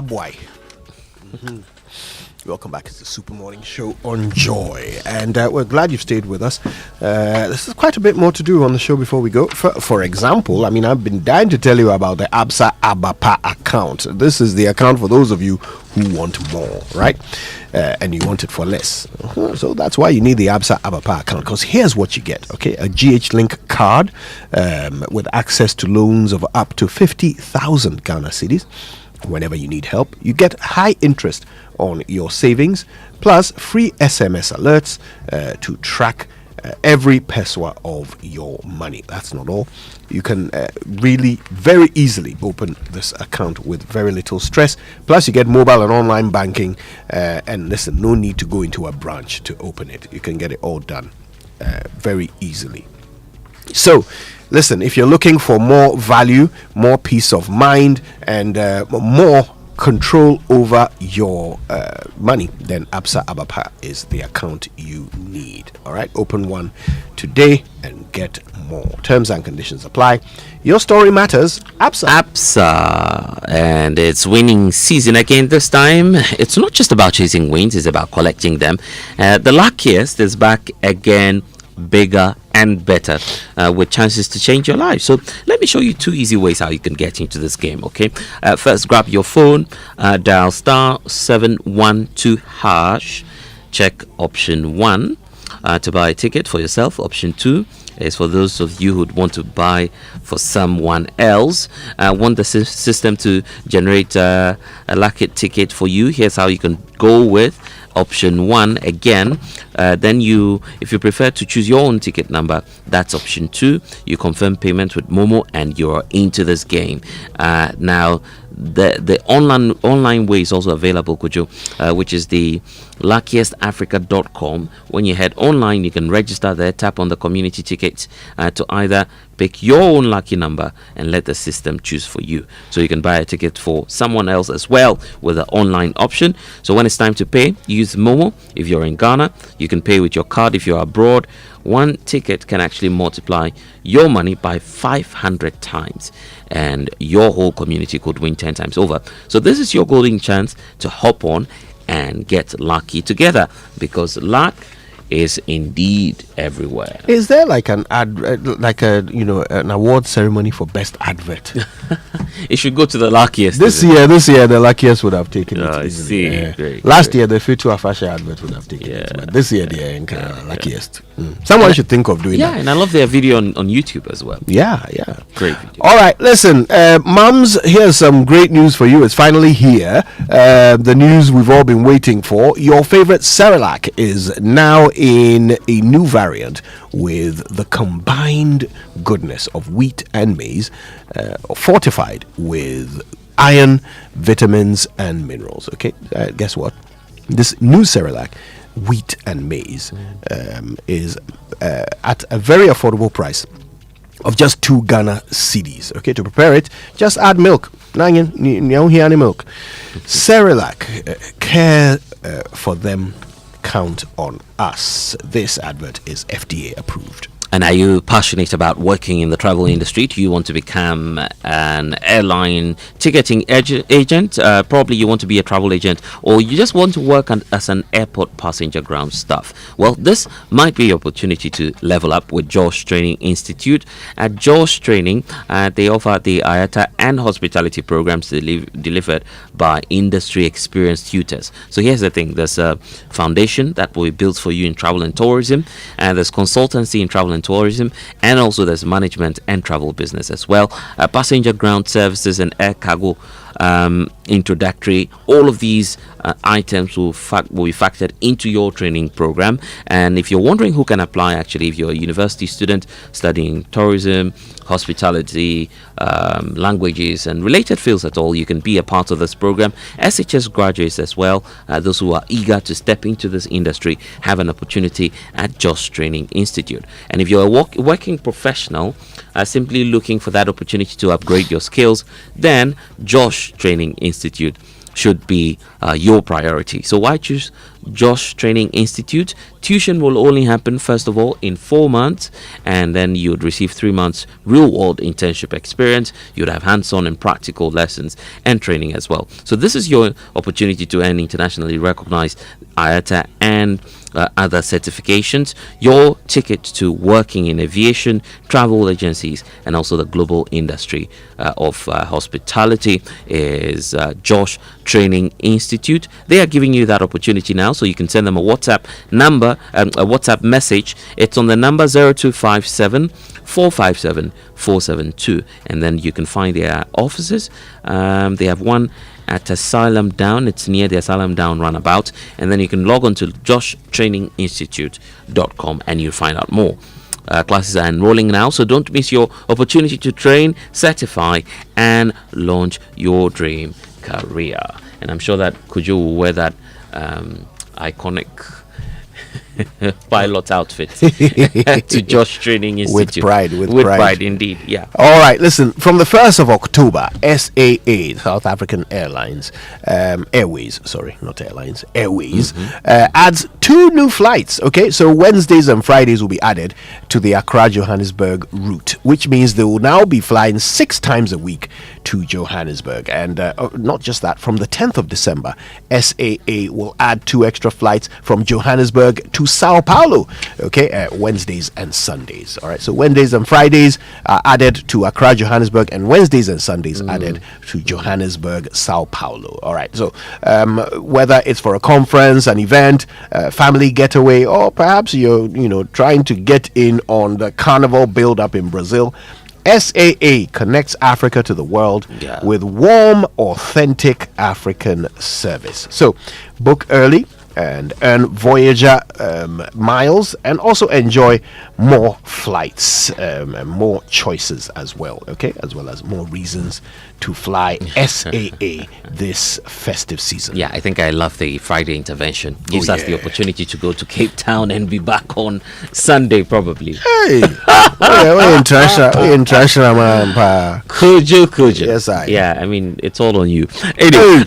Boy. Welcome back. It's the Super Morning Show on Joy, and we're glad you've stayed with us. This is quite a bit more to do on the show before we go. For example, I mean, I've been dying to tell you about the Absa Abapa account. This is the account for those of you who want more, right? And you want it for less. So that's why you need the Absa Abapa account, because here's what you get, okay? A GH Link card with access to loans of up to 50,000 Ghana cedis. Whenever you need help, you get high interest on your savings, plus free SMS alerts to track every pesewa of your money. That's not all. You can really very easily open this account with very little stress. Plus, you get mobile and online banking. And listen, no need to go into a branch to open it. You can get it all done very easily. So, listen, if you're looking for more value, more peace of mind, and more control over your money, then Absa Abapa is the account you need. All right, open one today and get more. Terms and conditions apply. Your story matters. Absa, and it's winning season again this time. It's not just about chasing wins, it's about collecting them. The luckiest is back again, bigger and better, with chances to change your life. So let me show you 2 easy ways how you can get into this game. Okay, first, grab your phone, dial star 712 hash, check option 1 to buy a ticket for yourself. Option 2 is for those of you who want to buy for someone else. Want the system to generate a lucky ticket for you. Here's how you can go with option 1 again. Then if you prefer to choose your own ticket number, that's option 2. You confirm payment with Momo and you're into this game. Now the online way is also available, Kojo, which is the luckiestafrica.com. When you head online, you can register there, tap on the community tickets to either pick your own lucky number and let the system choose for you. So you can buy a ticket for someone else as well with the online option. So when it's time to pay, use Momo. If you're in Ghana, you can pay with your card. If you're abroad, one ticket can actually multiply your money by 500 times, and your whole community could win 10 times over. So this is your golden chance to hop on and get lucky together, because luck is indeed everywhere. Is there like an an award ceremony for best advert? It should go to the luckiest. This year the luckiest would have taken it. I see. Great, Last year the Future Fashion advert would have taken it, but this year they are luckiest. Someone should think of doing that. Yeah, and I love their video on YouTube as well. Yeah. Great video. All right, listen, mums, here's some great news for you. It's finally here. The news we've all been waiting for. Your favorite Cerelac is now in a new variant with the combined goodness of wheat and maize, fortified with iron, vitamins, and minerals. Okay, guess what? This new Cerelac, wheat and maize, is at a very affordable price of just 2 Ghana cedis. Okay, to prepare it, just add milk. Milk. Cerelac, care for them, count on us. This advert is FDA approved. And are you passionate about working in the travel industry? Do you want to become an airline ticketing agent? Probably you want to be a travel agent, or you just want to work as an airport passenger ground staff. Well, this might be your opportunity to level up with Josh Training Institute. At Josh Training, they offer the IATA and hospitality programs delivered by industry experienced tutors. So here's the thing. There's a foundation that will be built for you in travel and tourism, and there's consultancy in travel and tourism, and also there's management and travel business as well. Passenger ground services and air cargo introductory. All of these items will be factored into your training program. And if you're wondering who can apply, actually, if you're a university student studying tourism, hospitality, languages and related fields at all, you can be a part of this program. SHS graduates as well, those who are eager to step into this industry, have an opportunity at Josh Training Institute. And if you're a working professional simply looking for that opportunity to upgrade your skills, then Josh Training Institute should be your priority. So why choose Josh Training Institute? Tuition will only happen, first of all, in 4 months, and then you would receive 3 months real-world internship experience. You'd have hands-on and practical lessons and training as well. So this is your opportunity to earn internationally recognized IATA and other certifications. Your ticket to working in aviation, travel agencies, and also the global industry of hospitality is Josh Training Institute. They are giving you that opportunity now, so you can send them a WhatsApp number, a WhatsApp message. It's on the number 0257 457 472, and then you can find their offices. They have one at Asylum Down. It's near the Asylum Down roundabout, and then you can log on to joshtraininginstitute.com and you'll find out more. Classes are enrolling now, so don't miss your opportunity to train, certify, and launch your dream career. And I'm sure that Kojo will wear that iconic pilot outfit to Josh Training Institute. With pride indeed. Yeah. All right, listen, from the 1st of October, SAA, South African Airways, adds 2 new flights. Okay, so Wednesdays and Fridays will be added to the Accra Johannesburg route, which means they will now be flying 6 times a week to Johannesburg. And not just that, from the 10th of December, SAA will add 2 extra flights from Johannesburg to Sao Paulo, okay, Wednesdays and Sundays. All right, so Wednesdays and Fridays are added to Accra, Johannesburg, and Wednesdays and Sundays added to Johannesburg, Sao Paulo. All right, so whether it's for a conference, an event, family getaway, or perhaps you're trying to get in on the carnival build-up in Brazil, SAA connects Africa to the world with warm, authentic African service. So book early and earn Voyager miles, and also enjoy more flights and more choices as well, okay, as well as more reasons to fly SAA this festive season. Yeah, I think I love the Friday intervention. Gives us the opportunity to go to Cape Town and be back on Sunday probably. Hey, we're international man. Kojo. Yes, I mean, it's all on you. Anyway.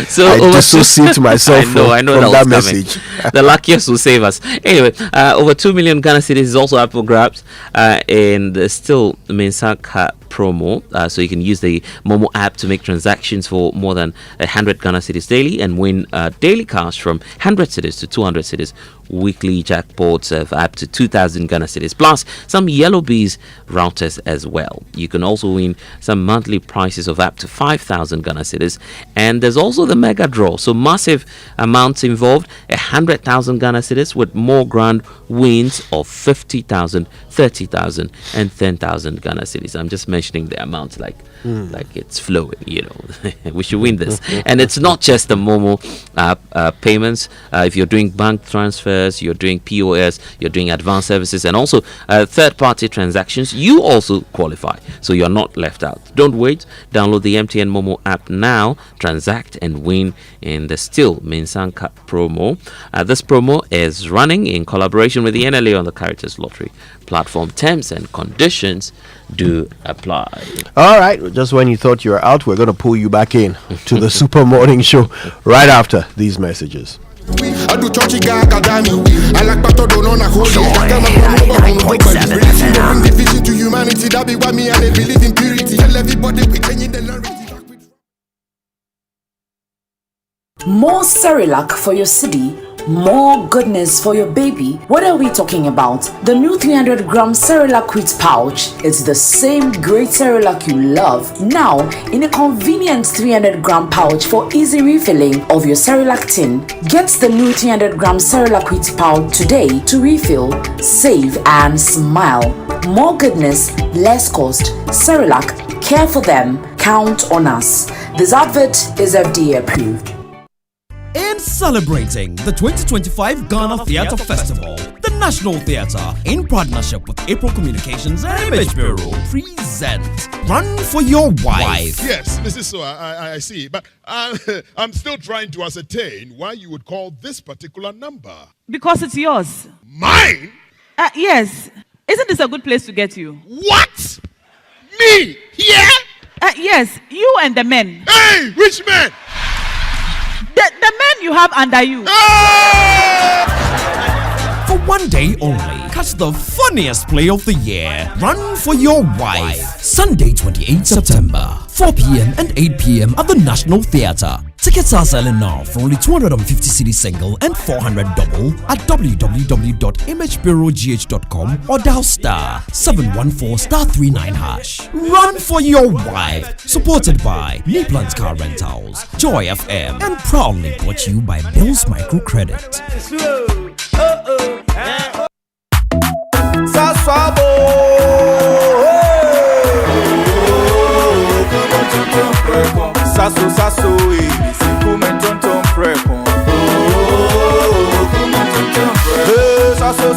So I dissociate myself I know from that message. The luckiest will save us. Anyway, over 2 million Ghana cedis is also up for grabs in the still Mensaka promo. So you can use the Momo app to make transactions for more than 100 Ghana cedis daily and win daily cash from 100 cedis to 200 cedis. Weekly jackpots of up to 2,000 Ghana cedis, plus some Yellow Bees routers as well. You can also win some monthly prizes of up to 5,000 Ghana cedis, and there's also the mega draw. So massive amounts involved: 100,000 Ghana cedis with more grand wins of 50,000, 30,000, and 10,000 Ghana cedis. I'm just mentioning the amounts like it's flowing. We should win this. And it's not just the Momo payments. If you're doing bank transfers, you're doing POS, you're doing advanced services, and also third-party transactions, you also qualify. So you're not left out. Don't wait. Download the MTN Momo app now. Transact and win in the still Mensanka promo. This promo is running in collaboration with the NLA on the Caritas Lottery platform. Terms and conditions do apply. All right, just when you thought you were out, we're going to pull you back in to the Super Morning Show right after these messages. I do churchy gaga dani. I like pato don't on a whole Joy 99.7 FM. division to humanity. That be why me and they believe in purity. Tell everybody we changing the narrative. More Cerelac for your city, more goodness for your baby. What are we talking about? The new 300-gram Cerelac wheat pouch. It's the same great Cerelac you love, now in a convenient 300-gram pouch for easy refilling of your Cerelac tin. Get the new 300-gram Cerelac wheat pouch today to refill, save and smile. More goodness, less cost. Cerelac, care for them, count on us. This advert is FDA approved. In celebrating the 2025 Ghana Theatre Festival, the National Theatre, in partnership with April Communications and Image Bureau, present Run for Your Wife. Yes, this is so. I see. But I'm still trying to ascertain why you would call this particular number. Because it's yours. Mine? Yes. Isn't this a good place to get you? What? Me? Here? Yes, you and the men. Hey, which men? The men you have under you. For one day only, catch the funniest play of the year. Run for Your Wife. Sunday, 28 September, 4 p.m. and 8 p.m. at the National Theatre. Tickets are selling now for only 250 cedi single and 400 double at www.imagebureaugh.com or dial star 714*39#. Run for Your Wife. Supported by Neplant Car Rentals, Joy FM, and proudly brought to you by Bill's Microcredit. Sasso, come tonton prekon. Sasso,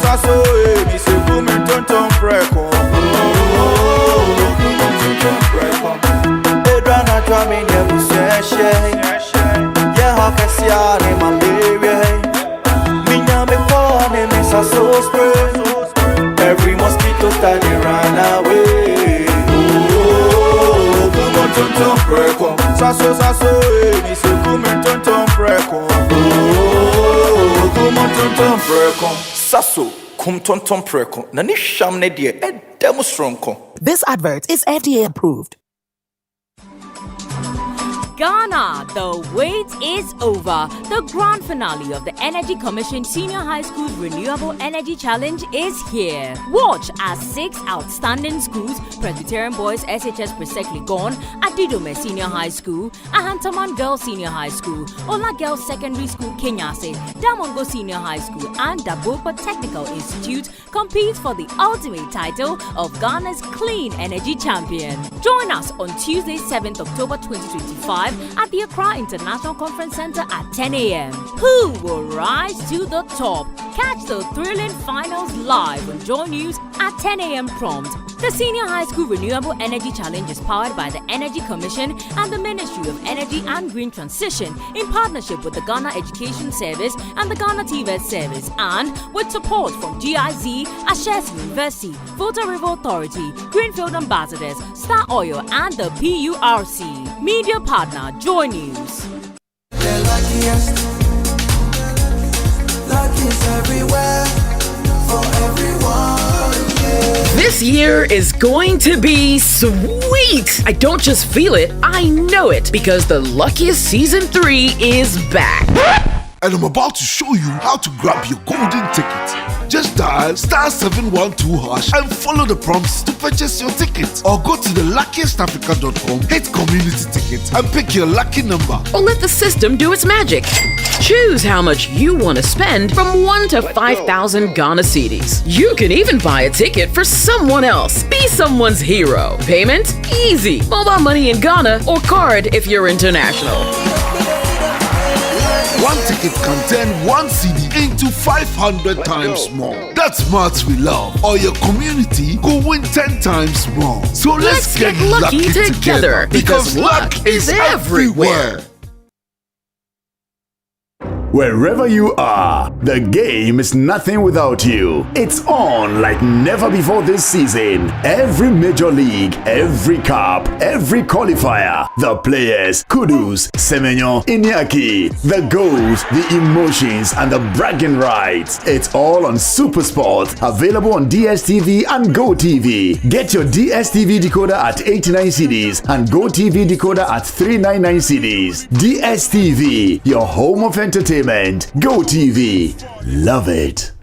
come tonton prekon. Edrana drama in every session. Yeah, how can see our name malaria? Minya me call me sasso spray. Every mosquito study run away. Tonton prekon. Sasso, mi se come tonton prekon. Come tonton prekon. Sasso, come tonton prekon. Na ni sham ne die e demo strong kon. This advert is FDA approved. Ghana, the wait is over. The grand finale of the Energy Commission Senior High School Renewable Energy Challenge is here. Watch as 6 outstanding schools, Presbyterian Boys SHS Presekli Gon, Adidome Senior High School, Ahantaman Girls Senior High School, Ola Girls Secondary School Kenyase, Damongo Senior High School, and Dabopa Technical Institute compete for the ultimate title of Ghana's Clean Energy Champion. Join us on Tuesday, 7th October 2025 at the Accra International Conference Center at 10 a.m. Who will rise to the top? Catch the thrilling finals live on Joy News at 10 a.m. prompt. The Senior High School Renewable Energy Challenge is powered by the Energy Commission and the Ministry of Energy and Green Transition in partnership with the Ghana Education Service and the Ghana TVET Service, and with support from GIZ, Ashes University, Volta River Authority, Greenfield Ambassadors, Star Oil, and the PURC. Media partner, Joy News. This year is going to be sweet. I don't just feel it, I know it, because the Luckiest Season 3 is back. And I'm about to show you how to grab your golden ticket. Just dial *712# and follow the prompts to purchase your ticket. Or go to theluckiestafrica.com, hit community tickets, and pick your lucky number. Or let the system do its magic. Choose how much you want to spend from 1 to 5,000 Ghana cedis. You can even buy a ticket for someone else. Be someone's hero. Payment? Easy. Mobile money in Ghana or card if you're international. One ticket can turn 1 CD into 500 times more. That's maths we love. Or your community go win 10 times more. So let's get lucky together because luck is everywhere. Wherever you are, the game is nothing without you. It's on like never before this season. Every major league, every cup, every qualifier, the players, kudos, Semenyo, Inyaki, the goals, the emotions, and the bragging rights. It's all on SuperSport, available on DSTV and GoTV. Get your DSTV decoder at 89 cedis and GoTV decoder at 399 cedis. DSTV, your home of entertainment. GoTV, love it.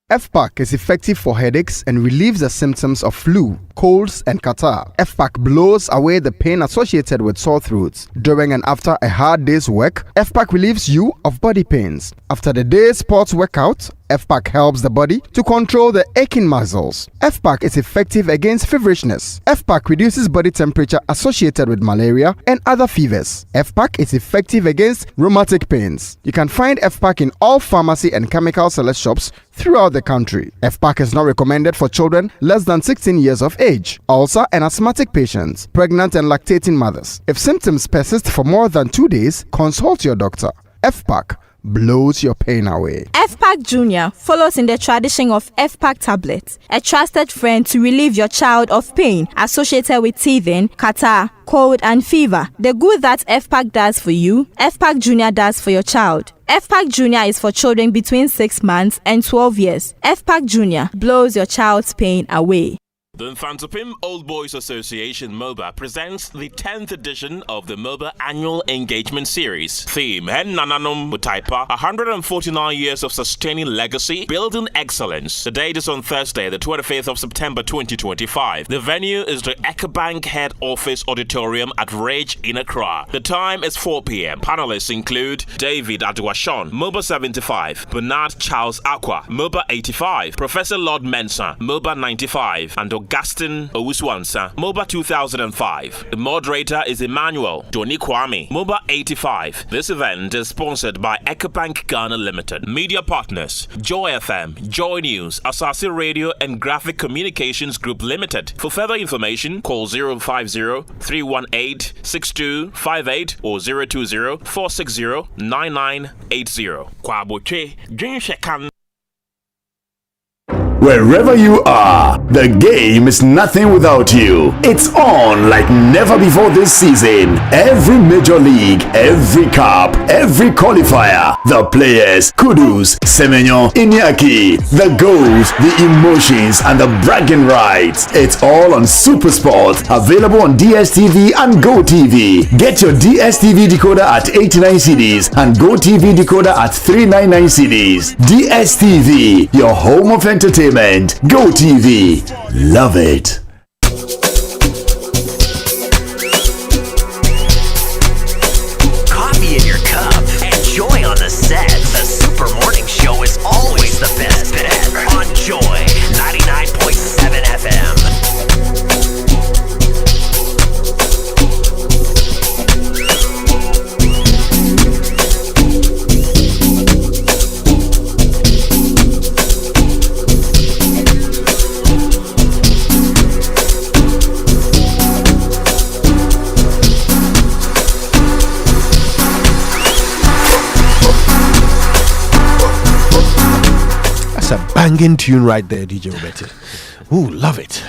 FPAC is effective for headaches and relieves the symptoms of flu, colds, and catarrh. FPAC blows away the pain associated with sore throats. During and after a hard day's work, FPAC relieves you of body pains. After the day's sports workout, FPAC helps the body to control the aching muscles. FPAC is effective against feverishness. FPAC reduces body temperature associated with malaria and other fevers. FPAC is effective against rheumatic pains. You can find FPAC in all pharmacy and chemical select shops throughout the country. FPAC is not recommended for children less than 16 years of age, ulcer and asthmatic patients, pregnant and lactating mothers. If symptoms persist for more than 2 days, consult your doctor. FPAC blows your pain away. FPAC Junior follows in the tradition of FPAC tablets, a trusted friend to relieve your child of pain associated with teething, catarrh, cold, and fever. The good that FPAC does for you, FPAC Junior does for your child. FPAC Junior is for children between 6 months and 12 years. FPAC Junior blows your child's pain away. The Infantopim Old Boys Association MOBA presents the 10th edition of the MOBA Annual Engagement Series. Theme, Hen Nananum Mutaipa, 149 years of sustaining legacy, building excellence. The date is on Thursday, the 25th of September 2025. The venue is the Ecobank Head Office Auditorium at Rage in Accra. The time is 4 p.m. Panelists include David Aduashon, MOBA 75, Bernard Charles Aqua, MOBA 85, Professor Lord Mensah, MOBA 95, and Augustine Owuswansa, MOBA 2005. The moderator is Emmanuel Doni Kwame, MOBA 85. This event is sponsored by Ecobank Ghana Limited. Media partners, Joy FM, Joy News, Asasi Radio, and Graphic Communications Group Limited. For further information, call 050-318-6258 or 020-460-9980. Kwaboche, Jinshekan. Wherever you are, the game is nothing without you. It's on like never before this season. Every major league, every cup, every qualifier, the players, kudos, Semenyo, Inyaki, the goals, the emotions, and the bragging rights. It's all on SuperSport, available on DSTV and GoTV. Get your DSTV decoder at 89 cedis and GoTV decoder at 399 cedis. DSTV, your home of entertainment. GoTV, love it. Coffee in your cup and joy on the set. The Super Morning Show is always the best bet on Joy 99.7 FM. A banging tune right there, DJ Obete. Ooh, love it.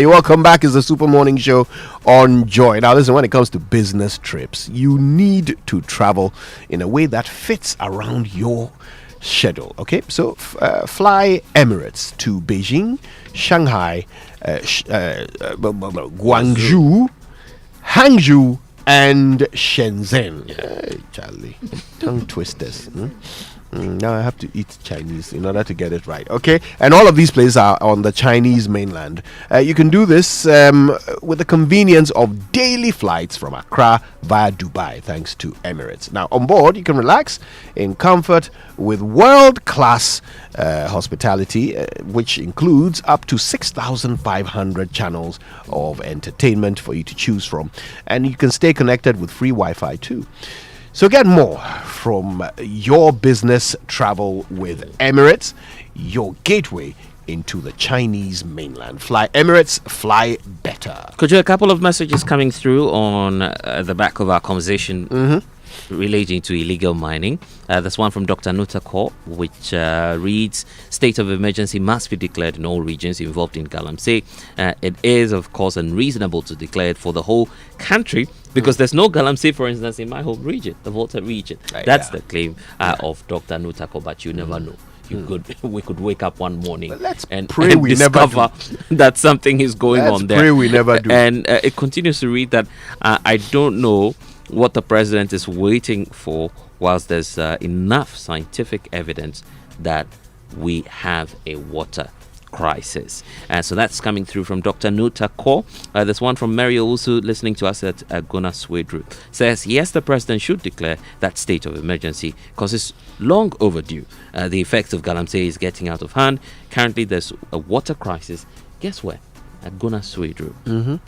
You're welcome back. It's the Super Morning Show on Joy. Now listen, when it comes to business trips, you need to travel in a way that fits around your schedule. Okay, so fly Emirates to Beijing, Shanghai, Guangzhou, Hangzhou, and Shenzhen. Charlie, tongue twisters. Now I have to eat Chinese in order to get it right. Okay, and all of these places are on the Chinese mainland. You can do this with the convenience of daily flights from Accra via Dubai, thanks to Emirates. Now on board, you can relax in comfort with world-class hospitality, which includes up to 6,500 channels of entertainment for you to choose from, and you can stay connected with free Wi-Fi too. So get more from your business travel with Emirates, your gateway into the Chinese mainland. Fly Emirates, fly better. Could you a couple of messages coming through on the back of our conversation relating to illegal mining? There's one from Dr. Nutako, which reads, state of emergency must be declared in all regions involved in Galamsey. It is, of course, unreasonable to declare it for the whole country because there's no Galamsey, for instance, in my home region, the Volta region. That's the claim of Dr. Nutako, but you never know. We could wake up one morning and discover that something is going on there. Pray we never do. And it continues to read that I don't know what the president is waiting for, whilst there's enough scientific evidence that we have a water crisis. So that's coming through from Dr. Nuta Ko. There's one from Mary Owusu listening to us at Gona Swedru. Says, yes, the president should declare that state of emergency because it's long overdue. The effects of Galamsey is getting out of hand. Currently, there's a water crisis. Guess where? At Gona Swedru.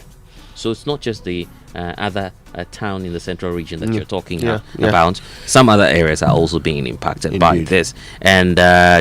So it's not just the other town in the central region that you're talking about. Some other areas are also being impacted by this. And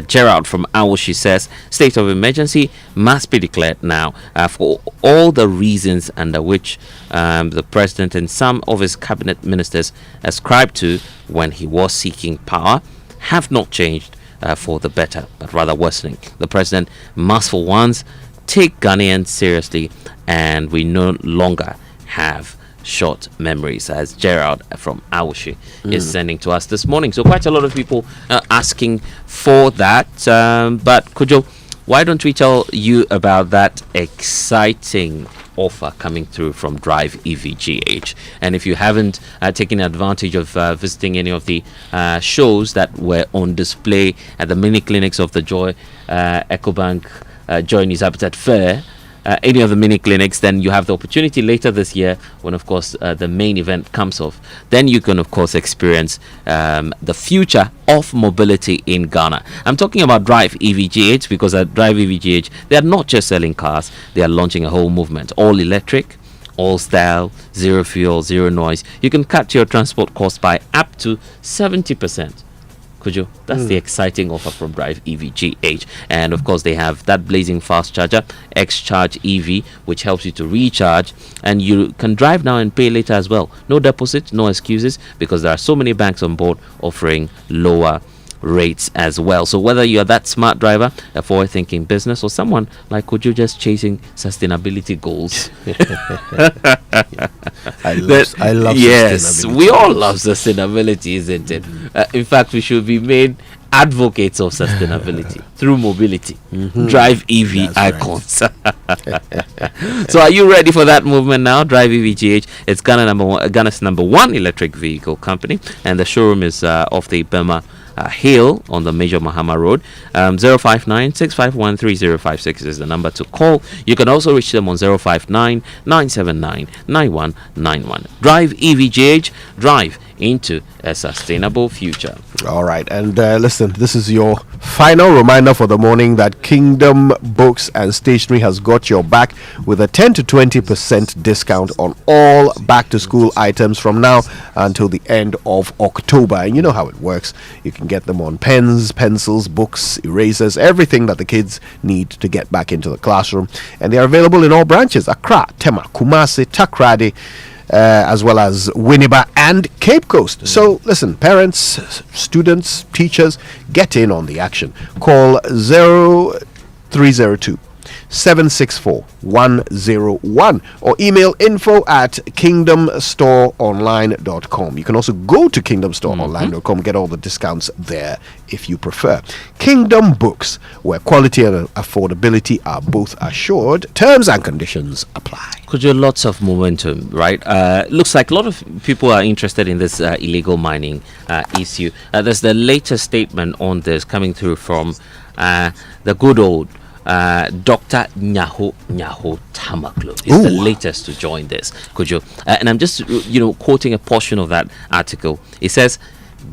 Gerald from Awoshi says, state of emergency must be declared now for all the reasons under which the president and some of his cabinet ministers ascribed to when he was seeking power have not changed for the better, but rather worsening. The president must for once take Ghanaians seriously, and we no longer have short memories, as Gerald from Awoshi is sending to us this morning. So quite a lot of people asking for that. But Kojo, why don't we tell you about that exciting offer coming through from Drive EVGH? And if you haven't taken advantage of visiting any of the shows that were on display at the mini clinics of the Joy EcoBank Joy News Habitat Fair, any of the mini clinics, then you have the opportunity later this year when, of course, the main event comes off. Then you can, of course, experience the future of mobility in Ghana. I'm talking about Drive EVGH because at Drive EVGH, they are not just selling cars, they are launching a whole movement. All electric, all style, zero fuel, zero noise. You can cut your transport cost by up to 70%. Kojo, that's the exciting offer from Drive EVGH. And of course, they have that blazing fast charger, X-Charge EV, which helps you to recharge. And you can drive now and pay later as well. No deposit, no excuses, because there are so many banks on board offering lower rates as well. So whether you're that smart driver, a forward-thinking business, or someone like Kojo just chasing sustainability goals. I love yes, sustainability. we all love sustainability, isn't it? In fact, we should be made advocates of sustainability through mobility. Drive EV icons. So are you ready for that movement now? Drive EVGH. It's Ghana's number one electric vehicle company, and the showroom is off the Burma Hill on the Major Mahama Road. 059-651-3056 is the number to call. You can also reach them on 059-979-9191. Drive EVGH. Drive into a sustainable future. All right, and listen, this is your final reminder for the morning that Kingdom Books and Stationery has got your back with a 10 to 20% discount on all back-to-school items from now until the end of October. And you know how it works. You can get them on pens, pencils, books, erasers, everything that the kids need to get back into the classroom. And they are available in all branches: Accra, Tema, Kumasi, Takrady, as well as Winneba and Cape Coast. So listen, parents, students, teachers, get in on the action. Call 0302 764-101 or email info@kingdomstoreonline.com. You can also go to kingdomstoreonline.com, get all the discounts there if you prefer. Kingdom Books, where quality and affordability are both assured. Terms and conditions apply. Could you lots of momentum, right? Looks like a lot of people are interested in this illegal mining issue. There's the latest statement on this coming through from the good old Dr. Nyaho Tamaklo is the latest to join this. Could you? And I'm just, quoting a portion of that article. It says,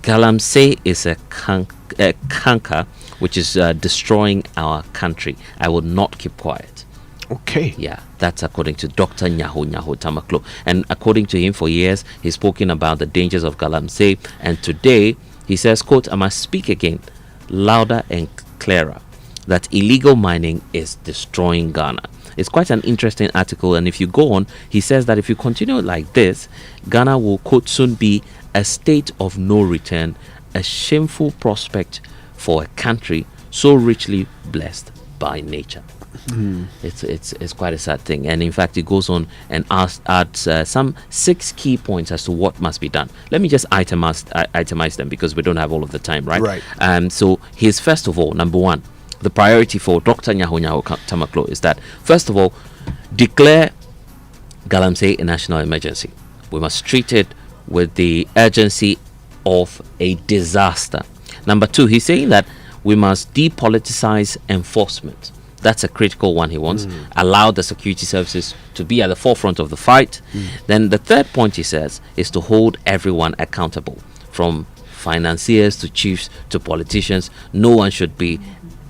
Galamsey is a canker which is destroying our country. I will not keep quiet. Okay. Yeah, that's according to Dr. Nyaho Tamaklo. And according to him, for years, he's spoken about the dangers of Galamsey. And today, he says, quote, I must speak again, louder and clearer. that illegal mining is destroying Ghana. It's quite an interesting article, and if you go on, he says that if you continue like this, Ghana will, quote, soon be a state of no return, a shameful prospect for a country so richly blessed by nature. It's quite a sad thing, and in fact, it goes on and adds some 6 key points as to what must be done. Let me just itemize them because we don't have all of the time, right? Right. So here's first of all, number 1, the priority for Dr. Nyaho Tamaklo is that first of all, declare Galamsey a national emergency. We must treat it with the urgency of a disaster. Number 2, he's saying that we must depoliticize enforcement. That's a critical one he wants. Allow the security services to be at the forefront of the fight. Then the third point he says is to hold everyone accountable, from financiers to chiefs to politicians. No one should be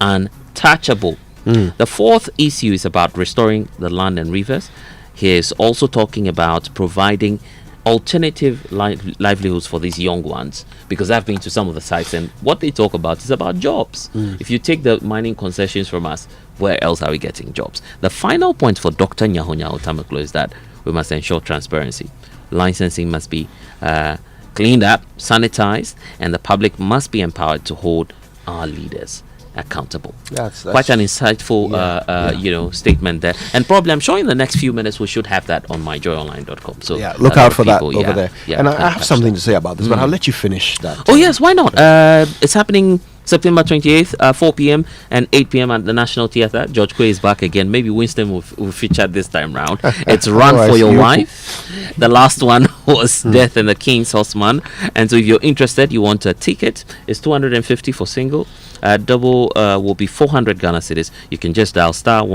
untouchable. The fourth issue is about restoring the land and rivers. He is also talking about providing alternative livelihoods for these young ones, because I've been to some of the sites and what they talk about is about jobs. If you take the mining concessions from us, where else are we getting jobs? The final point for Dr. Nyaho Tamaklo is that we must ensure transparency. Licensing must be cleaned up, sanitized, and the public must be empowered to hold our leaders accountable. That's quite an insightful statement there, and probably I'm sure in the next few minutes we should have that on myjoyonline.com. So look out for that over there. Yeah, and I have something to say about this, but I'll let you finish that. Oh yes, why not? It's happening September 28th, 4 p.m. and 8 p.m. at the National Theatre. George Quay is back again. Maybe Winston will feature this time round. It's Run for Your Wife. The last one was Death and the King's Horseman. And so if you're interested, you want a ticket, it's 250 for single. Double will be 400 Ghana cedis. You can just dial star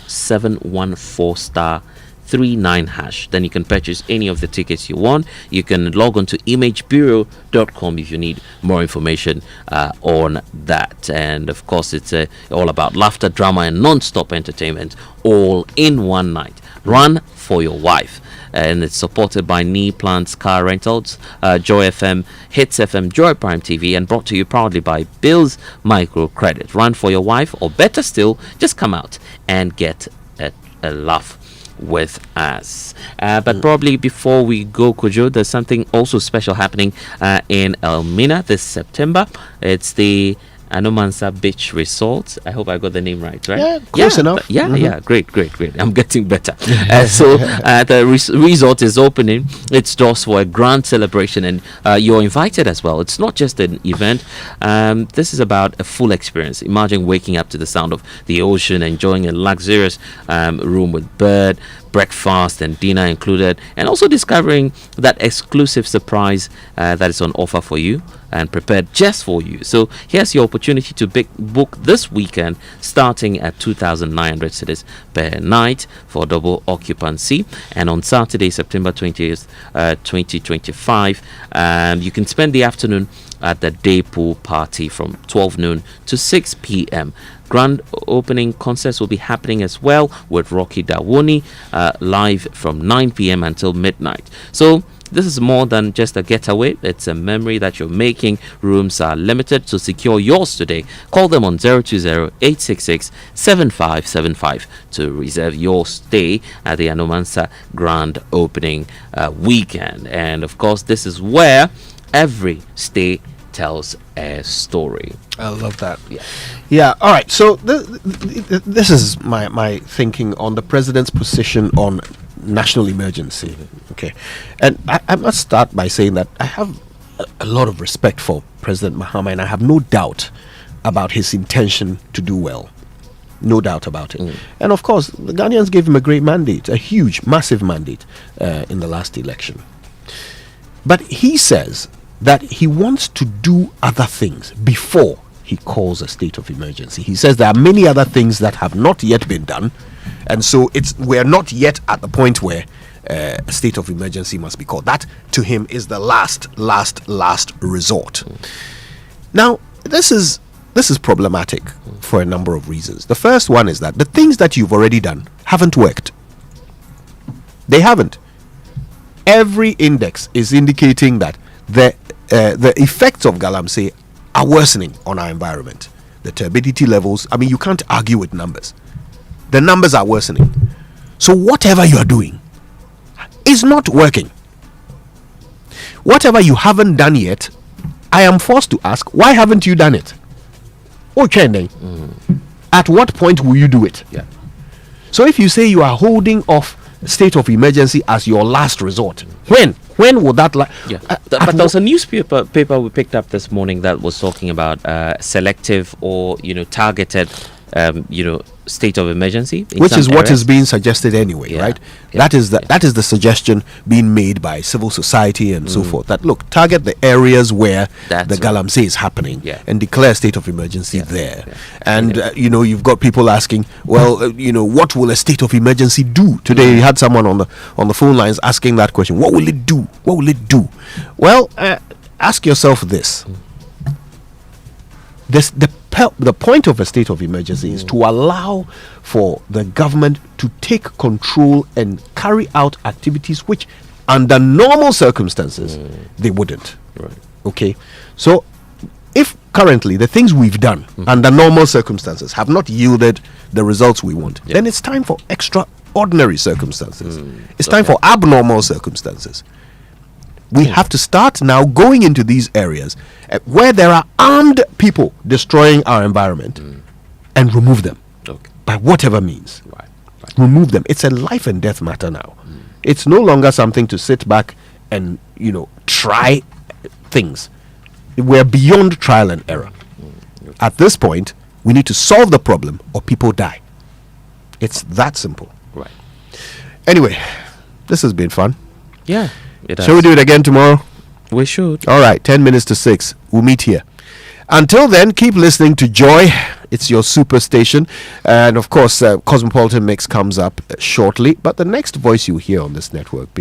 714 star 39 hash. Then you can purchase any of the tickets you want. You can log on to imagebureau.com if you need more information on that. And of course, it's all about laughter, drama, and non-stop entertainment all in one night. Run for Your Wife. And it's supported by Knee Plants Car Rentals, Joy FM, Hits FM, Joy Prime TV, and brought to you proudly by Bill's Microcredit. Run for your wife, or better still, just come out and get a laugh with us. But probably before we go, Kojo, there's something also special happening in Elmina this September. It's the Anomansa Beach Resort. I hope I got the name right? Yeah, close enough. Yeah, great. I'm getting better. So the resort is opening its doors for a grand celebration, and you're invited as well. It's not just an event. This is about a full experience. Imagine waking up to the sound of the ocean, enjoying a luxurious room with bird, breakfast and dinner included, and also discovering that exclusive surprise that is on offer for you and prepared just for you. So here's your opportunity to book this weekend, starting at 2,900 cedis per night for double occupancy. And on Saturday, September 20th, 2025, you can spend the afternoon at the day pool party from 12 noon to 6 p.m. Grand opening concerts will be happening as well, with Rocky Dawoni live from 9 p.m. until midnight. So this is more than just a getaway. It's a memory that you're making. Rooms are limited, so secure yours today. Call them on 020-866-7575 to reserve your stay at the Anomansa Grand Opening weekend. And of course, this is where every stay tells a story. I love that. Yeah. All right. So this is my thinking on the president's position on national emergency. Okay, and I must start by saying that I have a lot of respect for President Mahama, and I have no doubt about his intention to do well. No doubt about it. And of course, the Ghanaians gave him a great mandate, a huge, massive mandate in the last election. But he says that he wants to do other things before he calls a state of emergency. He says there are many other things that have not yet been done, and so we're not yet at the point where a state of emergency must be called. That, to him, is the last resort. Now, this is problematic for a number of reasons. The first one is that the things that you've already done haven't worked. They haven't. Every index is indicating that the effects of Galamsey are worsening on our environment. the turbidity levels. I mean, you can't argue with numbers. The numbers are worsening. So whatever you are doing is not working. Whatever you haven't done yet, I am forced to ask, why haven't you done it? Okay, at what point will you do it? Yeah. So if you say you are holding off state of emergency as your last resort, when would that but there was a newspaper we picked up this morning that was talking about selective or targeted state of emergency, which is what is being suggested anyway, right? That is the suggestion being made by civil society and so forth, that look, target the areas where the galamsey is happening and declare a state of emergency there. And you've got people asking, well, what will a state of emergency do? Today you had someone on the phone lines asking that question. What will it do? What will it do? Well, ask yourself this. The point of a state of emergency is to allow for the government to take control and carry out activities which under normal circumstances they wouldn't. Right. Okay, so if currently the things we've done under normal circumstances have not yielded the results we want, then it's time for extraordinary circumstances. It's time for abnormal circumstances. We have to start now going into these areas where there are armed people destroying our environment and remove them by whatever means. Right. Remove them. It's a life and death matter now. It's no longer something to sit back and try things. We're beyond trial and error. At this point, we need to solve the problem or people die. It's that simple. Right. Anyway, this has been fun. Yeah. Shall we do it again tomorrow? We should. All right, 10 minutes to 6. We'll meet here. Until then, keep listening to Joy. It's your super station. And of course, Cosmopolitan Mix comes up shortly. But the next voice you hear on this network belongs